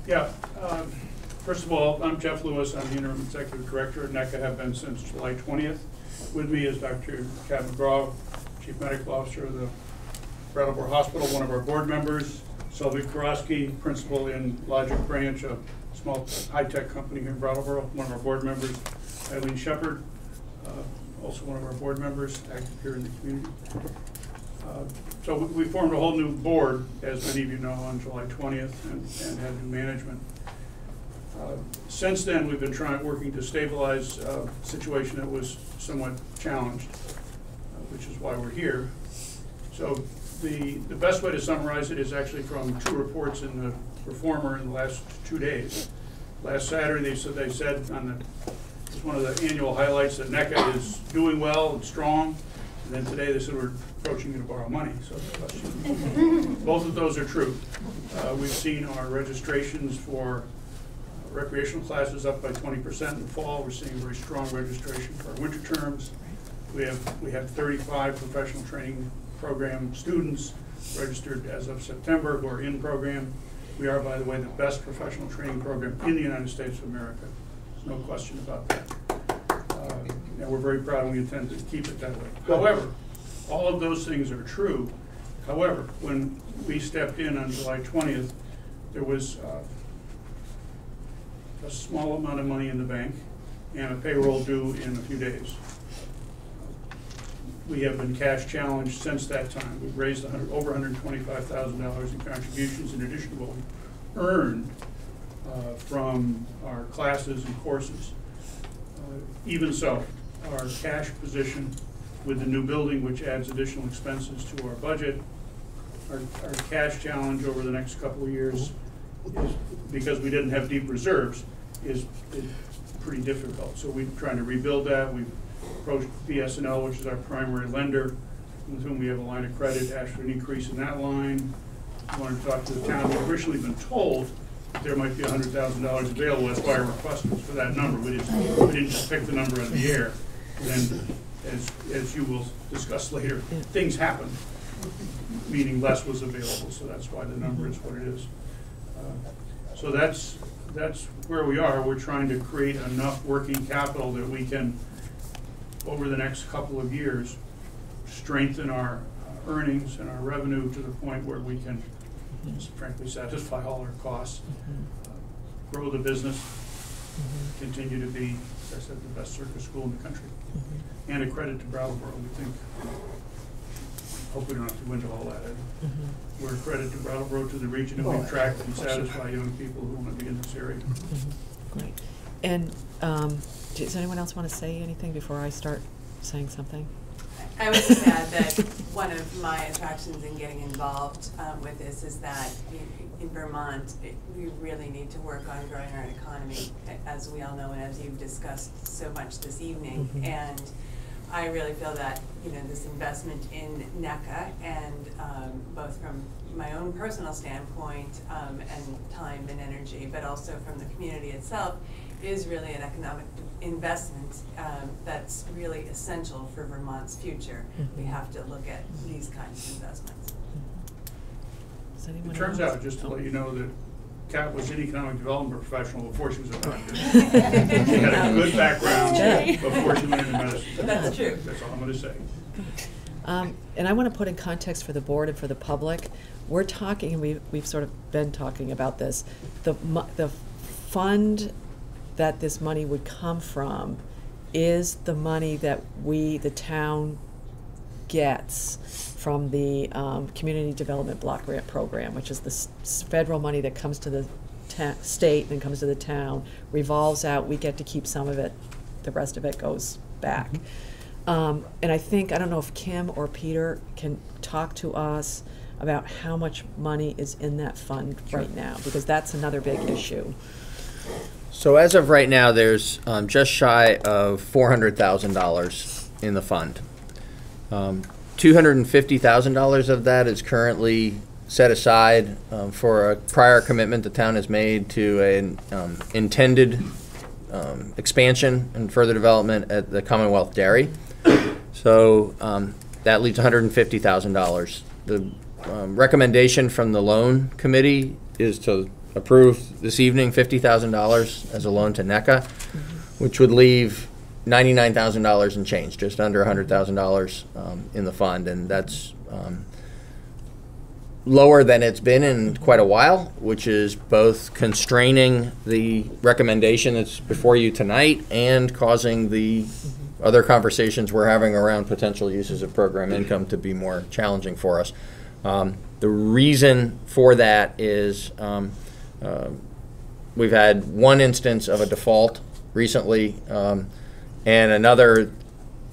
Yeah. First of all, I'm Jeff Lewis. I'm the interim executive director at NECCA, have been since July 20th. With me is Dr. Kat McGraw, chief medical officer of the Brattleboro Hospital, one of our board members. Sylvie Karosky, principal in Logic Branch, a small high-tech company here in Brattleboro, one of our board members. Eileen Shepard, also one of our board members, active here in the community. So we formed a whole new board, as many of you know, on July 20th, and had new management. Since then, we've been working to stabilize a situation that was somewhat challenged, which is why we're here. So the best way to summarize it is actually from two reports in the Reformer in the last 2 days. Last Saturday, they said on it's one of the annual highlights that NECCA is doing well and strong. And then today they said we're approaching you to borrow money. So both of those are true. We've seen our registrations for recreational classes up by 20% in the fall. We're seeing very strong registration for our winter terms. We have 35 professional training program students registered as of September who are in program. We are, by the way, the best professional training program in the United States of America. There's no question about that. And we're very proud and we intend to keep it that way. However, all of those things are true. However, when we stepped in on July 20th, there was a small amount of money in the bank and a payroll due in a few days. We have been cash challenged since that time. We've raised over $125,000 in contributions in addition to what we earned from our classes and courses. Even so, our cash position with the new building, which adds additional expenses to our budget, our cash challenge over the next couple of years is, because we didn't have deep reserves, is pretty difficult. So we're trying to rebuild that. We've approached BSNL, which is our primary lender, with whom we have a line of credit, asked for an increase in that line. We wanted to talk to the town. We've originally been told that there might be $100,000 available. That's why our request was for that number. We didn't just pick the number out of the air. And then, as you will discuss later, things happen, meaning less was available. So that's why the number is what it is. So that's where we are. We're trying to create enough working capital that we can, over the next couple of years, strengthen our earnings and our revenue to the point where we can, frankly, satisfy all our costs, grow the business, continue to be, as I said, the best circus school in the country, and a credit to Brattleboro. We think, hope we don't have to go into all that. We're a credit to Brattleboro, to the region, and we attract and satisfy young people who want to be in this area. Great. And does anyone else want to say anything before I start saying something? I would just add that one of my attractions in getting involved with this is that in Vermont, we really need to work on growing our economy, as we all know and as you've discussed so much this evening. And I really feel that, you know, this investment in NECCA, and both from my own personal standpoint and time and energy, but also from the community itself, is really an economic investment that's really essential for Vermont's future. We have to look at these kinds of investments. It turns out, just to let you know, that Kat was an economic development professional before she was a doctor. She had a good background before she went into medicine. That's true. That's all I'm going to say. And I want to put in context for the board and for the public. We're talking, and we've sort of been talking about this, the fund that this money would come from is the money that the town gets from the Community Development Block Grant Program, which is the federal money that comes to the state and comes to the town, revolves out, we get to keep some of it, the rest of it goes back. And I don't know if Kim or Peter can talk to us about how much money is in that fund right now, because that's another big issue. So as of right now, there's just shy of $400,000 in the fund. $250,000 of that is currently set aside for a prior commitment the town has made to an intended expansion and further development at the Commonwealth Dairy. So that leaves $150,000. The recommendation from the loan committee is to approve this evening $50,000 as a loan to NECCA, which would leave $99,000 and change, just under $100,000 in the fund, and that's lower than it's been in quite a while, which is both constraining the recommendation that's before you tonight and causing the other conversations we're having around potential uses of program income to be more challenging for us. The reason for that is we've had one instance of a default recently, and another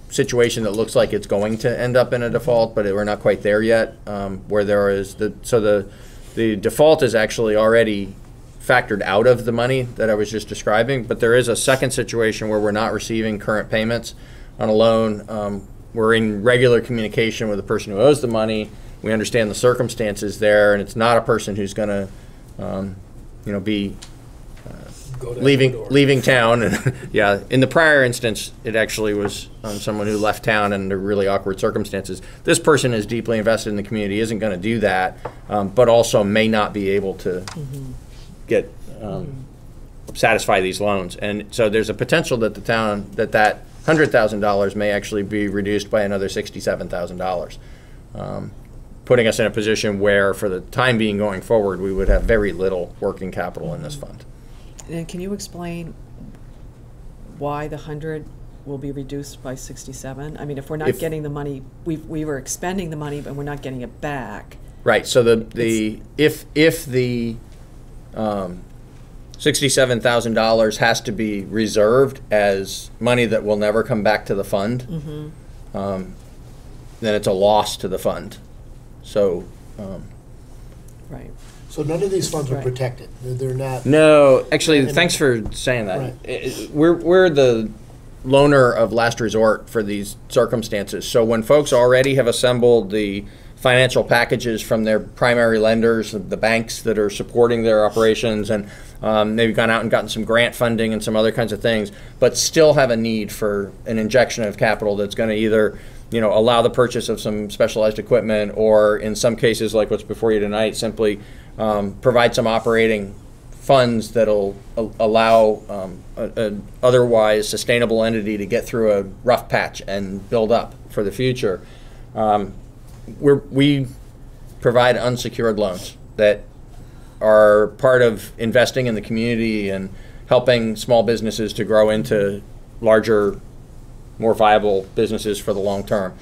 situation that looks like it's going to end up in a default, but we're not quite there yet, where there is the default is actually already factored out of the money that I was just describing, but there is a second situation where we're not receiving current payments on a loan. We're in regular communication with the person who owes the money. We understand the circumstances there, and it's not a person who's going to be leaving town. And yeah, in the prior instance, it actually was someone who left town under really awkward circumstances. This person is deeply invested in the community, isn't going to do that, but also may not be able to get satisfy these loans. And so there's a potential that the town that $100,000 may actually be reduced by another $67,000. Putting us in a position where, for the time being going forward, we would have very little working capital in this fund. And can you explain why the 100 will be reduced by 67? I mean, if we're not getting the money, we were expending the money, but we're not getting it back. Right. So if the $67,000 has to be reserved as money that will never come back to the fund, then it's a loss to the fund. So Right. So none of these funds are protected. They're not. No, actually, thanks for saying that. Right. We're the loaner of last resort for these circumstances. So when folks already have assembled the financial packages from their primary lenders, the banks that are supporting their operations, and they've gone out and gotten some grant funding and some other kinds of things, but still have a need for an injection of capital that's going to either, allow the purchase of some specialized equipment, or in some cases, like what's before you tonight, simply provide some operating funds that'll allow an otherwise sustainable entity to get through a rough patch and build up for the future. We provide unsecured loans that are part of investing in the community and helping small businesses to grow into larger, more viable businesses for the long term.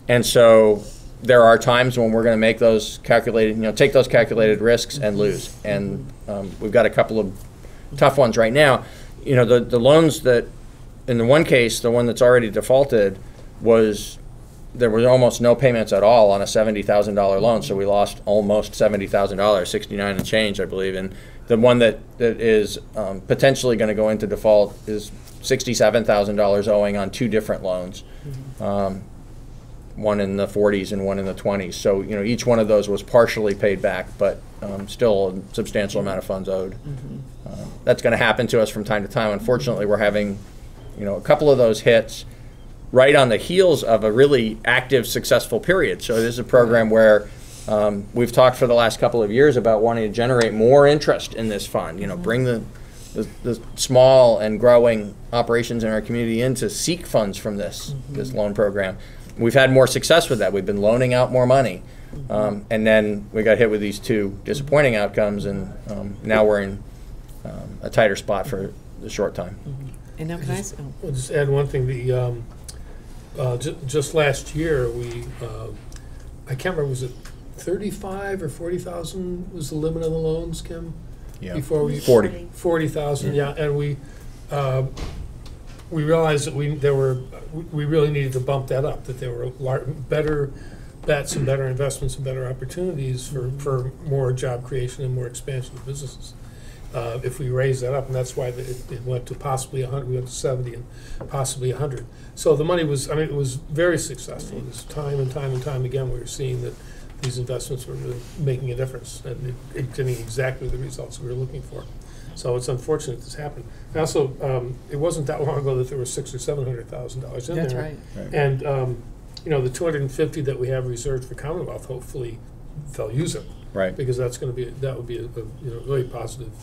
And so there are times when we're going to make those calculated, take those calculated risks and lose. And we've got a couple of tough ones right now. The loans that, in the one case, the one that's already defaulted, there was almost no payments at all on a $70,000 loan, so we lost almost $70,000, 69 and change, I believe. And the one that is potentially going to go into default is $67,000 owing on two different loans, one in the 40s and one in the 20s. So each one of those was partially paid back, but still a substantial amount of funds owed. That's going to happen to us from time to time. Unfortunately, we're having a couple of those hits right on the heels of a really active, successful period. So this is a program where we've talked for the last couple of years about wanting to generate more interest in this fund. Bring the small and growing operations in our community in to seek funds from this loan program. We've had more success with that. We've been loaning out more money, and then we got hit with these two disappointing outcomes, and now we're in a tighter spot for the short time. And now, can I? I'll just add one thing. Just last year, I can't remember, was it 35 or 40,000 was the limit on the loans, Kim? Yeah. Before we 40,000, yeah, and we realized that we really needed to bump that up. That there were better bets and better investments and better opportunities for more job creation and more expansion of businesses. If we raise that up, and that's why it went to possibly 100, we went to 70 and possibly 100. So the money was, it was very successful. It was time and time and time again we were seeing that these investments were really making a difference and getting exactly the results we were looking for. So it's unfortunate this happened. And also, it wasn't that long ago that there was $600,000 or $700,000 in there. That's right. And the 250 that we have reserved for Commonwealth, hopefully they'll use it. Right. Because that would be a really positive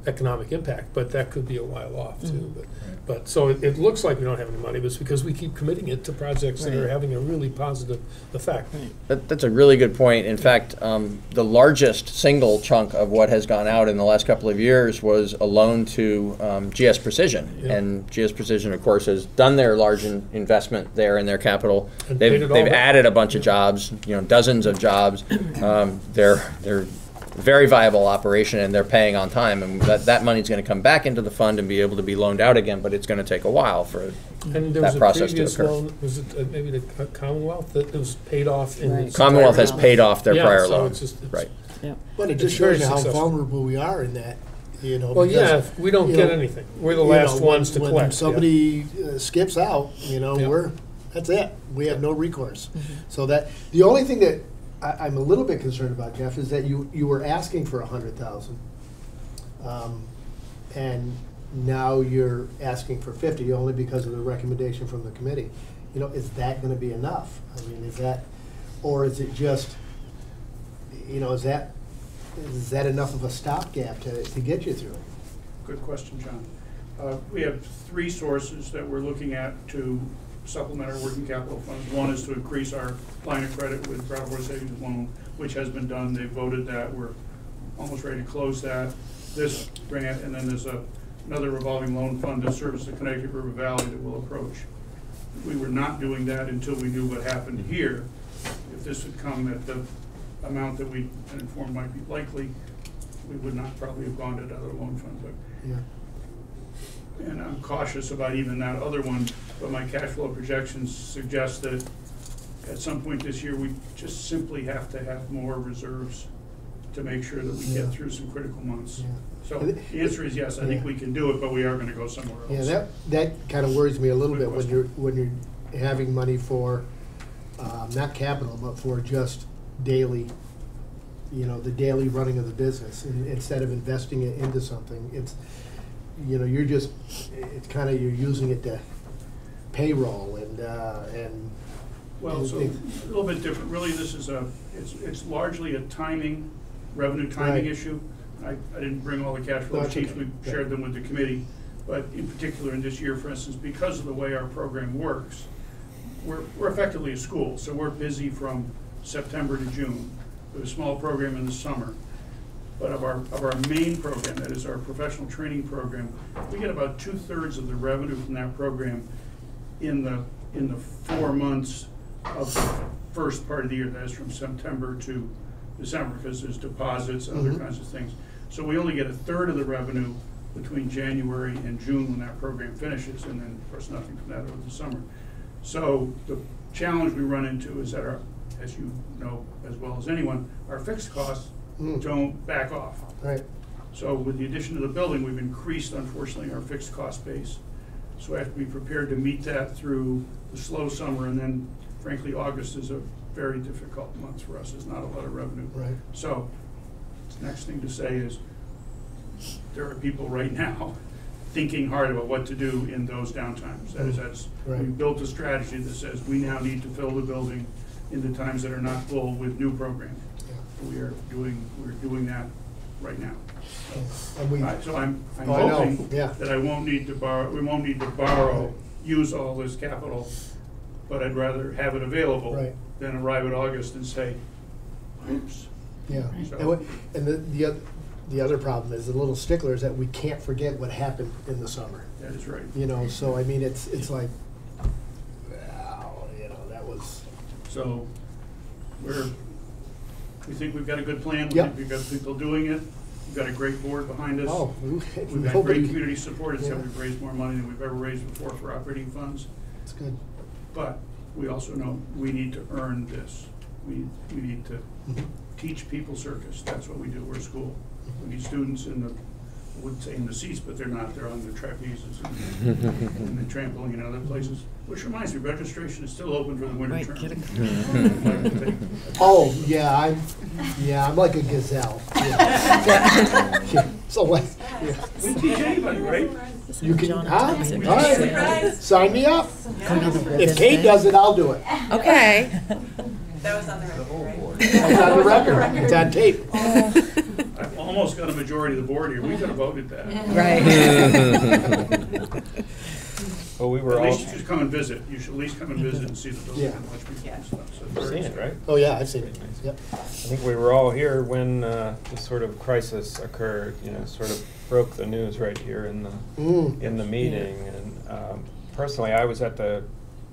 economic impact, but that could be a while off too. But so it looks like we don't have any money, but it's because we keep committing it to projects that are having a really positive effect. That's a really good point. In fact, the largest single chunk of what has gone out in the last couple of years was a loan to GS Precision. Yeah. And GS Precision, of course, has done their large investment there in their capital. And they've added a bunch of jobs, dozens of jobs. They're very viable operation, and they're paying on time, and that money's going to come back into the fund and be able to be loaned out again, but it's going to take a while for that process to occur. Loan, was it maybe the Commonwealth that was paid off? In Commonwealth has paid off their prior loan. Right. Yeah. But it just shows you how vulnerable we are in that. Well, yeah, we don't get anything. We're the last ones to collect. When somebody skips out, that's it. We have no recourse. So that the only thing that I'm a little bit concerned about, Jeff, is that you were asking for 100,000, and now you're asking for 50 only because of the recommendation from the committee. Is that going to be enough? Is that, or is it just, is that enough of a stopgap to get you through? Good question, John. We have three sources that we're looking at to supplement our working capital funds. One is to increase our line of credit with Brattleboro Savings, one which has been done. They voted that. We're almost ready to close that. This grant, and then there's another revolving loan fund to service the Connecticut River Valley that will approach. We were not doing that until we knew what happened here. If this had come at the amount that we had informed might be likely, we would not probably have gone to another loan fund. But yeah. And I'm cautious about even that other one, but my cash flow projections suggest that at some point this year we just simply have to have more reserves to make sure that we get through some critical months. Yeah. So the answer is yes, I think we can do it, but we are gonna go somewhere else. Yeah, that kind of worries me a little bit when you're having money for, not capital, but for just daily, the daily running of the business. And instead of investing it into something, it's, you're just, it's kind of, you're using it to payroll and. Well, so a little bit different. Really, this is it's largely a revenue timing issue. I didn't bring all the cash flow sheets. We shared them with the committee. But in particular, in this year, for instance, because of the way our program works, we're effectively a school. So we're busy from September to June. We have a small program in the summer. But of our main program, that is our professional training program, we get about 2/3 of the revenue from that program in the 4 months of the first part of the year. That is from September to December, because there's deposits and other kinds of things. So we only get 1/3 of the revenue between January and June when that program finishes, and then of course nothing from that over the summer. So the challenge we run into is that our, as you know as well as anyone, our fixed costs don't back off. Right. So with the addition of the building, we've increased, unfortunately, our fixed cost base. So I have to be prepared to meet that through the slow summer, and then frankly, August is a very difficult month for us. There's not a lot of revenue. Right. So the next thing to say is there are people right now thinking hard about what to do in those downtimes. That is, we built a strategy that says we now need to fill the building in the times that are not full with new programming. Yeah. We're doing that right now. So I'm hoping that I won't need to borrow. We won't need to borrow, use all this capital, but I'd rather have it available than arrive at August and say, oops. Yeah. So. And the other problem is, the little stickler is that we can't forget what happened in the summer. That is right. So I mean, it's like, wow, that was. So we think we've got a good plan. We think we've got people doing it. We've got a great board behind us. Oh, we've got great community support. It's how we've raised more money than we've ever raised before for operating funds. That's good. But we also know we need to earn this. We need to teach people circus. That's what we do. We're a school. We need students in the, I wouldn't say in the seats, but they're not. They're on the trapezes and the trampoline and other places. Which reminds me, registration is still open for the winter term. Oh, yeah, I'm like a gazelle. So what? We teach anybody, right? You can, all right, sign me up. If Kate does it, I'll do it. Okay. That was on the record, right? It's on the record. It's on tape. I've almost got a majority of the board here. We could have voted that. Right. Well, we were at least just come and visit. You should at least come and visit and see the building and watch people and stuff. So You've seen it, right? Oh, yeah, I've seen it. Yep. I think we were all here when this sort of crisis occurred, sort of broke the news right here in the meeting. And personally, I was at the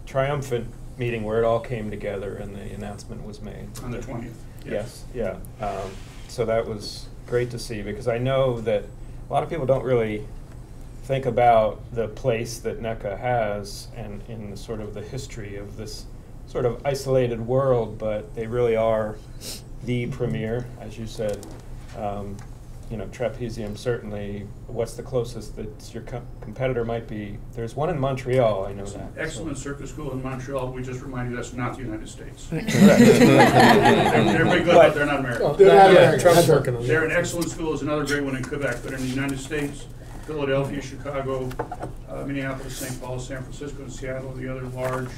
triumphant meeting where it all came together and the announcement was made. On the 20th. Yes, yeah. So that was great to see, because I know that a lot of people don't really think about the place that NECCA has and in the sort of the history of this sort of isolated world, but they really are the premier, as you said. Trapezium certainly. What's the closest that your competitor might be? There's one in Montreal, I know that. Excellent circus school in Montreal. We just remind you that's not the United States. Correct. They're pretty good, but they're not American. Oh, they're not American. Trump's working on that. They're an excellent school. There's another great one in Quebec, but in the United States, Philadelphia, Chicago, Minneapolis, St. Paul, San Francisco, and Seattle are the other large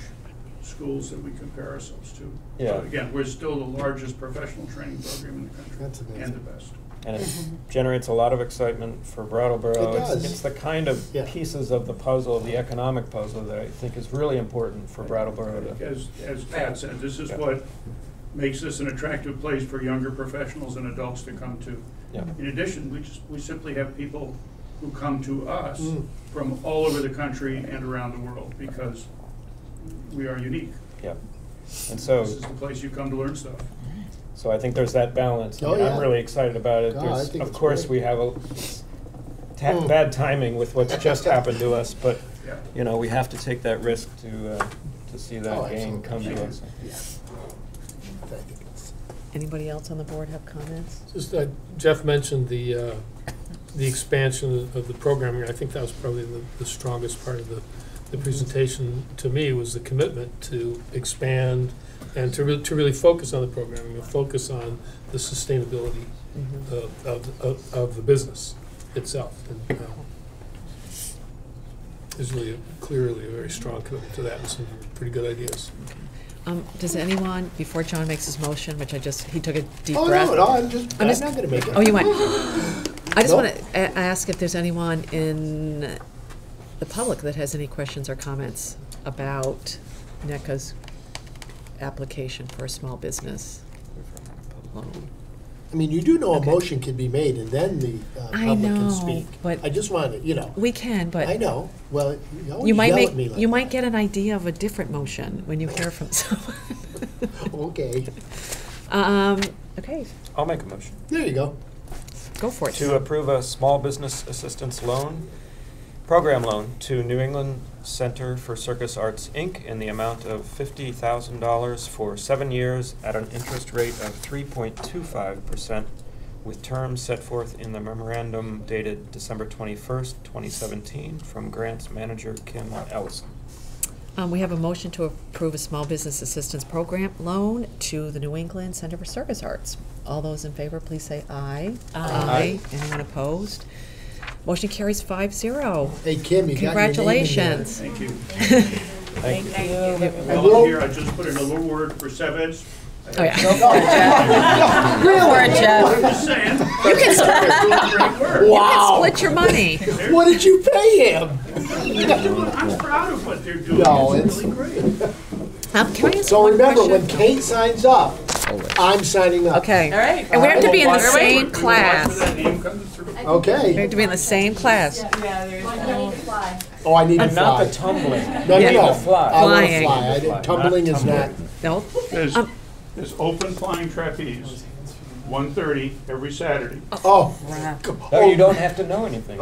schools that we compare ourselves to. Yeah. So again, we're still the largest professional training program in the country. That's amazing. And the best. And it generates a lot of excitement for Brattleboro. It does. It's the kind of pieces of the puzzle, the economic puzzle, that I think is really important for Brattleboro to. As Pat said, this is what makes this an attractive place for younger professionals and adults to come to. Yeah. In addition, we simply have people who come to us from all over the country and around the world, because we are unique. Yeah. And so this is the place you come to learn stuff. So I think there's that balance. Oh, yeah. I'm really excited about it. God, I think of it's course, great. we have bad timing with what's just happened to us, but we have to take that risk to see that gain come to us. Yeah. I think it's Anybody else on the board have comments? Just Jeff mentioned the expansion of the programming. I think that was probably the strongest part of the presentation to me, was the commitment to expand and to really focus on the programming and focus on the sustainability of the business itself. And, there's really clearly a very strong commitment to that and some pretty good ideas. Does anyone, before John makes his motion, which he took a deep Oh, breath. no, I'm not going to make it. Oh, you went. I just No. want to ask if there's anyone in the public that has any questions or comments about NECCA's application for a small business loan. I mean, you do know a motion can be made and then the I public know, can speak. but I just wanted, we can, but I know. Well, you always you might yell make at me like you might get an idea of a different motion when you hear from someone. Okay. Okay, I'll make a motion. There you go. go for it. To approve a small business assistance program loan to New England Center for Circus Arts, Inc. in the amount of $50,000 for 7 years at an interest rate of 3.25%, with terms set forth in the memorandum dated December 21st, 2017, from Grants Manager Kim Ellison. We have a motion to approve a small business assistance program loan to the New England Center for Circus Arts. All those in favor, please say aye. Aye. Anyone opposed? Motion carries 5-0. Hey, Kim, you got your name in there. Congratulations. Thank you. Thank you. Well, here, I just put in a little word for Savage. Oh, yeah. Go for it, Jeff. Go for it, Jeff. I'm just saying. You can split, Wow. split your money. What did you pay him? I'm proud of what they're doing. No, It's really great. Can I ask So one remember, question? when Kate signs up, I'm signing up. Okay. All right. And we have to be in the Watch same for class. that name coming through. We Okay. have to be in the same class. Oh, I need to And fly. not the tumbling. No, Yeah. no, no. Fly. I will Flying. fly. I didn't- Tumbling is not. No? There's open flying trapeze, 1:30 every Saturday. Oh. No, you don't have to know anything.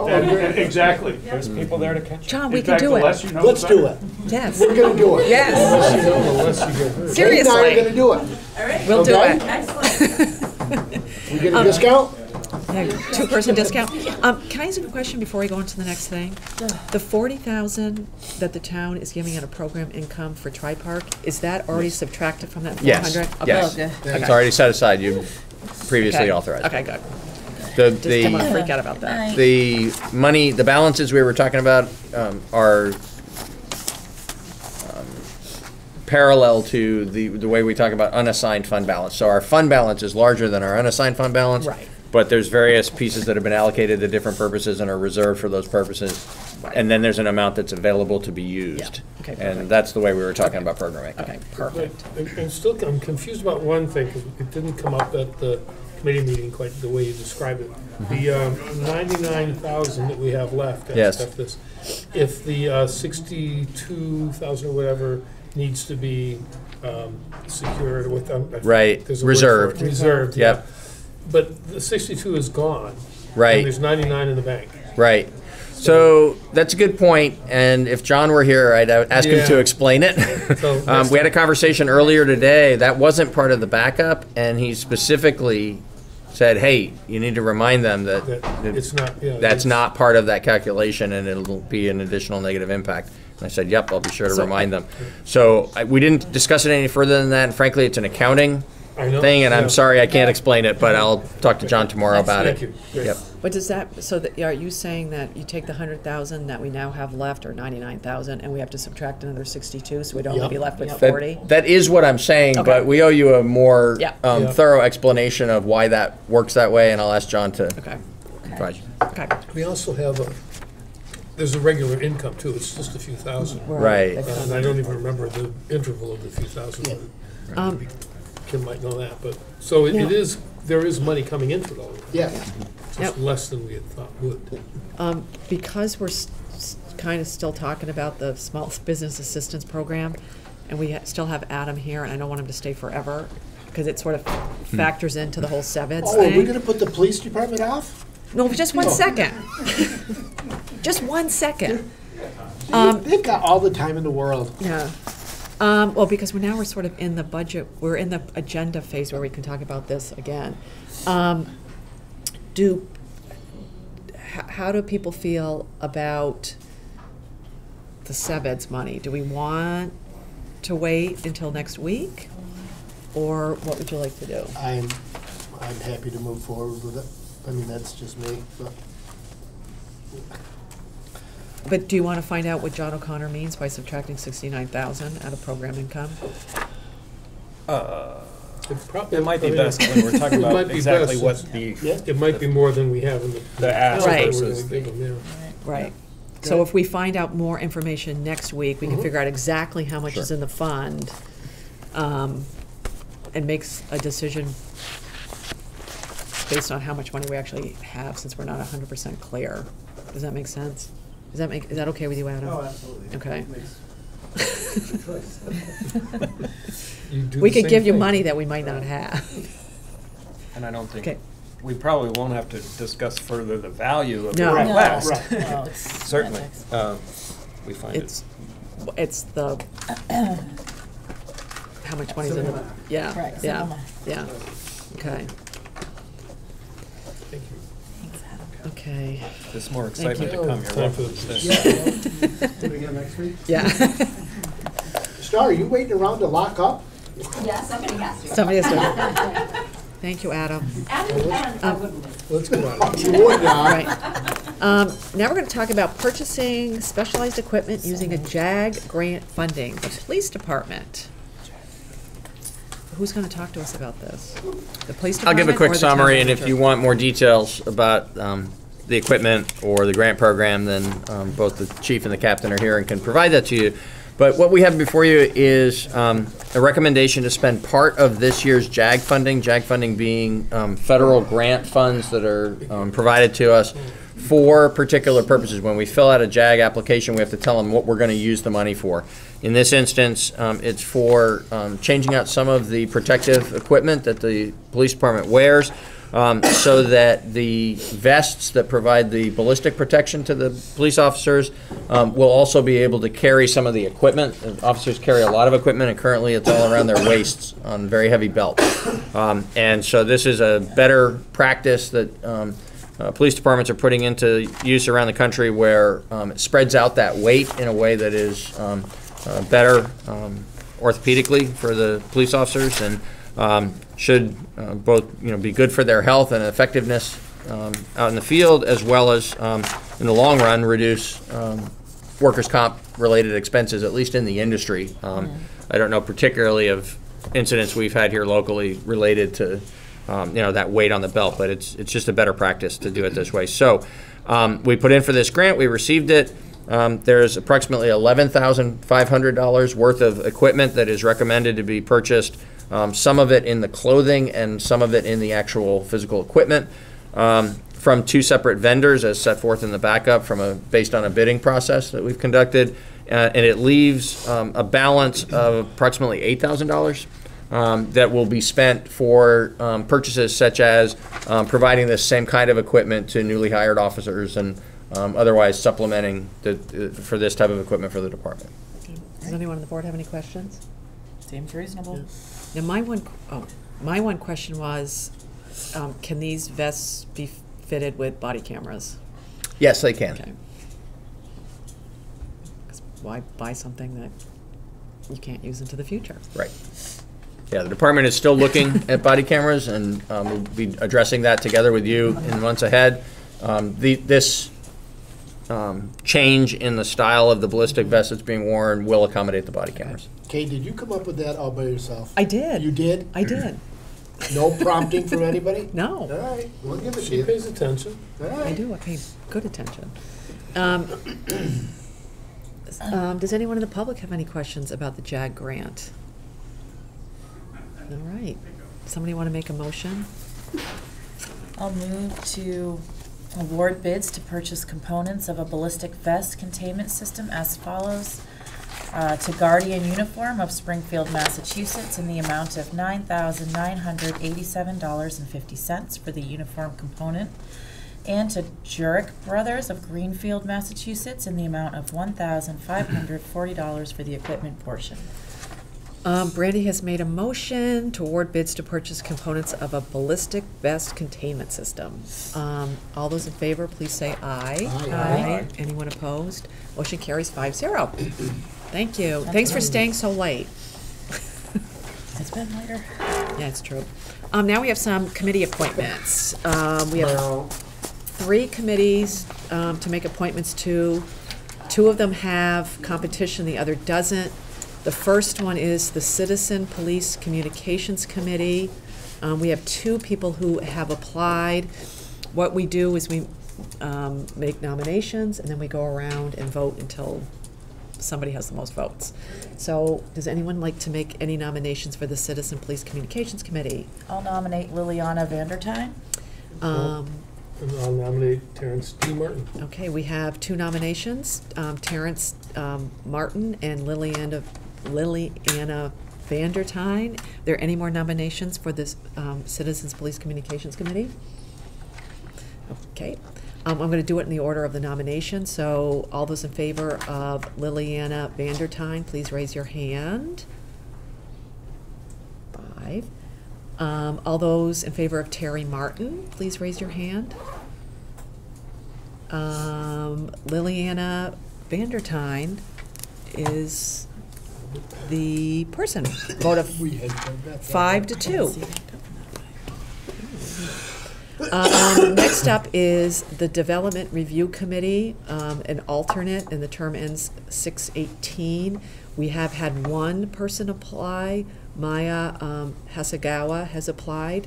Exactly. There's people there to catch you. John, we In can fact, do the it. less you know, Let's the do better. it. Yes. We're gonna do it. Yes. Unless you get hurt. Kate and I are gonna Seriously. do it. We'll do Okay. it. Excellent. We get a discount? Yeah, 2-person discount. Can I ask you a question before we go on to the next thing? The 40,000 that the town is giving in a program income for Tri-Park, is that already subtracted from that 400? Yes, Okay. yes. Okay. It's already set aside. You previously Okay. authorized. Okay, good. The, Just didn't want to the, freak out about that. the money, the balances we were talking about are parallel to the way we talk about unassigned fund balance. So our fund balance is larger than our unassigned fund balance. Right. But there's various pieces that have been allocated to different purposes and are reserved for those purposes. And then there's an amount that's available to be used. Yeah. Okay, And perfect. that's the way we were talking about programming. Okay, perfect. I'm confused about one thing, because it didn't come up at the committee meeting quite the way you described it. The 99,000 that we have left. Yes. If the 62,000 or whatever needs to be secured with, Right, there's a word for it. reserved. Reserved, yeah. Yep. But the 62 is gone. Right. And there's 99 in the bank. Right. So that's a good point, and if John were here, I'd ask him to Yeah. explain it. So next We had a conversation earlier today, that wasn't part of the backup, and he specifically said, hey, you need to remind them that That it's not, yeah. that's it's- not part of that calculation, and it'll be an additional negative impact. And I said, yep, I'll be sure to So remind them. So we didn't discuss it any further than that, and frankly, it's an accounting I know, thing, and yeah. I'm sorry I can't explain it, but I'll talk to John tomorrow about it. Thank you. Great. Yep. But does that, so that, are you saying that you take the 100,000 that we now have left, or 99,000, and we have to subtract another 62, so we'd only Yep. be left with Yep. 40? That is what I'm saying, Okay. but we owe you a more Yeah. Yeah. thorough explanation of why that works that way, and I'll ask John to Okay, advise you. okay. We also have there's a regular income too, it's just a few thousand. Right. And I don't even remember the interval of the few thousand. Um, Kim might know that, but, so it Yeah. is, there is money coming into it all, Yes. just less than we had thought would. Because we're kind of still talking about the small business assistance program, and we still have Adam here, and I don't want him to stay forever, because it sort of factors into the whole Sevitz Oh, are we thing. gonna put the police department off? No, just one No. second. Just 1 second. They've got all the time in the world. Yeah. Well, because we're sort of in the budget, we're in the agenda phase where we can talk about this again. How do people feel about the SEVED's money? Do we want to wait until next week? Or what would you like to do? I'm happy to move forward with it. I mean, that's just me, But do you want to find out what John O'Connor means by subtracting 69,000 out of program income? It might be best when we're talking about exactly what the. It might be more than we have in the ask Right. versus the. Right. So if we find out more information next week, we can figure out exactly how much is in the fund, and makes a decision based on how much money we actually have, since we're not 100% clear. Does that make sense? Is that okay with you, Adam? Oh, absolutely. Okay. Do We the could same give you thing. money that we might not have. And I don't think, Okay. we probably won't have to discuss further the value of the No. request. No, it's Certainly, mathematics. we find it. It's the, how much money's in the, yeah, Right, yeah, simple math. yeah. Okay, Thank you. Thanks, Adam. okay. There's more Thank excitement to you. come. You're Time for welcome. the- Do it again next week? Yeah. Star, are you waiting around to lock up? Yeah, somebody has to. Somebody has to. Thank you, Adam. Let's go on. You would not. All right. Now we're going to talk about purchasing specialized equipment using a JAG grant funding, the police department. Who's going to talk to us about this? The police I'll department? give a quick or the town summary, and if manager? you want more details about the equipment or the grant program, then both the chief and the captain are here and can provide that to you. But what we have before you is a recommendation to spend part of this year's JAG funding being federal grant funds that are provided to us for particular purposes. When we fill out a JAG application, we have to tell them what we're going to use the money for. In this instance, it's for changing out some of the protective equipment that the police department wears, so that the vests that provide the ballistic protection to the police officers will also be able to carry some of the equipment. Officers carry a lot of equipment, and currently it's all around their waists on very heavy belts. And so this is a better practice that police departments are putting into use around the country, where it spreads out that weight in a way that is better orthopedically for the police officers, and should both be good for their health and effectiveness out in the field, as well as in the long run reduce workers' comp related expenses, at least in the industry. I don't know particularly of incidents we've had here locally related to that weight on the belt, but it's just a better practice to do it this way. So we put in for this grant, we received it. There's approximately $11,500 worth of equipment that is recommended to be purchased, some of it in the clothing and some of it in the actual physical equipment, from two separate vendors as set forth in the backup based on a bidding process that we've conducted. And it leaves a balance of approximately $8,000 that will be spent for purchases such as providing the same kind of equipment to newly hired officers, and otherwise supplementing for this type of equipment for the department. Does anyone on the board have any questions? Seems reasonable. Now, my one question was, can these vests be fitted with body cameras? Yes, they can. Okay. 'Cause why buy something that you can't use into the future? Right. Yeah, the department is still looking at body cameras, and we'll be addressing that together with you in months ahead. This change in the style of the ballistic vest that's being worn will accommodate the body cameras. Kay, did you come up with that all by yourself? I did. You did? I did. No prompting from anybody? No. All right, we'll give it to She you. pays attention. All I right. do. I pay good attention. Does anyone in the public have any questions about the JAG grant? All right. Somebody want to make a motion? I'll move to award bids to purchase components of a ballistic vest containment system as follows. To Guardian Uniform of Springfield, Massachusetts, in the amount of $9,987.50 for the uniform component, and to Jurek Brothers of Greenfield, Massachusetts, in the amount of $1,540 for the equipment portion. Brandy has made a motion to award bids to purchase components of a ballistic vest containment system. All those in favor, please say aye. Aye. Anyone opposed? Motion carries 5-0. Thank you. Thanks for staying so late. It's been later. Yeah, it's true. Now we have some committee appointments. We have 3 committees to make appointments to. 2 of them have competition, the other doesn't. The first one is the Citizen Police Communications Committee. We have 2 people who have applied. What we do is we make nominations, and then we go around and vote until somebody has the most votes. So does anyone like to make any nominations for the Citizen Police Communications Committee? I'll nominate Liliana Vandertine. And I'll nominate Terrence D. Martin. Okay, we have 2 nominations, Terrence Martin and Liliana Vandertine. Are there any more nominations for this Citizens Police Communications Committee? Okay, I'm going to do it in the order of the nomination. So all those in favor of Liliana Vandertine, please raise your hand. 5. All those in favor of Terry Martin, please raise your hand. Liliana Vandertine is the person. Vote of 5-2. Next up is the Development Review Committee, an alternate, and the term ends 6/18. We have had 1 person apply. Maya Hasegawa has applied.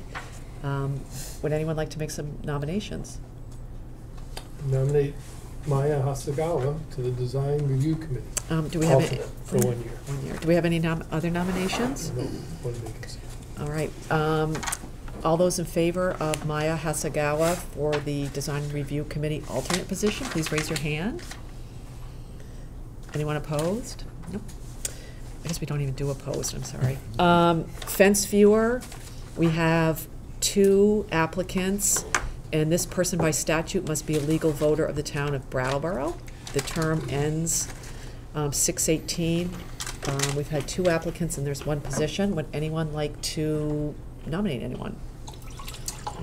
Would anyone like to make some nominations? Nominate Maya Hasegawa to the Design Review Committee. Do we have any, Alternate for 1 year. 1 year? Do we have any other nominations? No, 1 vacancy. All right. All those in favor of Maya Hasegawa for the Design Review Committee alternate position, please raise your hand. Anyone opposed? Nope. I guess we don't even do opposed, I'm sorry. Fence viewer, we have 2 applicants, and this person by statute must be a legal voter of the town of Brattleboro. The term ends 6/18. We've had 2 applicants and there's 1 position. Would anyone like to nominate anyone?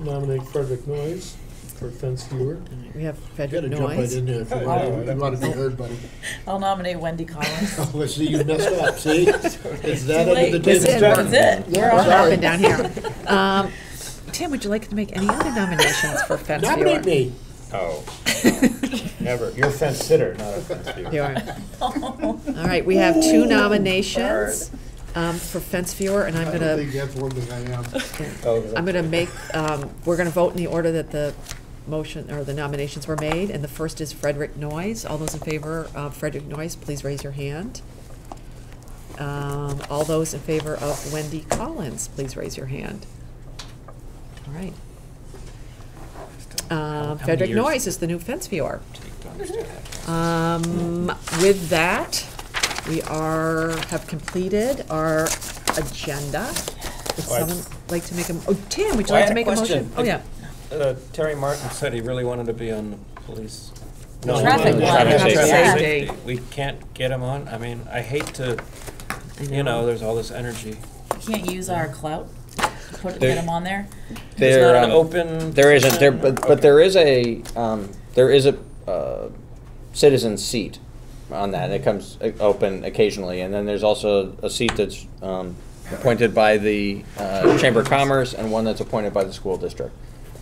Nominate Frederick Noyes for fence viewer. We have You Frederick gotta jump right Noyes. in there if you want to be heard, buddy. I'll nominate Wendy Collins. Oh, let's see, you messed up, see? It's that late. under the That's table. it. That's it. We're all Sorry. up and down here. Tim, would you like to make any other nominations for fence viewer? Nominate me. Oh, never. You're a fence sitter, not a fence viewer. You are. All right, we have 2 nominations for fence viewer, and I'm I don't gonna, think that's one thing I am. I'm gonna make, we're gonna vote in the order that the motion, or the nominations were made, and the first is Frederick Noyes. All those in favor of Frederick Noyes, please raise your hand. All those in favor of Wendy Collins, please raise your hand. All right. Frederick years? Noyes is the new fence viewer. With that, we have completed our agenda. Would someone like to make a, Tim, would you like to make a motion? Oh, yeah. Terry Martin said he really wanted to be on the police. No, Traffic on the one. traffic Traffic safety. safety. We can't get him on. I mean, I hate to, there's all this energy. Can't use our clout to get them on there. There's not an open. There isn't there, but there is a citizen seat on that. It comes open occasionally, and then there's also a seat that's appointed by the Chamber of Commerce and one that's appointed by the school district.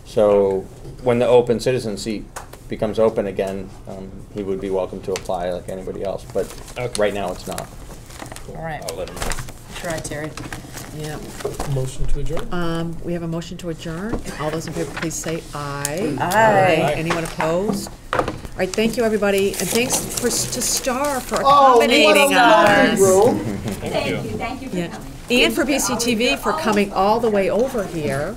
So when the open citizen seat becomes open again, he would be welcome to apply like anybody else. But right now it's not. All right. I'll let him know. Try, Terry. Yeah. Motion to adjourn? We have a motion to adjourn. All those in favor, please say aye. Aye. Anyone opposed? All right, thank you, everybody, and thanks to Star for Oh, accommodating what a lovely us. room. Thank you for Yeah. coming. And for BCTV for coming all the way over here.